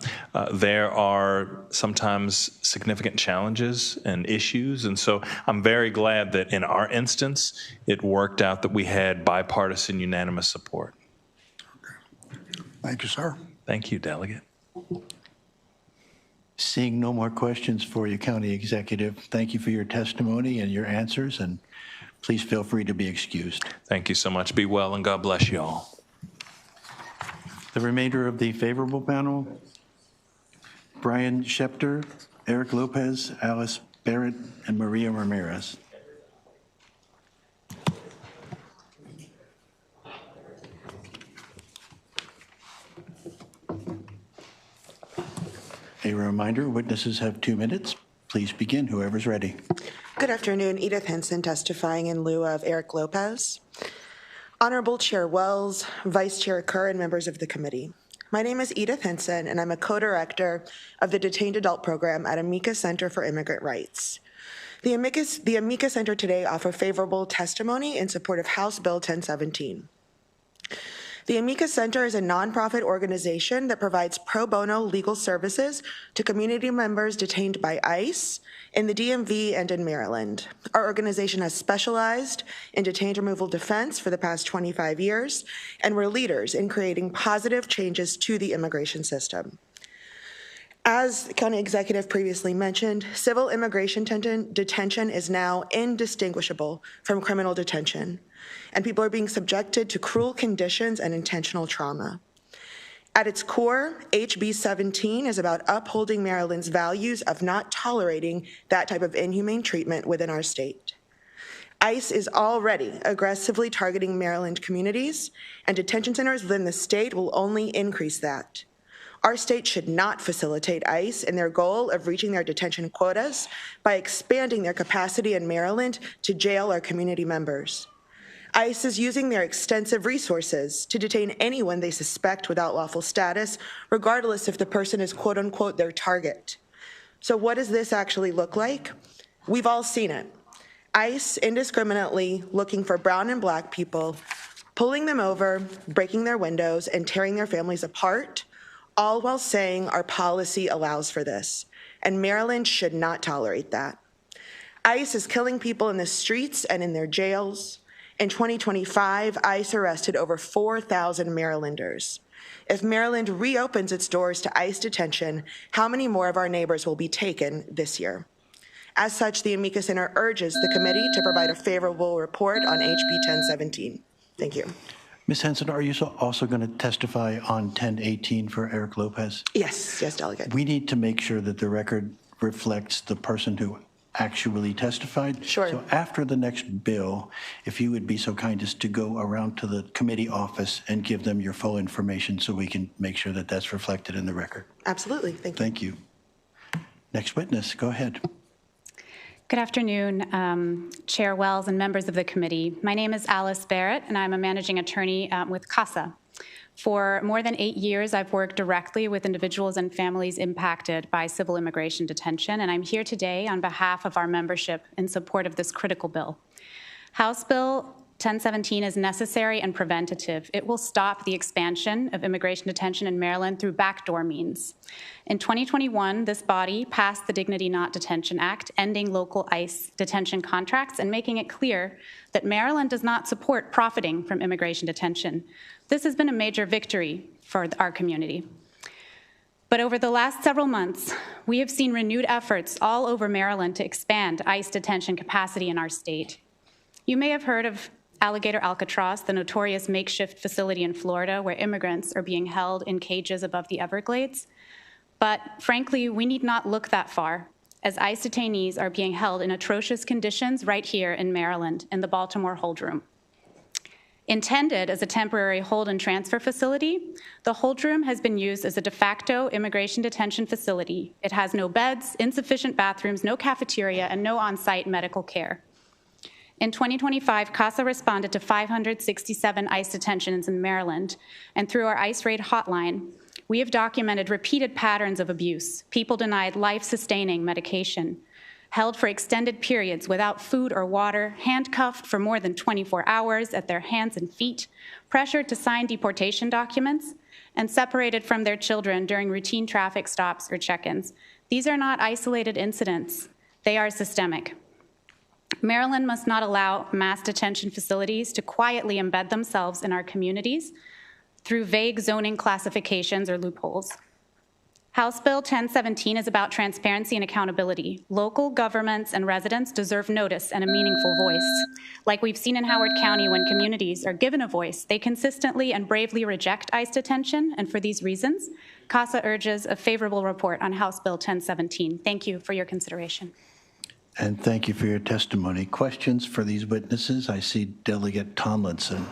there are sometimes significant challenges and issues. And so I'm very glad that in our instance, it worked out that we had bipartisan unanimous support. Okay. Thank you, sir. Thank you, Delegate. Seeing no more questions for you, County Executive, thank you for your testimony and your answers, and please feel free to be excused. Thank you so much. Be well, and God bless you all. The remainder of the favorable panel, Brian Schepter, Eric Lopez, Alice Barrett, and Maria Ramirez. A reminder, witnesses have 2 minutes. Please begin, whoever's ready. Good afternoon, Edith Henson testifying in lieu of Eric Lopez. Honorable Chair Wells, Vice Chair Kerr, and members of the committee. My name is Edith Henson, and I'm a co-director of the Detained Adult Program at Amica Center for Immigrant Rights. The Amica Center today offer favorable testimony in support of House Bill 1017. The Amica Center is a nonprofit organization that provides pro bono legal services to community members detained by ICE in the DMV and in Maryland. Our organization has specialized in detained removal defense for the past 25 years, and we're leaders in creating positive changes to the immigration system. As the county executive previously mentioned, civil immigration detention is now indistinguishable from criminal detention, and people are being subjected to cruel conditions and intentional trauma. At its core, HB 17 is about upholding Maryland's values of not tolerating that type of inhumane treatment within our state. ICE is already aggressively targeting Maryland communities, and detention centers within the state will only increase that. Our state should not facilitate ICE in their goal of reaching their detention quotas by expanding their capacity in Maryland to jail our community members. ICE is using their extensive resources to detain anyone they suspect without lawful status, regardless if the person is quote unquote their target. So what does this actually look like? We've all seen it. ICE indiscriminately looking for brown and black people, pulling them over, breaking their windows, and tearing their families apart, all while saying our policy allows for this, and Maryland should not tolerate that. ICE is killing people in the streets and in their jails. In 2025, ICE arrested over 4,000 Marylanders. If Maryland reopens its doors to ICE detention, how many more of our neighbors will be taken this year? As such, the amicus center urges the committee to provide a favorable report on HB 1017. Thank you. Ms. Henson, are you also going to testify on 1018 for Eric Lopez? Yes, Delegate. We need to make sure that the record reflects the person who actually testified. Sure. So after the next bill, if you would be so kind as to go around to the committee office and give them your full information so we can make sure that that's reflected in the record. Absolutely. Thank you. Thank you. Next witness, go ahead. Good afternoon, Chair Wells and members of the committee. My name is Alice Barrett, and I'm a managing attorney with CASA. For more than 8 years, I've worked directly with individuals and families impacted by civil immigration detention, and I'm here today on behalf of our membership in support of this critical bill. House Bill 1017 is necessary and preventative. It will stop the expansion of immigration detention in Maryland through backdoor means. In 2021, this body passed the Dignity Not Detention Act, ending local ICE detention contracts and making it clear that Maryland does not support profiting from immigration detention. This has been a major victory for our community. But over the last several months, we have seen renewed efforts all over Maryland to expand ICE detention capacity in our state. You may have heard of Alligator Alcatraz, the notorious makeshift facility in Florida where immigrants are being held in cages above the Everglades. But frankly, we need not look that far, as ICE detainees are being held in atrocious conditions right here in Maryland in the Baltimore hold room. Intended as a temporary hold and transfer facility, the hold room has been used as a de facto immigration detention facility. It has no beds, insufficient bathrooms, no cafeteria, and no on-site medical care. In 2025, CASA responded to 567 ICE detentions in Maryland, and through our ICE Raid hotline, we have documented repeated patterns of abuse, people denied life-sustaining medication, held for extended periods without food or water, handcuffed for more than 24 hours at their hands and feet, pressured to sign deportation documents, and separated from their children during routine traffic stops or check-ins. These are not isolated incidents. They are systemic. Maryland must not allow mass detention facilities to quietly embed themselves in our communities through vague zoning classifications or loopholes. House Bill 1017 is about transparency and accountability. Local governments and residents deserve notice and a meaningful voice. Like we've seen in Howard County, when communities are given a voice, they consistently and bravely reject ICE detention, and for these reasons, CASA urges a favorable report on House Bill 1017. Thank you for your consideration. And thank you for your testimony. Questions for these witnesses? I see Delegate Tomlinson.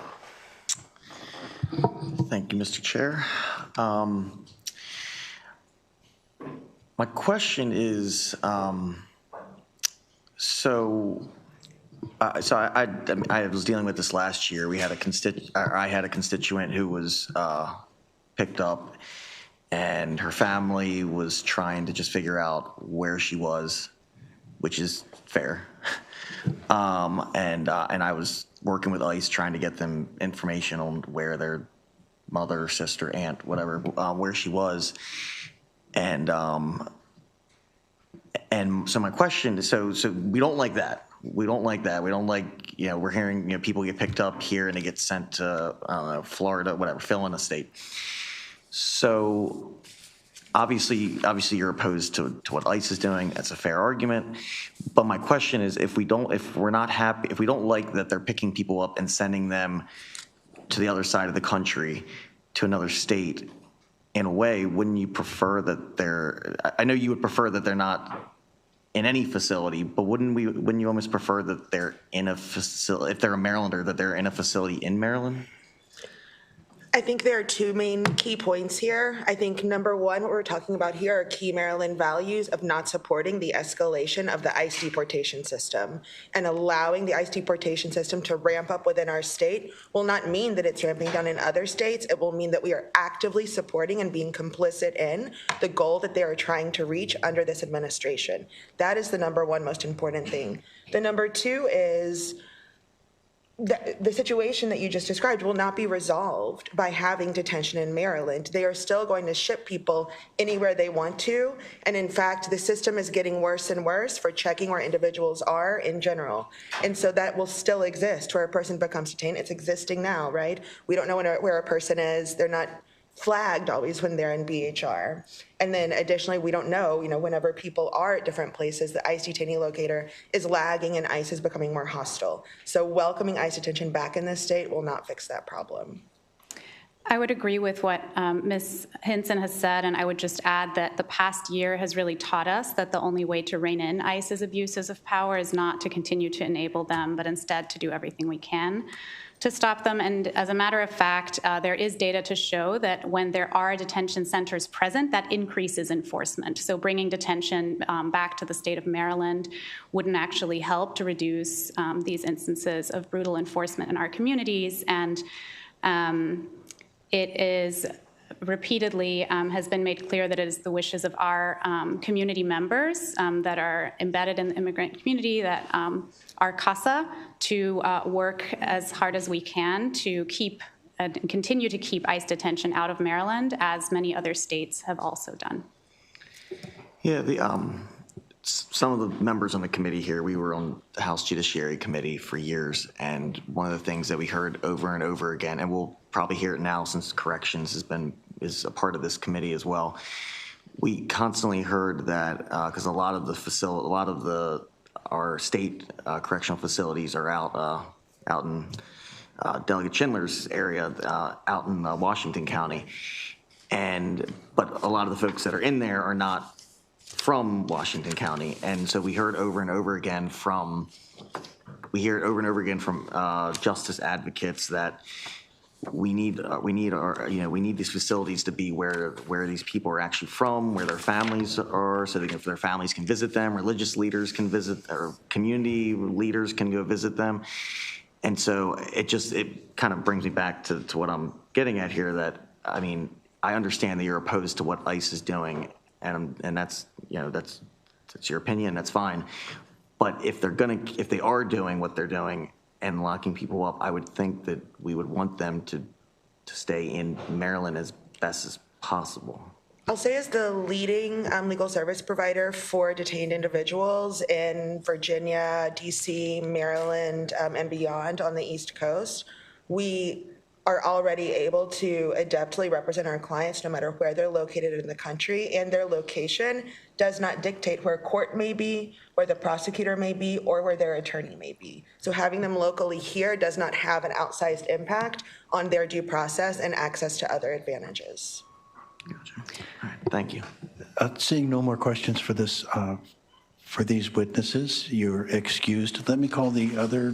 Thank you, Mr. Chair. My question is, I was dealing with this last year. We had I had a constituent who was picked up, and her family was trying to just figure out where she was, which is fair. And I was working with ICE trying to get them information on where their mother, sister, aunt, whatever, where she was. And so my question is, so we don't like that. We don't like that. We don't like, we're hearing, people get picked up here and they get sent to, I don't know, Florida, whatever, fill in a state. So obviously you're opposed to what ICE is doing. That's a fair argument. But my question is, if we don't like that they're picking people up and sending them to the other side of the country, to another state, in a way, wouldn't you prefer that I know you would prefer that they're not in any facility, but wouldn't you almost prefer that they're in a facility, if they're a Marylander, that they're in a facility in Maryland? I think there are two main key points here. I think number one, what we're talking about here are key Maryland values of not supporting the escalation of the ICE deportation system, and allowing the ICE deportation system to ramp up within our state will not mean that it's ramping down in other states. It will mean that we are actively supporting and being complicit in the goal that they are trying to reach under this administration. That is the number one most important thing. The number two is the situation that you just described will not be resolved by having detention in Maryland. They are still going to ship people anywhere they want to. And in fact, the system is getting worse and worse for checking where individuals are in general. And so that will still exist where a person becomes detained. It's existing now, right? We don't know where a person is. They're not flagged always when they're in BHR. And then additionally, we don't know, whenever people are at different places, the ICE detainee locator is lagging and ICE is becoming more hostile. So welcoming ICE detention back in this state will not fix that problem. I would agree with what Ms. Hinson has said, and I would just add that the past year has really taught us that the only way to rein in ICE's abuses of power is not to continue to enable them, but instead to do everything we can to stop them. And as a matter of fact, there is data to show that when there are detention centers present, that increases enforcement. So bringing detention back to the state of Maryland wouldn't actually help to reduce these instances of brutal enforcement in our communities. And it is repeatedly has been made clear that it is the wishes of our community members that are embedded in the immigrant community, that our CASA, to work as hard as we can to keep and continue to keep ICE detention out of Maryland, as many other states have also done. Yeah, some of the members on the committee here, we were on the House Judiciary Committee for years, and one of the things that we heard over and over again, and we'll probably hear it now since corrections is a part of this committee as well. We constantly heard that because a lot of our state correctional facilities are out in Delegate Schindler's area, out in Washington County, but a lot of the folks that are in there are not from Washington County, and so we heard over and over again from justice advocates that we need these facilities to be where these people are actually from, where their families are, so that if their families can visit them, religious leaders can visit, or community leaders can go visit them. And so it kind of brings me back to what I'm getting at here, that I understand that you're opposed to what ICE is doing, and that's your opinion, that's fine. But if they are doing what they're doing and locking people up, I would think that we would want them to stay in Maryland as best as possible. I'll say as the leading legal service provider for detained individuals in Virginia, DC, Maryland, and beyond on the East Coast, we are already able to adeptly represent our clients no matter where they're located in the country, and their location does not dictate where court may be, where the prosecutor may be, or where their attorney may be. So having them locally here does not have an outsized impact on their due process and access to other advantages. Gotcha. All right, thank you. Seeing no more questions for this, for these witnesses, you're excused. Let me call the other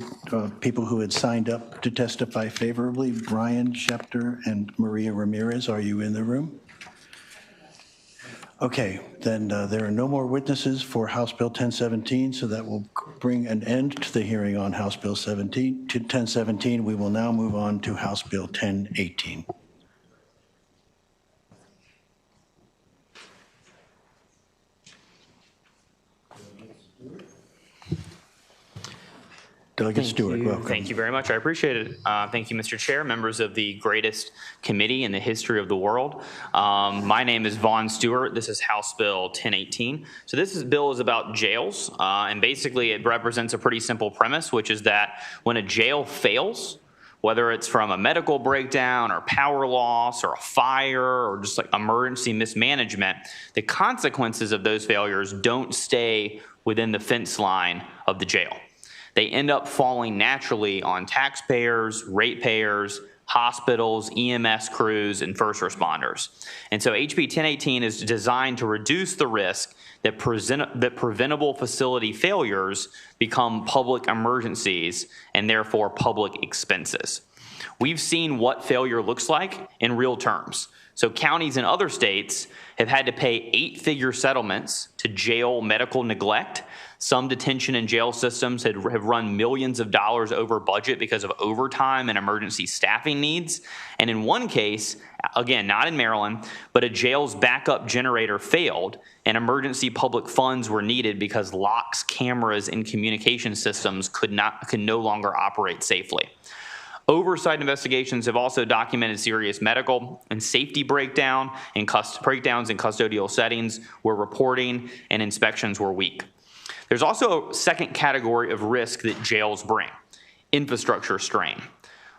people who had signed up to testify favorably. Brian Schepter and Maria Ramirez, are you in the room? Okay, then there are no more witnesses for House Bill 1017, so that will bring an end to the hearing on House Bill 1017. We will now move on to House Bill 1018. Delegate Stewart, welcome. Thank you very much. I appreciate it. Thank you, Mr. Chair, members of the greatest committee in the history of the world. My name is Vaughn Stewart. This is House Bill 1018. So bill is about jails, and basically it represents a pretty simple premise, which is that when a jail fails, whether it's from a medical breakdown or power loss or a fire or just like emergency mismanagement, the consequences of those failures don't stay within the fence line of the jail. They end up falling naturally on taxpayers, ratepayers, hospitals, EMS crews, and first responders. And so HB 1018 is designed to reduce the risk that preventable facility failures become public emergencies and therefore public expenses. We've seen what failure looks like in real terms. So counties in other states have had to pay 8-figure settlements to jail medical neglect. Some detention and jail systems have run millions of dollars over budget because of overtime and emergency staffing needs. And in one case, again, not in Maryland, but a jail's backup generator failed and emergency public funds were needed because locks, cameras, and communication systems could no longer operate safely. Oversight investigations have also documented serious medical and safety breakdowns in custodial settings where reporting and inspections were weak. There's also a second category of risk that jails bring: infrastructure strain.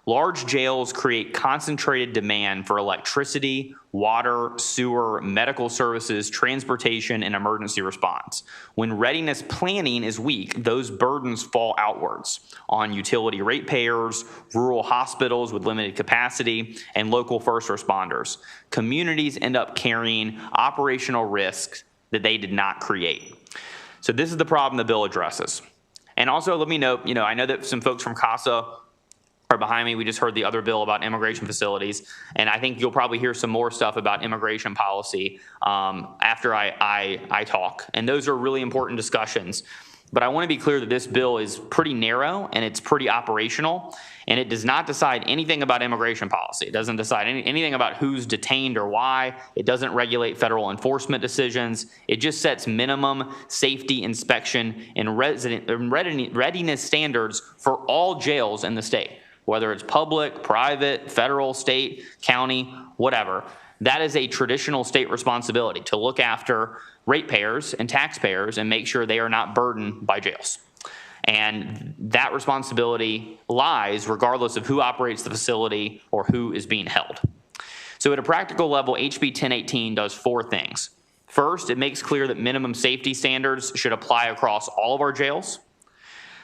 Large jails create concentrated demand for electricity, water, sewer, medical services, transportation, and emergency response. When readiness planning is weak, those burdens fall outwards on utility ratepayers, rural hospitals with limited capacity, and local first responders. Communities end up carrying operational risks that they did not create. So this is the problem the bill addresses. And also let me note, I know that some folks from CASA are behind me. We just heard the other bill about immigration facilities, and I think you'll probably hear some more stuff about immigration policy after I talk. And those are really important discussions. But I want to be clear that this bill is pretty narrow and it's pretty operational, and it does not decide anything about immigration policy. It doesn't decide anything about who's detained or why. It doesn't regulate federal enforcement decisions. It just sets minimum safety, inspection, and readiness standards for all jails in the state, whether it's public, private, federal, state, county, whatever. That is a traditional state responsibility to look after ratepayers and taxpayers and make sure they are not burdened by jails. And that responsibility lies regardless of who operates the facility or who is being held. So at a practical level, HB 1018 does 4 things. First, it makes clear that minimum safety standards should apply across all of our jails.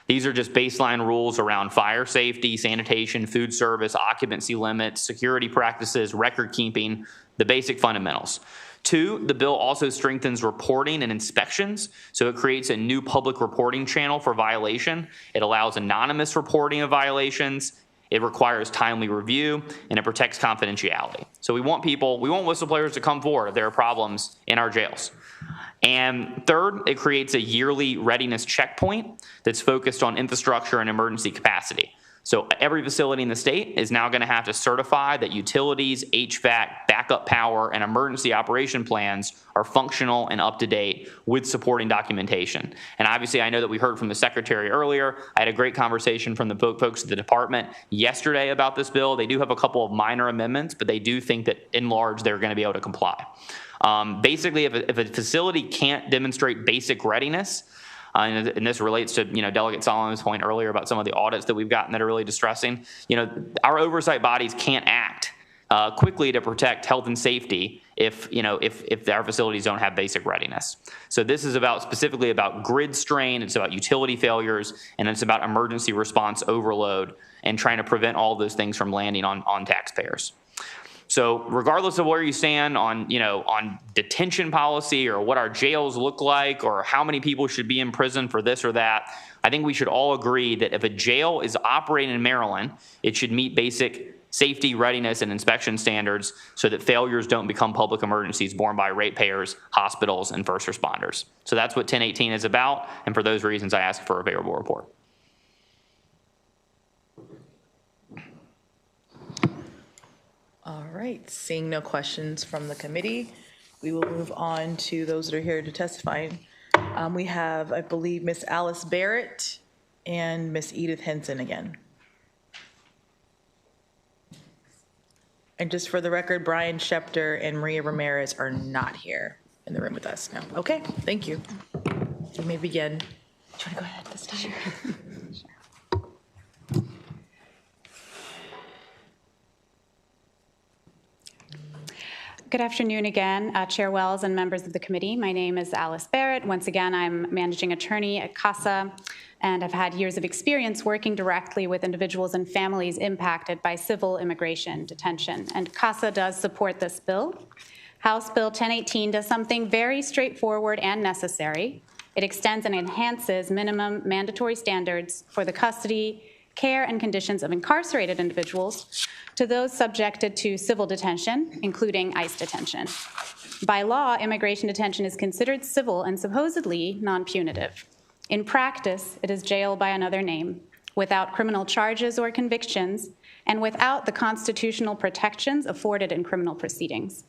These are just baseline rules around fire safety, sanitation, food service, occupancy limits, security practices, record keeping, the basic fundamentals. 2, the bill also strengthens reporting and inspections, so it creates a new public reporting channel for violation. It allows anonymous reporting of violations, it requires timely review, and it protects confidentiality. So we want whistleblowers to come forward if there are problems in our jails. And 3rd, it creates a yearly readiness checkpoint that's focused on infrastructure and emergency capacity. So every facility in the state is now going to have to certify that utilities, HVAC, backup power, and emergency operation plans are functional and up to date with supporting documentation. And obviously, I know that we heard from the secretary earlier. I had a great conversation from the folks at the department yesterday about this bill. They do have a couple of minor amendments, but they do think that in large, they're going to be able to comply. Basically, if a facility can't demonstrate basic readiness, and this relates to Delegate Solomon's point earlier about some of the audits that we've gotten that are really distressing. Our oversight bodies can't act quickly to protect health and safety if our facilities don't have basic readiness. So this is specifically about grid strain. It's about utility failures, and it's about emergency response overload and trying to prevent all those things from landing on taxpayers. So regardless of where you stand on detention policy or what our jails look like or how many people should be in prison for this or that, I think we should all agree that if a jail is operating in Maryland, it should meet basic safety, readiness, and inspection standards so that failures don't become public emergencies borne by ratepayers, hospitals, and first responders. So that's what 1018 is about, and for those reasons, I ask for a favorable report. All right, seeing no questions from the committee, we will move on to those that are here to testify. We have, I believe, Ms. Alice Barrett and Ms. Edith Henson again. And just for the record, Brian Schepter and Maria Ramirez are not here in the room with us now. Okay, thank you. You may begin. Do you want to go ahead this time? Good afternoon again, Chair Wells and members of the committee. My name is Alice Barrett. Once again, I'm managing attorney at CASA, and I've had years of experience working directly with individuals and families impacted by civil immigration detention. And CASA does support this bill. House Bill 1018 does something very straightforward and necessary. It extends and enhances minimum mandatory standards for the custody, care, and conditions of incarcerated individuals to those subjected to civil detention, including ICE detention. By law, immigration detention is considered civil and supposedly non-punitive. In practice, it is jail by another name, without criminal charges or convictions, and without the constitutional protections afforded in criminal proceedings.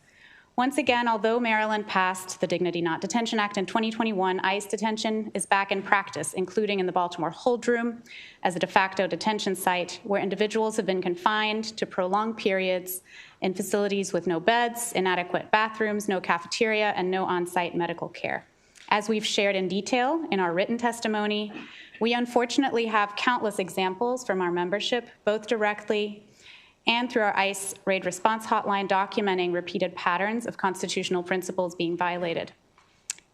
Once again, although Maryland passed the Dignity Not Detention Act in 2021, ICE detention is back in practice, including in the Baltimore Hold Room as a de facto detention site where individuals have been confined to prolonged periods in facilities with no beds, inadequate bathrooms, no cafeteria, and no on-site medical care. As we've shared in detail in our written testimony, we unfortunately have countless examples from our membership, both directly and through our ICE raid response hotline, documenting repeated patterns of constitutional principles being violated.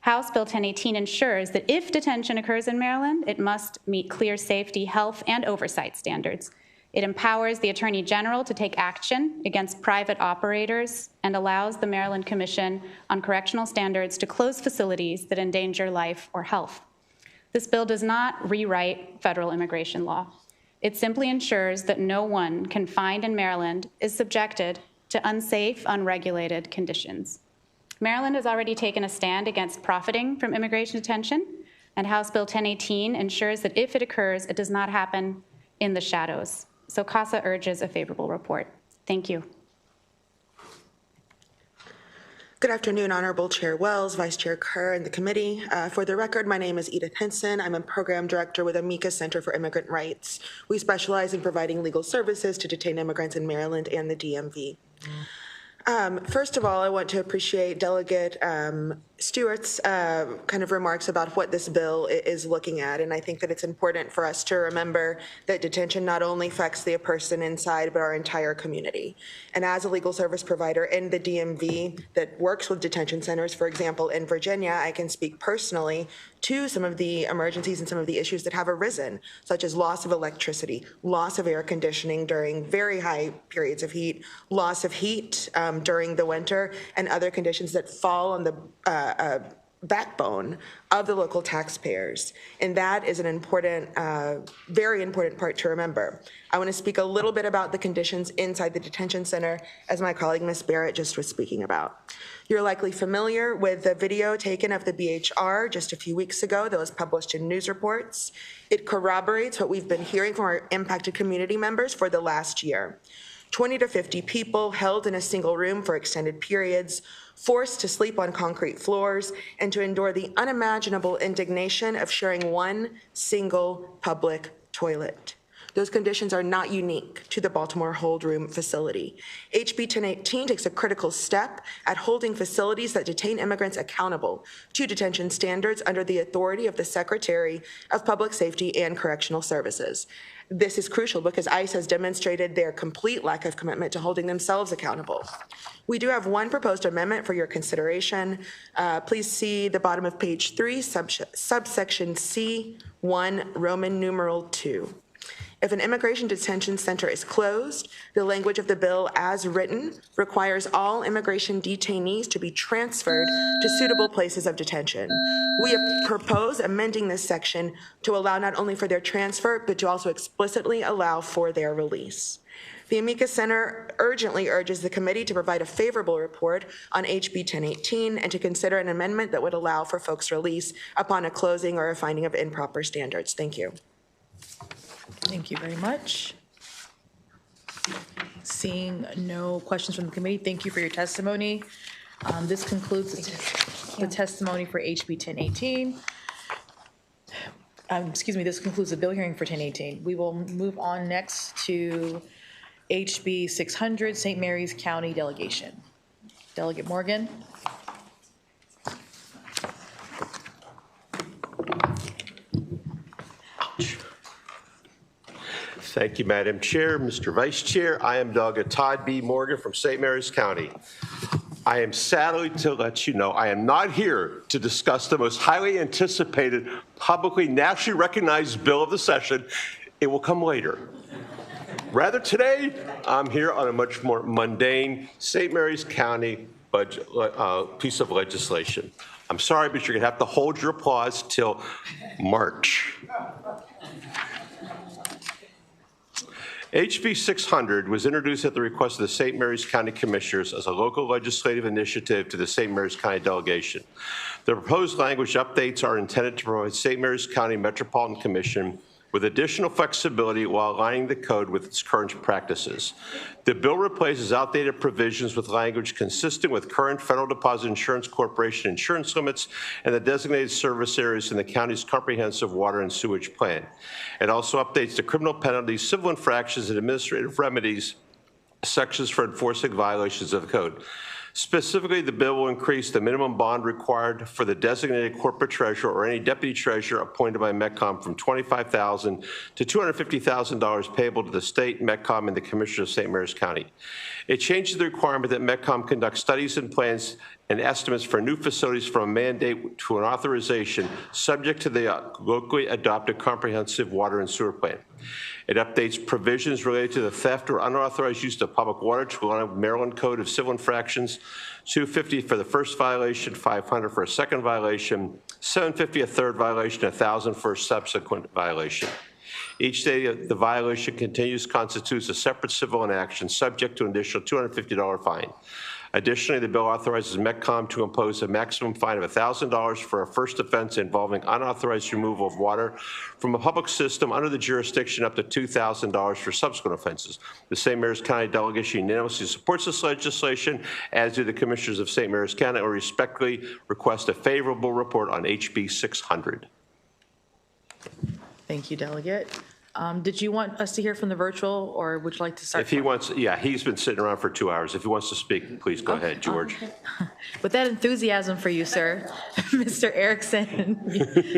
House Bill 1018 ensures that if detention occurs in Maryland, it must meet clear safety, health, and oversight standards. It empowers the Attorney General to take action against private operators and allows the Maryland Commission on Correctional Standards to close facilities that endanger life or health. This bill does not rewrite federal immigration law. It simply ensures that no one confined in Maryland is subjected to unsafe, unregulated conditions. Maryland has already taken a stand against profiting from immigration detention, and House Bill 1018 ensures that if it occurs, it does not happen in the shadows. So CASA urges a favorable report. Thank you. Good afternoon, Honorable Chair Wells, Vice Chair Kerr, and the committee. For the record, my name is Edith Henson. I'm a program director with Amica Center for Immigrant Rights. We specialize in providing legal services to detained immigrants in Maryland and the DMV. First of all, I want to appreciate Delegate Stewart's kind of remarks about what this bill is looking at, and I think that it's important for us to remember that detention not only affects the person inside, but our entire community. And as a legal service provider in the DMV that works with detention centers, for example, in Virginia, I can speak personally to some of the emergencies and some of the issues that have arisen, such as loss of electricity, loss of air conditioning during very high periods of heat, loss of heat during the winter, and other conditions that fall on the backbone of the local taxpayers. And that is an important, very important part to remember. I want to speak a little bit about the conditions inside the detention center, as my colleague Ms. Barrett just was speaking about. You're likely familiar with the video taken of the BHR just a few weeks ago that was published in news reports. It corroborates what we've been hearing from our impacted community members for the last year. 20 to 50 people held in a single room for extended periods, forced to sleep on concrete floors, and to endure the unimaginable indignation of sharing one single public toilet. Those conditions are not unique to the Baltimore Hold Room facility. HB 1018 takes a critical step at holding facilities that detain immigrants accountable to detention standards under the authority of the Secretary of Public Safety and Correctional Services. This is crucial because ICE has demonstrated their complete lack of commitment to holding themselves accountable. We do have one proposed amendment for your consideration. Please see the bottom of page 3, subsection C1, Roman numeral 2. If an immigration detention center is closed, the language of the bill as written requires all immigration detainees to be transferred to suitable places of detention. We propose amending this section to allow not only for their transfer, but to also explicitly allow for their release. The Amica Center urgently urges the committee to provide a favorable report on HB 1018 and to consider an amendment that would allow for folks' release upon a closing or a finding of improper standards. Thank you. Thank you very much. Seeing no questions from the committee, thank you for your testimony. This concludes the testimony for HB 1018. Excuse me, this concludes the bill hearing for 1018. We will move on next to HB 600, St. Mary's County Delegation. Delegate Morgan. Thank you, Madam Chair. Mr. Vice Chair, I am Delegate Todd B. Morgan from St. Mary's County. I am sadly to let you know I am not here to discuss the most highly anticipated, publicly nationally recognized bill of the session. It will come later. Rather, today, I'm here on a much more mundane St. Mary's County budget, piece of legislation. I'm sorry, but you're going to have to hold your applause till March. HB 600 was introduced at the request of the St. Mary's County Commissioners as a local legislative initiative to the St. Mary's County delegation. The proposed language updates are intended to provide St. Mary's County Metropolitan Commission with additional flexibility while aligning the code with its current practices. The bill replaces outdated provisions with language consistent with current Federal Deposit Insurance Corporation insurance limits and the designated service areas in the county's comprehensive water and sewage plan. It also updates the criminal penalties, civil infractions, and administrative remedies sections for enforcing violations of the code. Specifically, the bill will increase the minimum bond required for the designated corporate treasurer or any deputy treasurer appointed by METCOM from $25,000 to $250,000 payable to the state, METCOM, and the Commissioners of St. Mary's County. It changes the requirement that METCOM conduct studies and plans and estimates for new facilities from a mandate to an authorization subject to the locally adopted comprehensive water and sewer plan. It updates provisions related to the theft or unauthorized use of public water to align with Maryland Code of Civil Infractions, $250 for the first violation, $500 for a second violation, $750 a third violation, $1,000 for a subsequent violation. Each day the violation continues constitutes a separate civil inaction subject to an additional $250 fine. Additionally, the bill authorizes METCOM to impose a maximum fine of $1,000 for a first offense involving unauthorized removal of water from a public system under the jurisdiction, up to $2,000 for subsequent offenses. The St. Mary's County delegation unanimously supports this legislation, as do the Commissioners of St. Mary's County, and respectfully request a favorable report on HB 600. Thank you, Delegate. Did you want us to hear from the virtual, or would you like to start? If he wants, yeah, he's been sitting around for 2 hours. If he wants to speak, please go ahead, George. With that enthusiasm for you, sir, Mr. Erickson,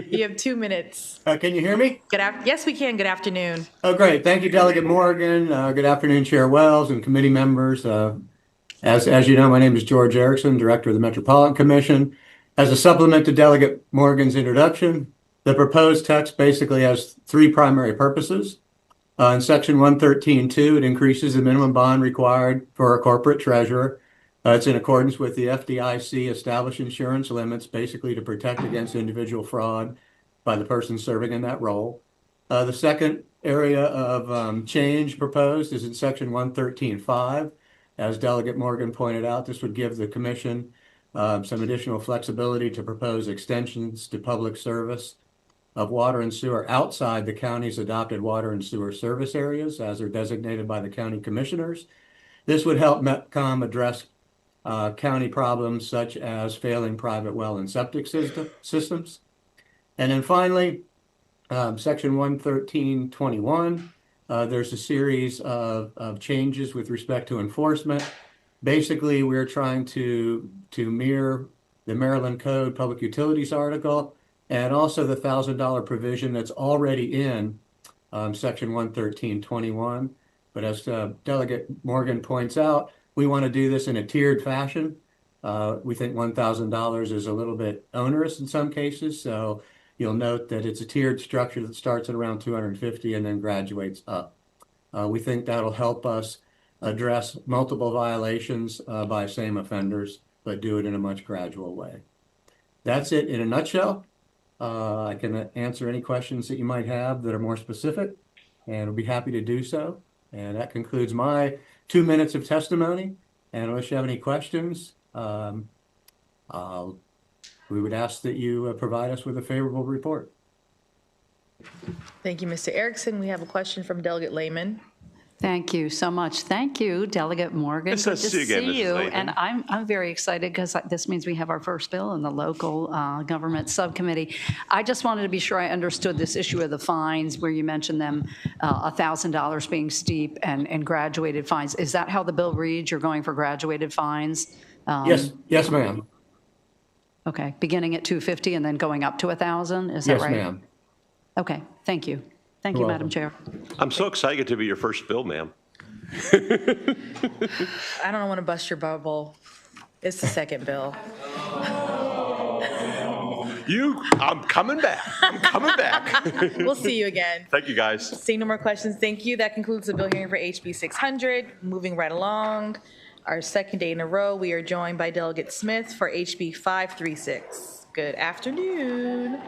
you have 2 minutes. Can you hear me? Yes, we can. Good afternoon. Oh, great. Thank you, Delegate Morgan. Good afternoon, Chair Wells and committee members. As you know, my name is George Erickson, Director of the Metropolitan Commission. As a supplement to Delegate Morgan's introduction, the proposed text basically has 3 primary purposes. In Section 113.2, it increases the minimum bond required for a corporate treasurer. It's in accordance with the FDIC established insurance limits, basically to protect against individual fraud by the person serving in that role. The second area of change proposed is in Section 113.5. As Delegate Morgan pointed out, this would give the Commission some additional flexibility to propose extensions to public service of water and sewer outside the county's adopted water and sewer service areas, as are designated by the county commissioners. This would help METCOM address county problems such as failing private well and septic systems. And then finally, Section 113.21, there's a series of changes with respect to enforcement. Basically, we're trying to mirror the Maryland Code Public Utilities article and also the $1,000 provision that's already in Section 113.21. But as Delegate Morgan points out, we want to do this in a tiered fashion. We think $1,000 is a little bit onerous in some cases, so you'll note that it's a tiered structure that starts at around $250 and then graduates up. We think that'll help us address multiple violations by same offenders, but do it in a much gradual way. That's it in a nutshell. I can answer any questions that you might have that are more specific, and I'll be happy to do so. And that concludes my 2 minutes of testimony. And unless you have any questions, we would ask that you provide us with a favorable report. Thank you, Mr. Erickson. We have a question from Delegate Lehman. Thank you so much. Thank you, Delegate Morgan. It's nice to see you again, Mrs. Layton. And I'm very excited because this means we have our first bill in the local government subcommittee. I just wanted to be sure I understood this issue of the fines where you mentioned them $1,000 being steep and graduated fines. Is that how the bill reads? You're going for graduated fines? Yes, ma'am. Okay, beginning at $250 and then going up to $1,000, is that right? Yes, ma'am. Okay, thank you. Thank you, Madam Chair. I'm so excited to be your first bill, ma'am. I don't want to bust your bubble. It's the second bill. I'm coming back. I'm coming back. We'll see you again. Thank you, guys. Seeing no more questions, thank you. That concludes the bill hearing for HB 600. Moving right along, our second day in a row, we are joined by Delegate Smith for HB 536. Good afternoon.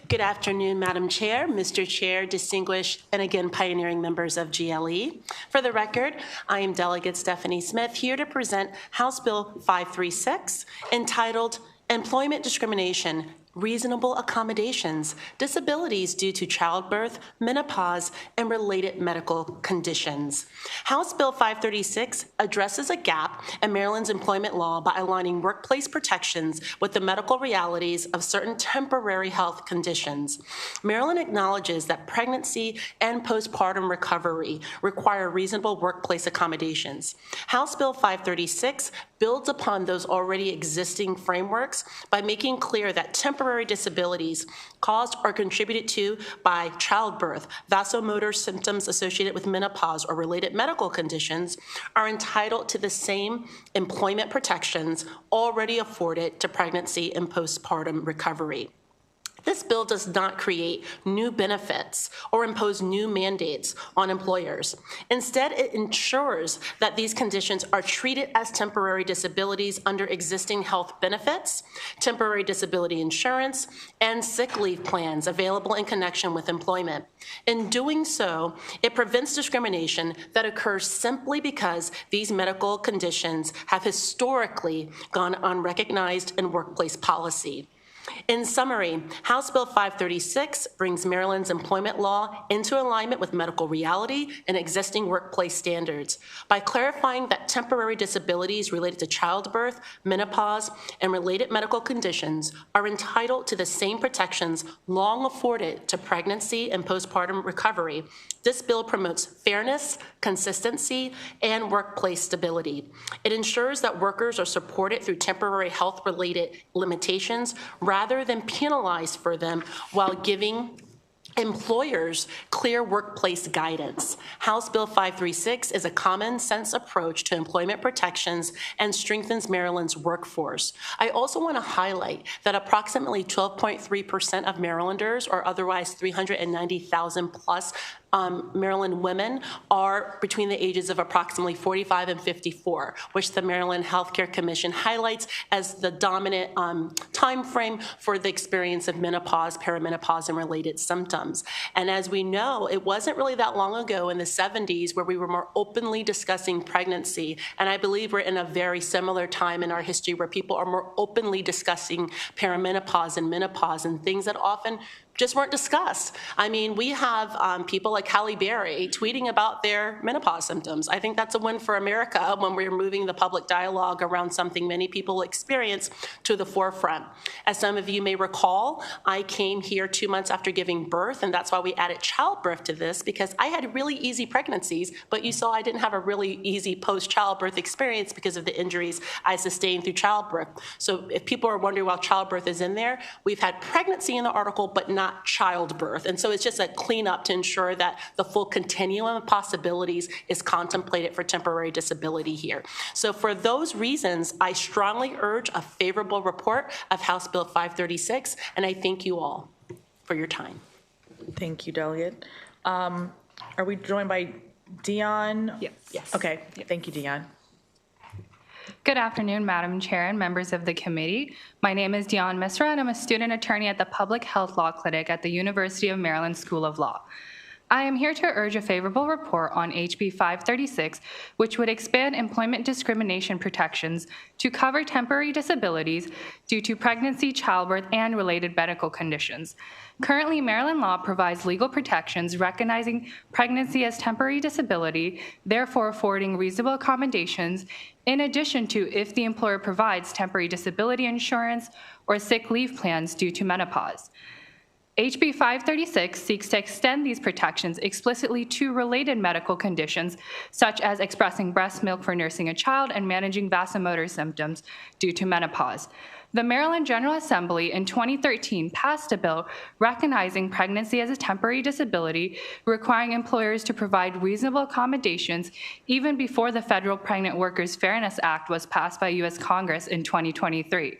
Good afternoon, Madam Chair, Mr. Chair, distinguished and again pioneering members of GLE. For the record, I am Delegate Stephanie Smith, here to present House Bill 536, entitled Employment Discrimination reasonable accommodations, disabilities due to childbirth, menopause, and related medical conditions. House Bill 536 addresses a gap in Maryland's employment law by aligning workplace protections with the medical realities of certain temporary health conditions. Maryland acknowledges that pregnancy and postpartum recovery require reasonable workplace accommodations. House Bill 536 builds upon those already existing frameworks by making clear that temporary disabilities caused or contributed to by childbirth, vasomotor symptoms associated with menopause or related medical conditions are entitled to the same employment protections already afforded to pregnancy and postpartum recovery. This bill does not create new benefits or impose new mandates on employers. Instead, it ensures that these conditions are treated as temporary disabilities under existing health benefits, temporary disability insurance, and sick leave plans available in connection with employment. In doing so, it prevents discrimination that occurs simply because these medical conditions have historically gone unrecognized in workplace policy. In summary, House Bill 536 brings Maryland's employment law into alignment with medical reality and existing workplace standards by clarifying that temporary disabilities related to childbirth, menopause, and related medical conditions are entitled to the same protections long afforded to pregnancy and postpartum recovery. This bill promotes fairness, consistency, and workplace stability. It ensures that workers are supported through temporary health-related limitations rather than penalized for them while giving employers clear workplace guidance. House Bill 536 is a common sense approach to employment protections and strengthens Maryland's workforce. I also want to highlight that approximately 12.3% of Marylanders, or otherwise 390,000 plus Maryland women, are between the ages of approximately 45 and 54, which the Maryland Healthcare Commission highlights as the dominant time frame for the experience of menopause, perimenopause, and related symptoms. And as we know, it wasn't really that long ago in the 70s where we were more openly discussing pregnancy, and I believe we're in a very similar time in our history where people are more openly discussing perimenopause and menopause and things that often just weren't discussed. I mean, we have people like Halle Berry tweeting about their menopause symptoms. I think that's a win for America when we're moving the public dialogue around something many people experience to the forefront. As some of you may recall, I came here 2 months after giving birth, and that's why we added childbirth to this, because I had really easy pregnancies, but you saw I didn't have a really easy post-childbirth experience because of the injuries I sustained through childbirth. So if people are wondering why childbirth is in there, we've had pregnancy in the article, but not childbirth. And so it's just a cleanup to ensure that the full continuum of possibilities is contemplated for temporary disability here. So for those reasons, I strongly urge a favorable report of House Bill 536, and I thank you all for your time. Thank you, Delegate. Are we joined by Dion? Yes. Okay, thank you, Dion. Good afternoon, Madam Chair and members of the committee. My name is Dion Misra, and I'm a student attorney at the Public Health Law Clinic at the University of Maryland School of Law. I am here to urge a favorable report on HB 536, which would expand employment discrimination protections to cover temporary disabilities due to pregnancy, childbirth, and related medical conditions. Currently, Maryland law provides legal protections recognizing pregnancy as temporary disability, therefore affording reasonable accommodations, in addition to if the employer provides temporary disability insurance or sick leave plans due to menopause. HB 536 seeks to extend these protections explicitly to related medical conditions, such as expressing breast milk for nursing a child and managing vasomotor symptoms due to menopause. The Maryland General Assembly in 2013 passed a bill recognizing pregnancy as a temporary disability, requiring employers to provide reasonable accommodations even before the Federal Pregnant Workers Fairness Act was passed by U.S. Congress in 2023.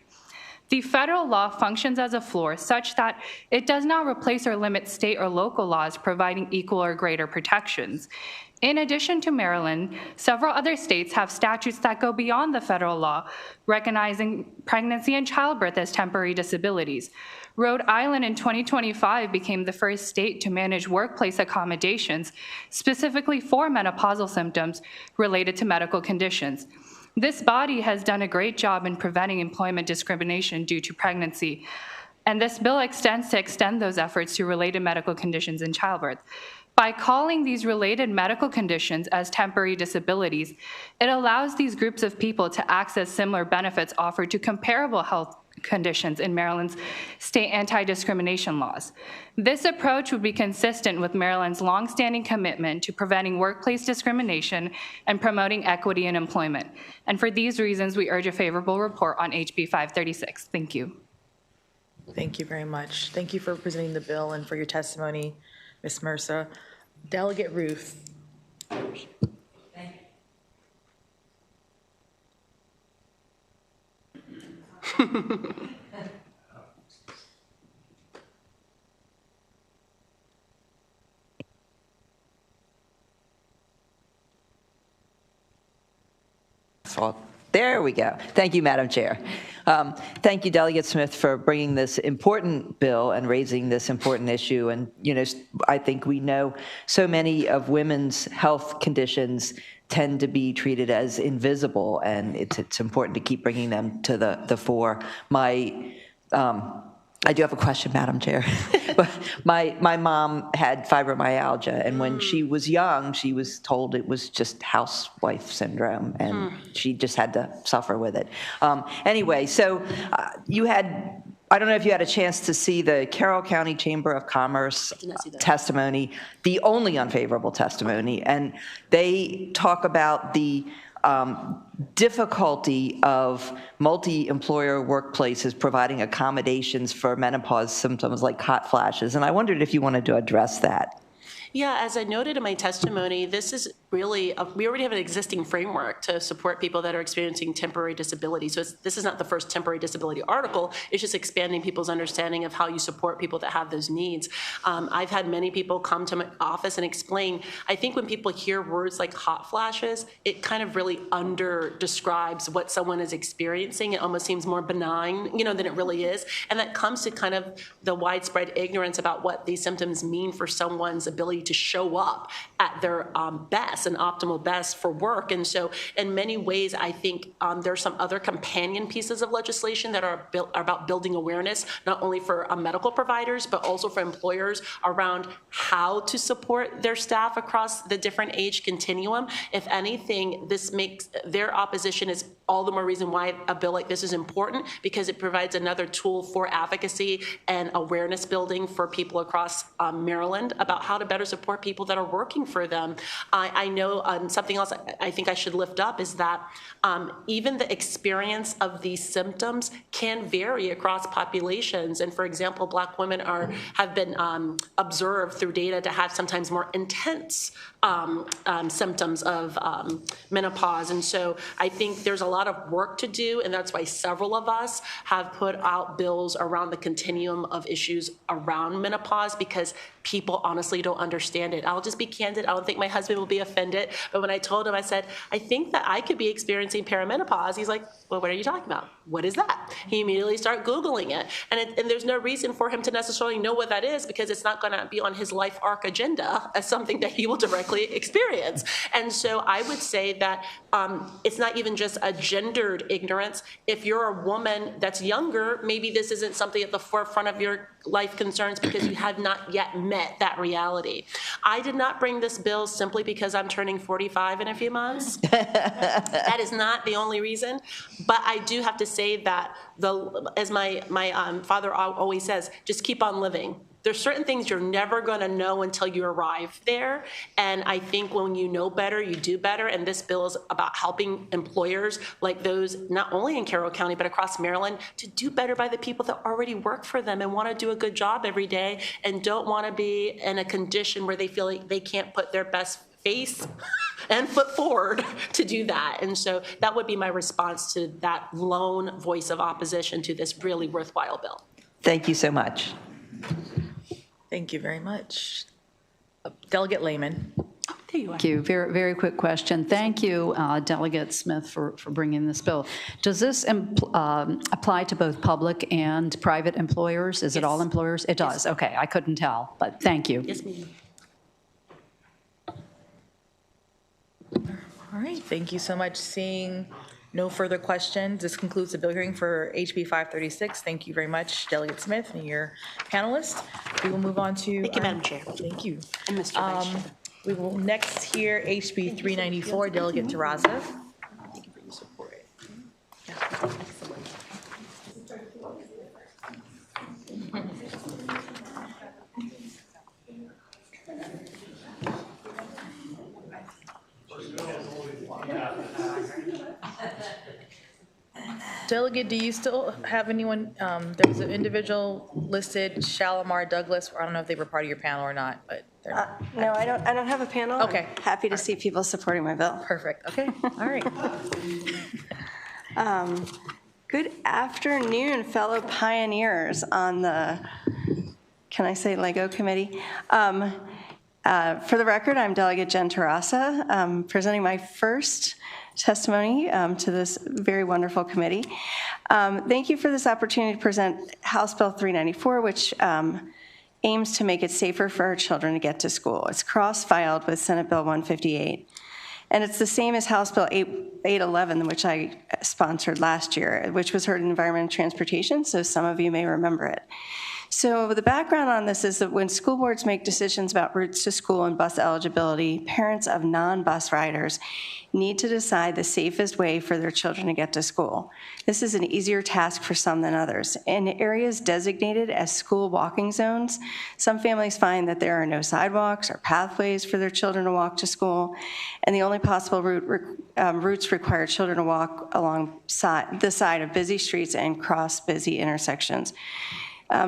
The federal law functions as a floor such that it does not replace or limit state or local laws providing equal or greater protections. In addition to Maryland, several other states have statutes that go beyond the federal law, recognizing pregnancy and childbirth as temporary disabilities. Rhode Island in 2025 became the first state to manage workplace accommodations specifically for menopausal symptoms related to medical conditions. This body has done a great job in preventing employment discrimination due to pregnancy. And this bill extends to extend those efforts to related medical conditions in childbirth. By calling these related medical conditions as temporary disabilities, it allows these groups of people to access similar benefits offered to comparable health conditions in Maryland's state anti-discrimination laws. This approach would be consistent with Maryland's longstanding commitment to preventing workplace discrimination and promoting equity in employment. And for these reasons, we urge a favorable report on HB 536. Thank you. Thank you very much. Thank you for presenting the bill and for your testimony, Ms. Mercer. Delegate Ruth. There we go. Thank you, Madam Chair. Thank you, Delegate Smith, for bringing this important bill and raising this important issue. And, you know, I think we know so many of women's health conditions tend to be treated as invisible, and it's important to keep bringing them to the fore. I do have a question, Madam Chair. my mom had fibromyalgia, and when she was young, she was told it was just housewife syndrome, and she just had to suffer with it. Anyway, so you had, I don't know if you had a chance to see the Carroll County Chamber of Commerce testimony, the only unfavorable testimony, and they talk about the difficulty of multi-employer workplaces providing accommodations for menopause symptoms like hot flashes. And I wondered if you wanted to address that. Yeah, as I noted in my testimony, this is really, we already have an existing framework to support people that are experiencing temporary disability. So this is not the first temporary disability article, it's just expanding people's understanding of how you support people that have those needs. I've had many people come to my office and explain, I think when people hear words like hot flashes, it kind of really under-describes what someone is experiencing. It almost seems more benign, you know, than it really is. And that comes to kind of the widespread ignorance about what these symptoms mean for someone's ability to show up at their best and optimal best for work. And so in many ways, I think there's some other companion pieces of legislation that are about building awareness, not only for medical providers, but also for employers around how to support their staff across the different age continuum. If anything, this makes their opposition is all the more reason why a bill like this is important, because it provides another tool for advocacy and awareness building for people across Maryland about how to better support people that are working for them. I know something else I think I should lift up is that even the experience of these symptoms can vary across populations. And for example, Black women have been observed through data to have sometimes more intense symptoms of menopause. And so I think there's a lot of work to do, and that's why several of us have put out bills around the continuum of issues around menopause, because people honestly don't understand it. I'll just be candid. I don't think my husband will be offended, but when I told him, I said, I think that I could be experiencing perimenopause. He's like, well, what are you talking about? What is that? He immediately started Googling it. And there's no reason for him to necessarily know what that is, because it's not gonna be on his life arc agenda as something that he will directly experience. And so I would say that it's not even just a gendered ignorance. If you're a woman that's younger, maybe this isn't something at the forefront of your life concerns because you have not yet met that reality. I did not bring this bill simply because I'm turning 45 in a few months. That is not the only reason. But I do have to say that, as my father always says, just keep on living. There's certain things you're never going to know until you arrive there. And I think when you know better, you do better. And this bill is about helping employers like those, not only in Carroll County, but across Maryland, to do better by the people that already work for them and want to do a good job every day and don't want to be in a condition where they feel like they can't put their best face and foot forward to do that. And so that would be my response to that lone voice of opposition to this really worthwhile bill. Thank you so much. Thank you very much. Delegate Lehman. Thank you. Very, very quick question. Thank you, Delegate Smith, for bringing this bill. Does this apply to both public and private employers? Is it all employers? It does. Okay, I couldn't tell, but thank you. Yes, ma'am. All right, thank you so much. Seeing No further questions. This concludes the bill hearing for HB 536. Thank you very much, Delegate Smith and your panelists. We will move on to. Thank you, Madam Chair. Thank you. And Mr. Vice Chair. We will next hear HB 394, Delegate Terraza. Thank you for your support. Delegate, do you still have anyone, there's an individual listed, Shalimar Douglas, I don't know if they were part of your panel or not, but they're. No, I don't have a panel. Okay. I'm happy to see people supporting my bill. Perfect, okay, all right. Good afternoon, fellow pioneers on the, can I say Lego committee? For the record, I'm Delegate Jen Terraza, presenting my first testimony to this very wonderful committee. Thank you for this opportunity to present House Bill 394, which aims to make it safer for our children to get to school. It's cross-filed with Senate Bill 158. And it's the same as House Bill 811, which I sponsored last year, which was heard in Environment and Transportation, so some of you may remember it. So the background on this is that when school boards make decisions about routes to school and bus eligibility, parents of non-bus riders need to decide the safest way for their children to get to school. This is an easier task for some than others. In areas designated as school walking zones, some families find that there are no sidewalks or pathways for their children to walk to school, and the only possible routes require children to walk along the side of busy streets and cross busy intersections.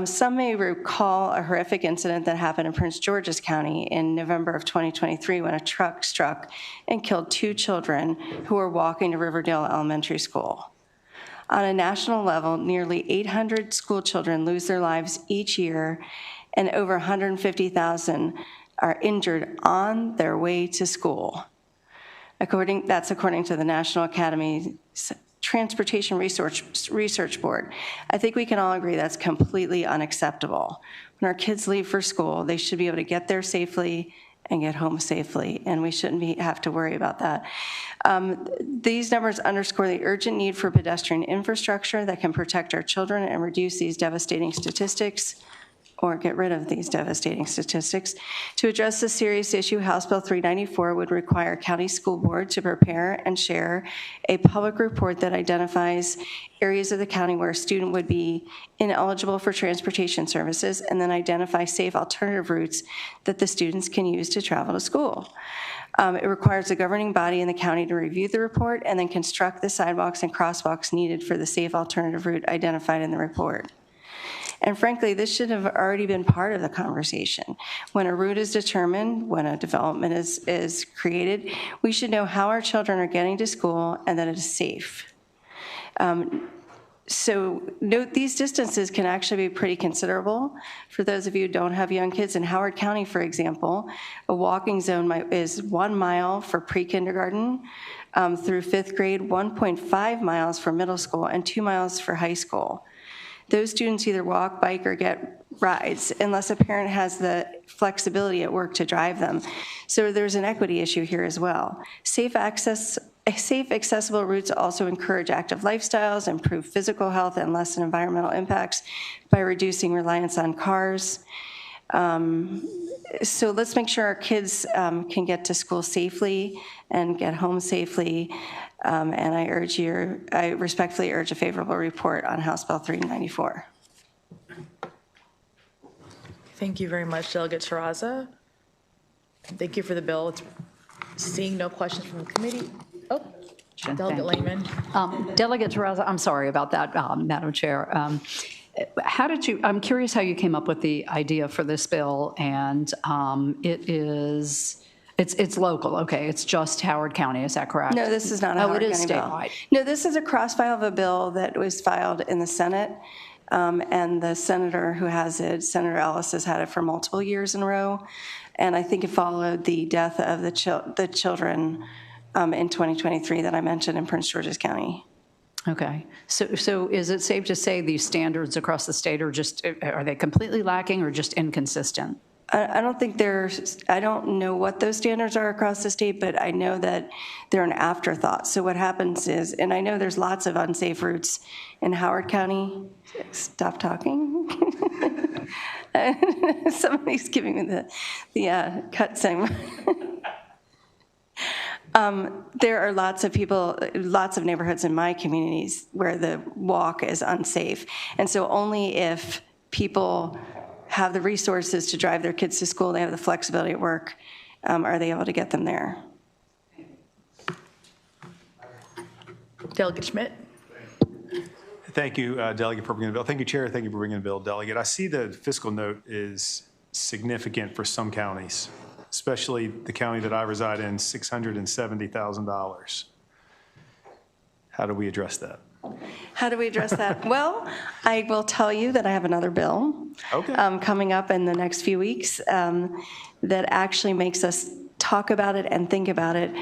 Some may recall a horrific incident that happened in Prince George's County in November of 2023 when a truck struck and killed 2 children who were walking to Riverdale Elementary School. On a national level, nearly 800 school children lose their lives each year, and over 150,000 are injured on their way to school. That's according to the National Academy Transportation Research Board. I think we can all agree that's completely unacceptable. When our kids leave for school, they should be able to get there safely and get home safely, and we shouldn't have to worry about that. These numbers underscore the urgent need for pedestrian infrastructure that can protect our children and reduce these devastating statistics, or get rid of these devastating statistics. To address this serious issue, House Bill 394 would require county school board to prepare and share a public report that identifies areas of the county where a student would be ineligible for transportation services, and then identify safe alternative routes that the students can use to travel to school. It requires the governing body in the county to review the report and then construct the sidewalks and crosswalks needed for the safe alternative route identified in the report. And frankly, this should have already been part of the conversation. When a route is determined, when a development is created, we should know how our children are getting to school and that it is safe. So note these distances can actually be pretty considerable. For those of you who don't have young kids, in Howard County, for example, a walking zone is 1 mile for pre-kindergarten through 5th grade, 1.5 miles for middle school, and 2 miles for high school. Those students either walk, bike, or get rides, unless a parent has the flexibility at work to drive them. So there's an equity issue here as well. Safe, accessible routes also encourage active lifestyles, improve physical health, and lessen environmental impacts by reducing reliance on cars. So let's make sure our kids can get to school safely and get home safely. And I respectfully urge a favorable report on House Bill 394. Thank you very much, Delegate Terraza. Thank you for the bill. Seeing no questions from the committee. Oh, Delegate Lehman. Delegate Terraza, I'm sorry about that, Madam Chair. I'm curious how you came up with the idea for this bill, and it's local, okay? It's just Howard County, is that correct? No, this is not a Howard County bill. Oh, it is statewide. No, this is a cross-file of a bill that was filed in the Senate, and the senator who has it, Senator Ellis, has had it for multiple years in a row, and I think it followed the death of the children in 2023 that I mentioned in Prince George's County. Okay, so is it safe to say these standards across the state are they completely lacking or just inconsistent? I don't think I don't know what those standards are across the state, but I know that they're an afterthought. So what happens is, and I know there's lots of unsafe routes in Howard County. Stop talking. Somebody's giving me the cut segment. There are lots of people, lots of neighborhoods in my communities where the walk is unsafe. And so only if people have the resources to drive their kids to school, they have the flexibility at work, are they able to get them there? Delegate Schmidt. Thank you, Delegate, for bringing the bill. Thank you, Chair. Thank you for bringing the bill, Delegate. I see the fiscal note is significant for some counties, especially the county that I reside in, $670,000. How do we address that? How do we address that? Well, I will tell you that I have another bill coming up in the next few weeks that actually makes us talk about it and think about it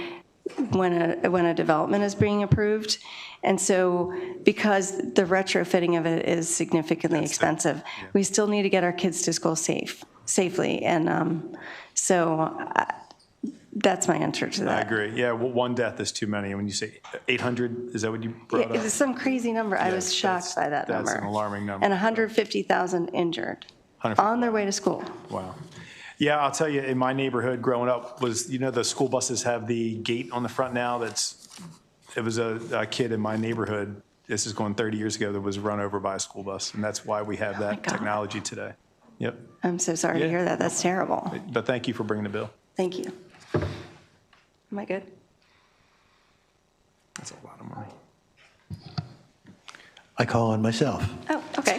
when a development is being approved. And so because the retrofitting of it is significantly expensive, we still need to get our kids to school safely. And that's my answer to that. I agree. Yeah, well, one death is too many. When you say 800, is that what you brought up? It's some crazy number. I was shocked by that number. That's an alarming number. And 150,000 injured on their way to school. Wow. Yeah, I'll tell you, in my neighborhood growing up was, the school buses have the gate on the front now it was a kid in my neighborhood, this is going 30 years ago, that was run over by a school bus. And that's why we have that technology today. Yep. I'm so sorry to hear that. That's terrible. But thank you for bringing the bill. Thank you. Am I good? That's a lot of money. I call on myself. Oh, okay.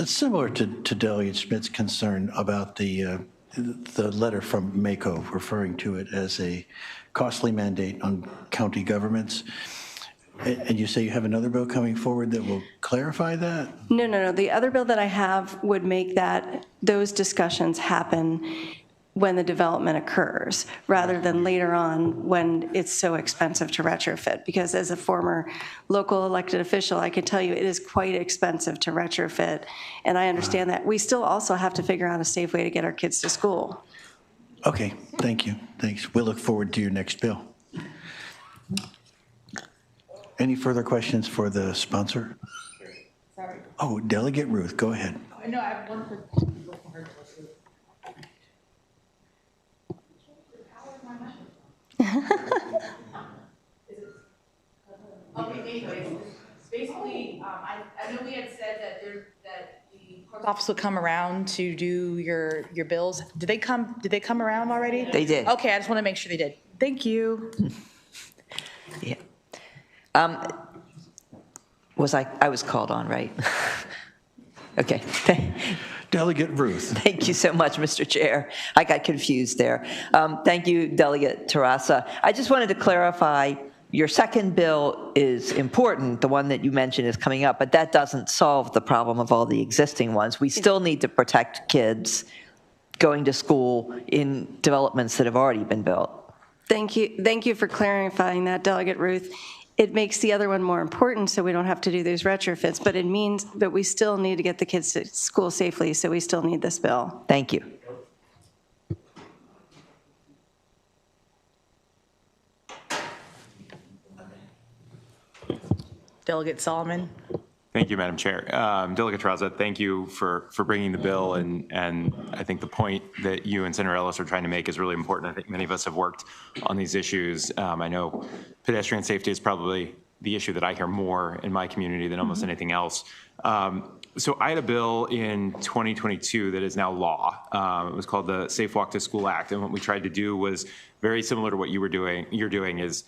Similar to Delegate Schmidt's concern about the letter from MACO referring to it as a costly mandate on county governments. And you say you have another bill coming forward that will clarify that? No. The other bill that I have would make those discussions happen when the development occurs, rather than later on when it's so expensive to retrofit. Because as a former local elected official, I can tell you it is quite expensive to retrofit. And I understand that. We still also have to figure out a safe way to get our kids to school. Okay, thank you. Thanks. We'll look forward to your next bill. Any further questions for the sponsor? Sorry. Oh, Delegate Ruth, go ahead. No, I have one quick question. Okay, anyways, basically, I know we had said that the clerk's office would come around to do your bills. Did they come around already? They did. Okay, I just want to make sure they did. Thank you. Yeah. I was called on, right? Okay. Delegate Ruth. Thank you so much, Mr. Chair. I got confused there. Thank you, Delegate Terrassa. I just wanted to clarify, your second bill is important, the one that you mentioned is coming up, but that doesn't solve the problem of all the existing ones. We still need to protect kids going to school in developments that have already been built. Thank you for clarifying that, Delegate Ruth. It makes the other one more important so we don't have to do those retrofits, but it means that we still need to get the kids to school safely, so we still need this bill. Thank you. Delegate Solomon. Thank you, Madam Chair. Delegate Terrassa, thank you for bringing the bill, and I think the point that you and Senator Ellis are trying to make is really important. I think many of us have worked on these issues. I know pedestrian safety is probably the issue that I hear more in my community than almost anything else. So I had a bill in 2022 that is now law. It was called the Safe Walk to School Act, and what we tried to do was very similar to what you're doing is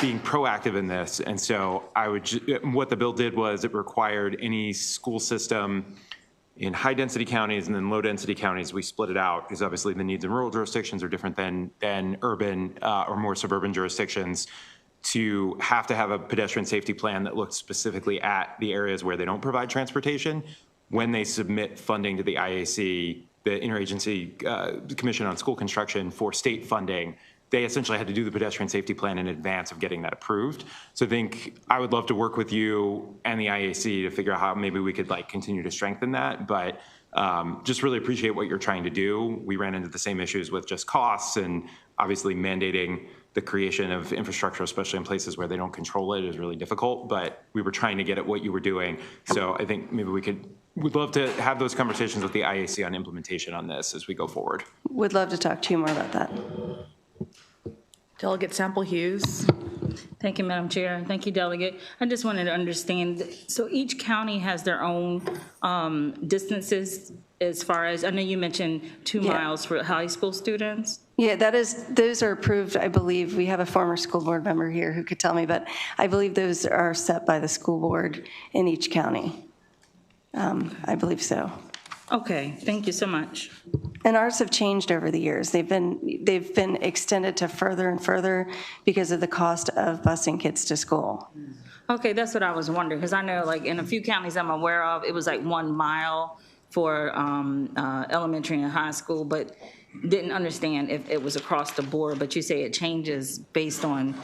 being proactive in this. And so what the bill did was it required any school system in high density counties and then low density counties, we split it out because obviously the needs in rural jurisdictions are different than urban or more suburban jurisdictions, to have a pedestrian safety plan that looked specifically at the areas where they don't provide transportation when they submit funding to the IAC, the Interagency Commission on School Construction, for state funding. they essentially had to do the pedestrian safety plan in advance of getting that approved. So I think I would love to work with you and the IAC to figure out how maybe we could like continue to strengthen that. But just really appreciate what you're trying to do. We ran into the same issues with just costs, and obviously mandating the creation of infrastructure, especially in places where they don't control it, is really difficult. But we were trying to get at what you were doing. So I think maybe we'd love to have those conversations with the IAC on implementation on this as we go forward. Would love to talk to you more about that. Delegate Sample Hughes. Thank you, Madam Chair. Thank you, Delegate. I just wanted to understand, so each county has their own distances as far as, I know you mentioned 2 miles for high school students. Yeah, those are approved, I believe. We have a former school board member here who could tell me, but I believe those are set by the school board in each county. I believe so. Okay, thank you so much. And ours have changed over the years. They've been extended to further and further because of the cost of busing kids to school. Okay, that's what I was wondering, because I know like in a few counties I'm aware of, it was like 1 mile for elementary and high school, but didn't understand if it was across the board. But you say it changes based on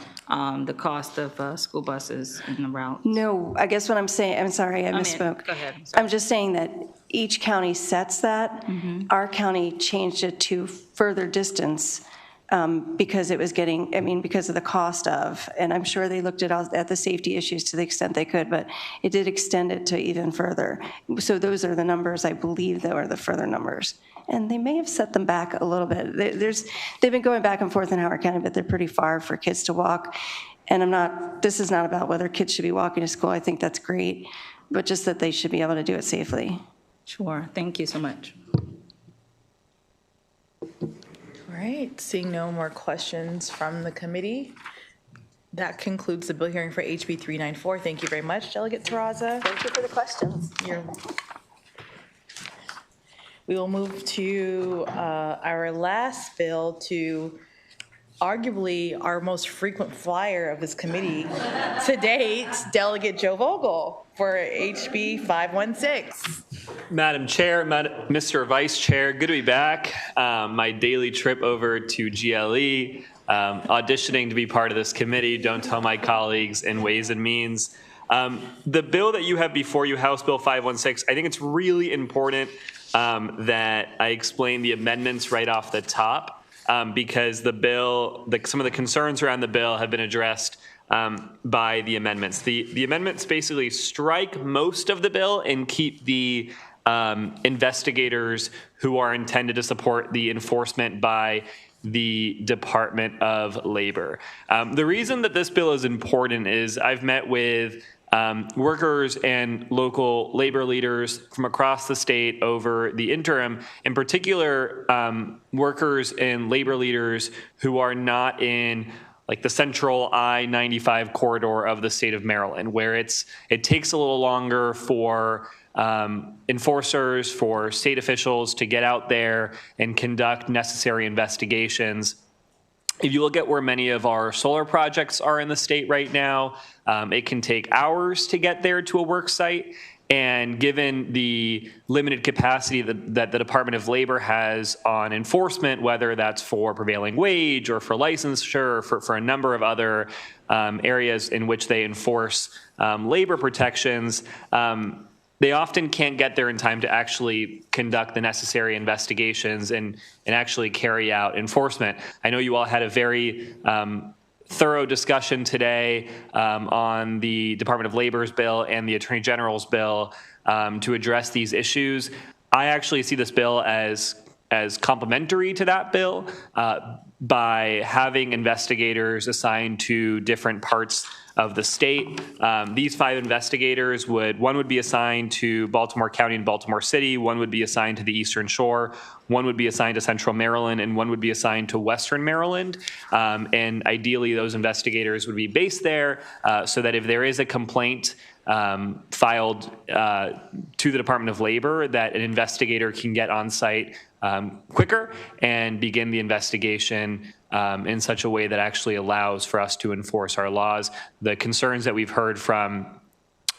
the cost of school buses and the route. No, I guess what I'm saying, I'm sorry, I misspoke. Go ahead. I'm just saying that each county sets that. Our county changed it to further distance because it was getting, because of the cost of, and I'm sure they looked at the safety issues to the extent they could, but it did extend it to even further. So those are the numbers, I believe, that are the further numbers. And they may have set them back a little bit. They've been going back and forth in Howard County, but they're pretty far for kids to walk. And this is not about whether kids should be walking to school. I think that's great, but just that they should be able to do it safely. Sure, thank you so much. All right, seeing no more questions from the committee, that concludes the bill hearing for HB 394. Thank you very much, Delegate Terraza. Thank you for the questions. We will move to our last bill, to arguably our most frequent flyer of this committee to date, Delegate Joe Vogel for HB 516. Madam Chair, Mr. Vice Chair, good to be back. My daily trip over to GLE, auditioning to be part of this committee. Don't tell my colleagues in Ways and Means. The bill that you have before you, House Bill 516, I think it's really important that I explain the amendments right off the top, because the bill, some of the concerns around the bill have been addressed by the amendments. The amendments basically strike most of the bill and keep the investigators who are intended to support the enforcement by the Department of Labor. The reason that this bill is important is I've met with workers and local labor leaders from across the state over the interim, in particular workers and labor leaders who are not in like the central I-95 corridor of the state of Maryland, where it takes a little longer for enforcers, for state officials to get out there and conduct necessary investigations. If you look at where many of our solar projects are in the state right now, it can take hours to get there to a work site. And given the limited capacity that the Department of Labor has on enforcement, whether that's for prevailing wage or for licensure, or for a number of other areas in which they enforce labor protections, they often can't get there in time to actually conduct the necessary investigations and actually carry out enforcement. I know you all had a very thorough discussion today on the Department of Labor's bill and the Attorney General's bill to address these issues. I actually see this bill as complementary to that bill by having investigators assigned to different parts of the state. These 5 investigators one would be assigned to Baltimore County and Baltimore City, one would be assigned to the Eastern Shore, one would be assigned to Central Maryland, and one would be assigned to Western Maryland. And ideally, those investigators would be based there so that if there is a complaint filed to the Department of Labor, that an investigator can get on site quicker and begin the investigation in such a way that actually allows for us to enforce our laws. The concerns that we've heard from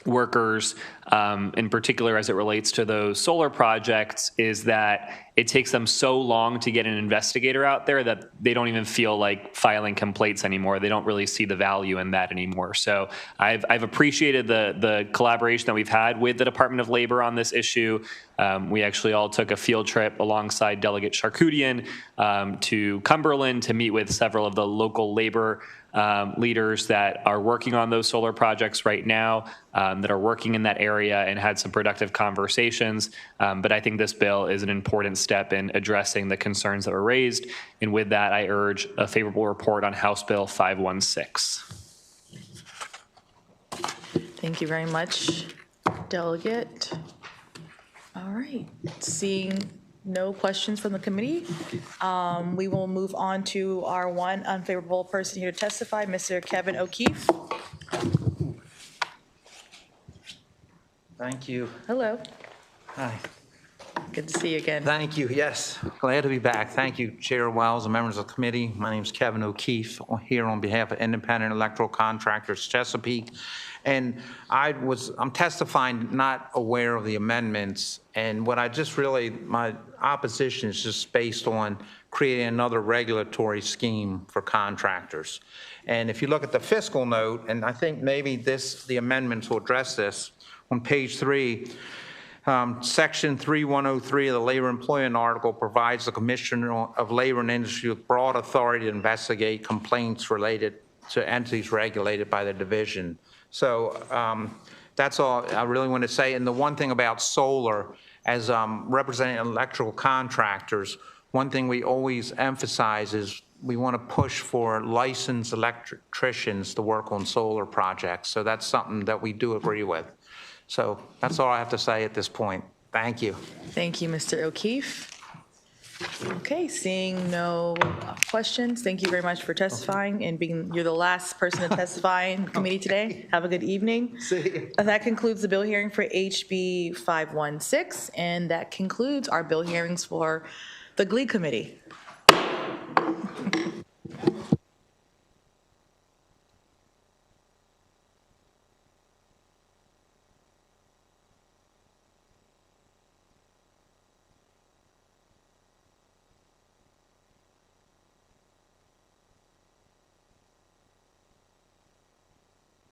workers, in particular as it relates to those solar projects, is that it takes them so long to get an investigator out there that they don't even feel like filing complaints anymore. They don't really see the value in that anymore. So I've appreciated the collaboration that we've had with the Department of Labor on this issue. We actually all took a field trip alongside Delegate Charkoudian to Cumberland to meet with several of the local labor leaders that are working on those solar projects right now, that are working in that area, and had some productive conversations. But I think this bill is an important step in addressing the concerns that were raised. And with that, I urge a favorable report on House Bill 516. Thank you very much, Delegate. All right, seeing no questions from the committee, we will move on to our one unfavorable person here to testify, Mr. Kevin O'Keefe. Thank you. Hello. Hi. Good to see you again. Thank you. Yes, glad to be back. Thank you, Chair Wells and members of the committee. My name is Kevin O'Keefe, here on behalf of Independent Electrical Contractors Chesapeake. And I'm testifying not aware of the amendments. And what my opposition is just based on creating another regulatory scheme for contractors. And if you look at the fiscal note, and I think maybe the amendments will address this, on page 3, Section 3103 of the Labor Employment Article provides the Commissioner of Labor and Industry with broad authority to investigate complaints related to entities regulated by the division. So that's all I really want to say. And the one thing about solar, as representing electrical contractors, one thing we always emphasize is we want to push for licensed electricians to work on solar projects. So that's something that we do agree with. So that's all I have to say at this point. Thank you. Thank you, Mr. O'Keefe. Okay, seeing no questions, thank you very much for testifying and you're the last person to testify in the committee today. Have a good evening. See you. That concludes the bill hearing for HB 516, and that concludes our bill hearings for the GLE committee.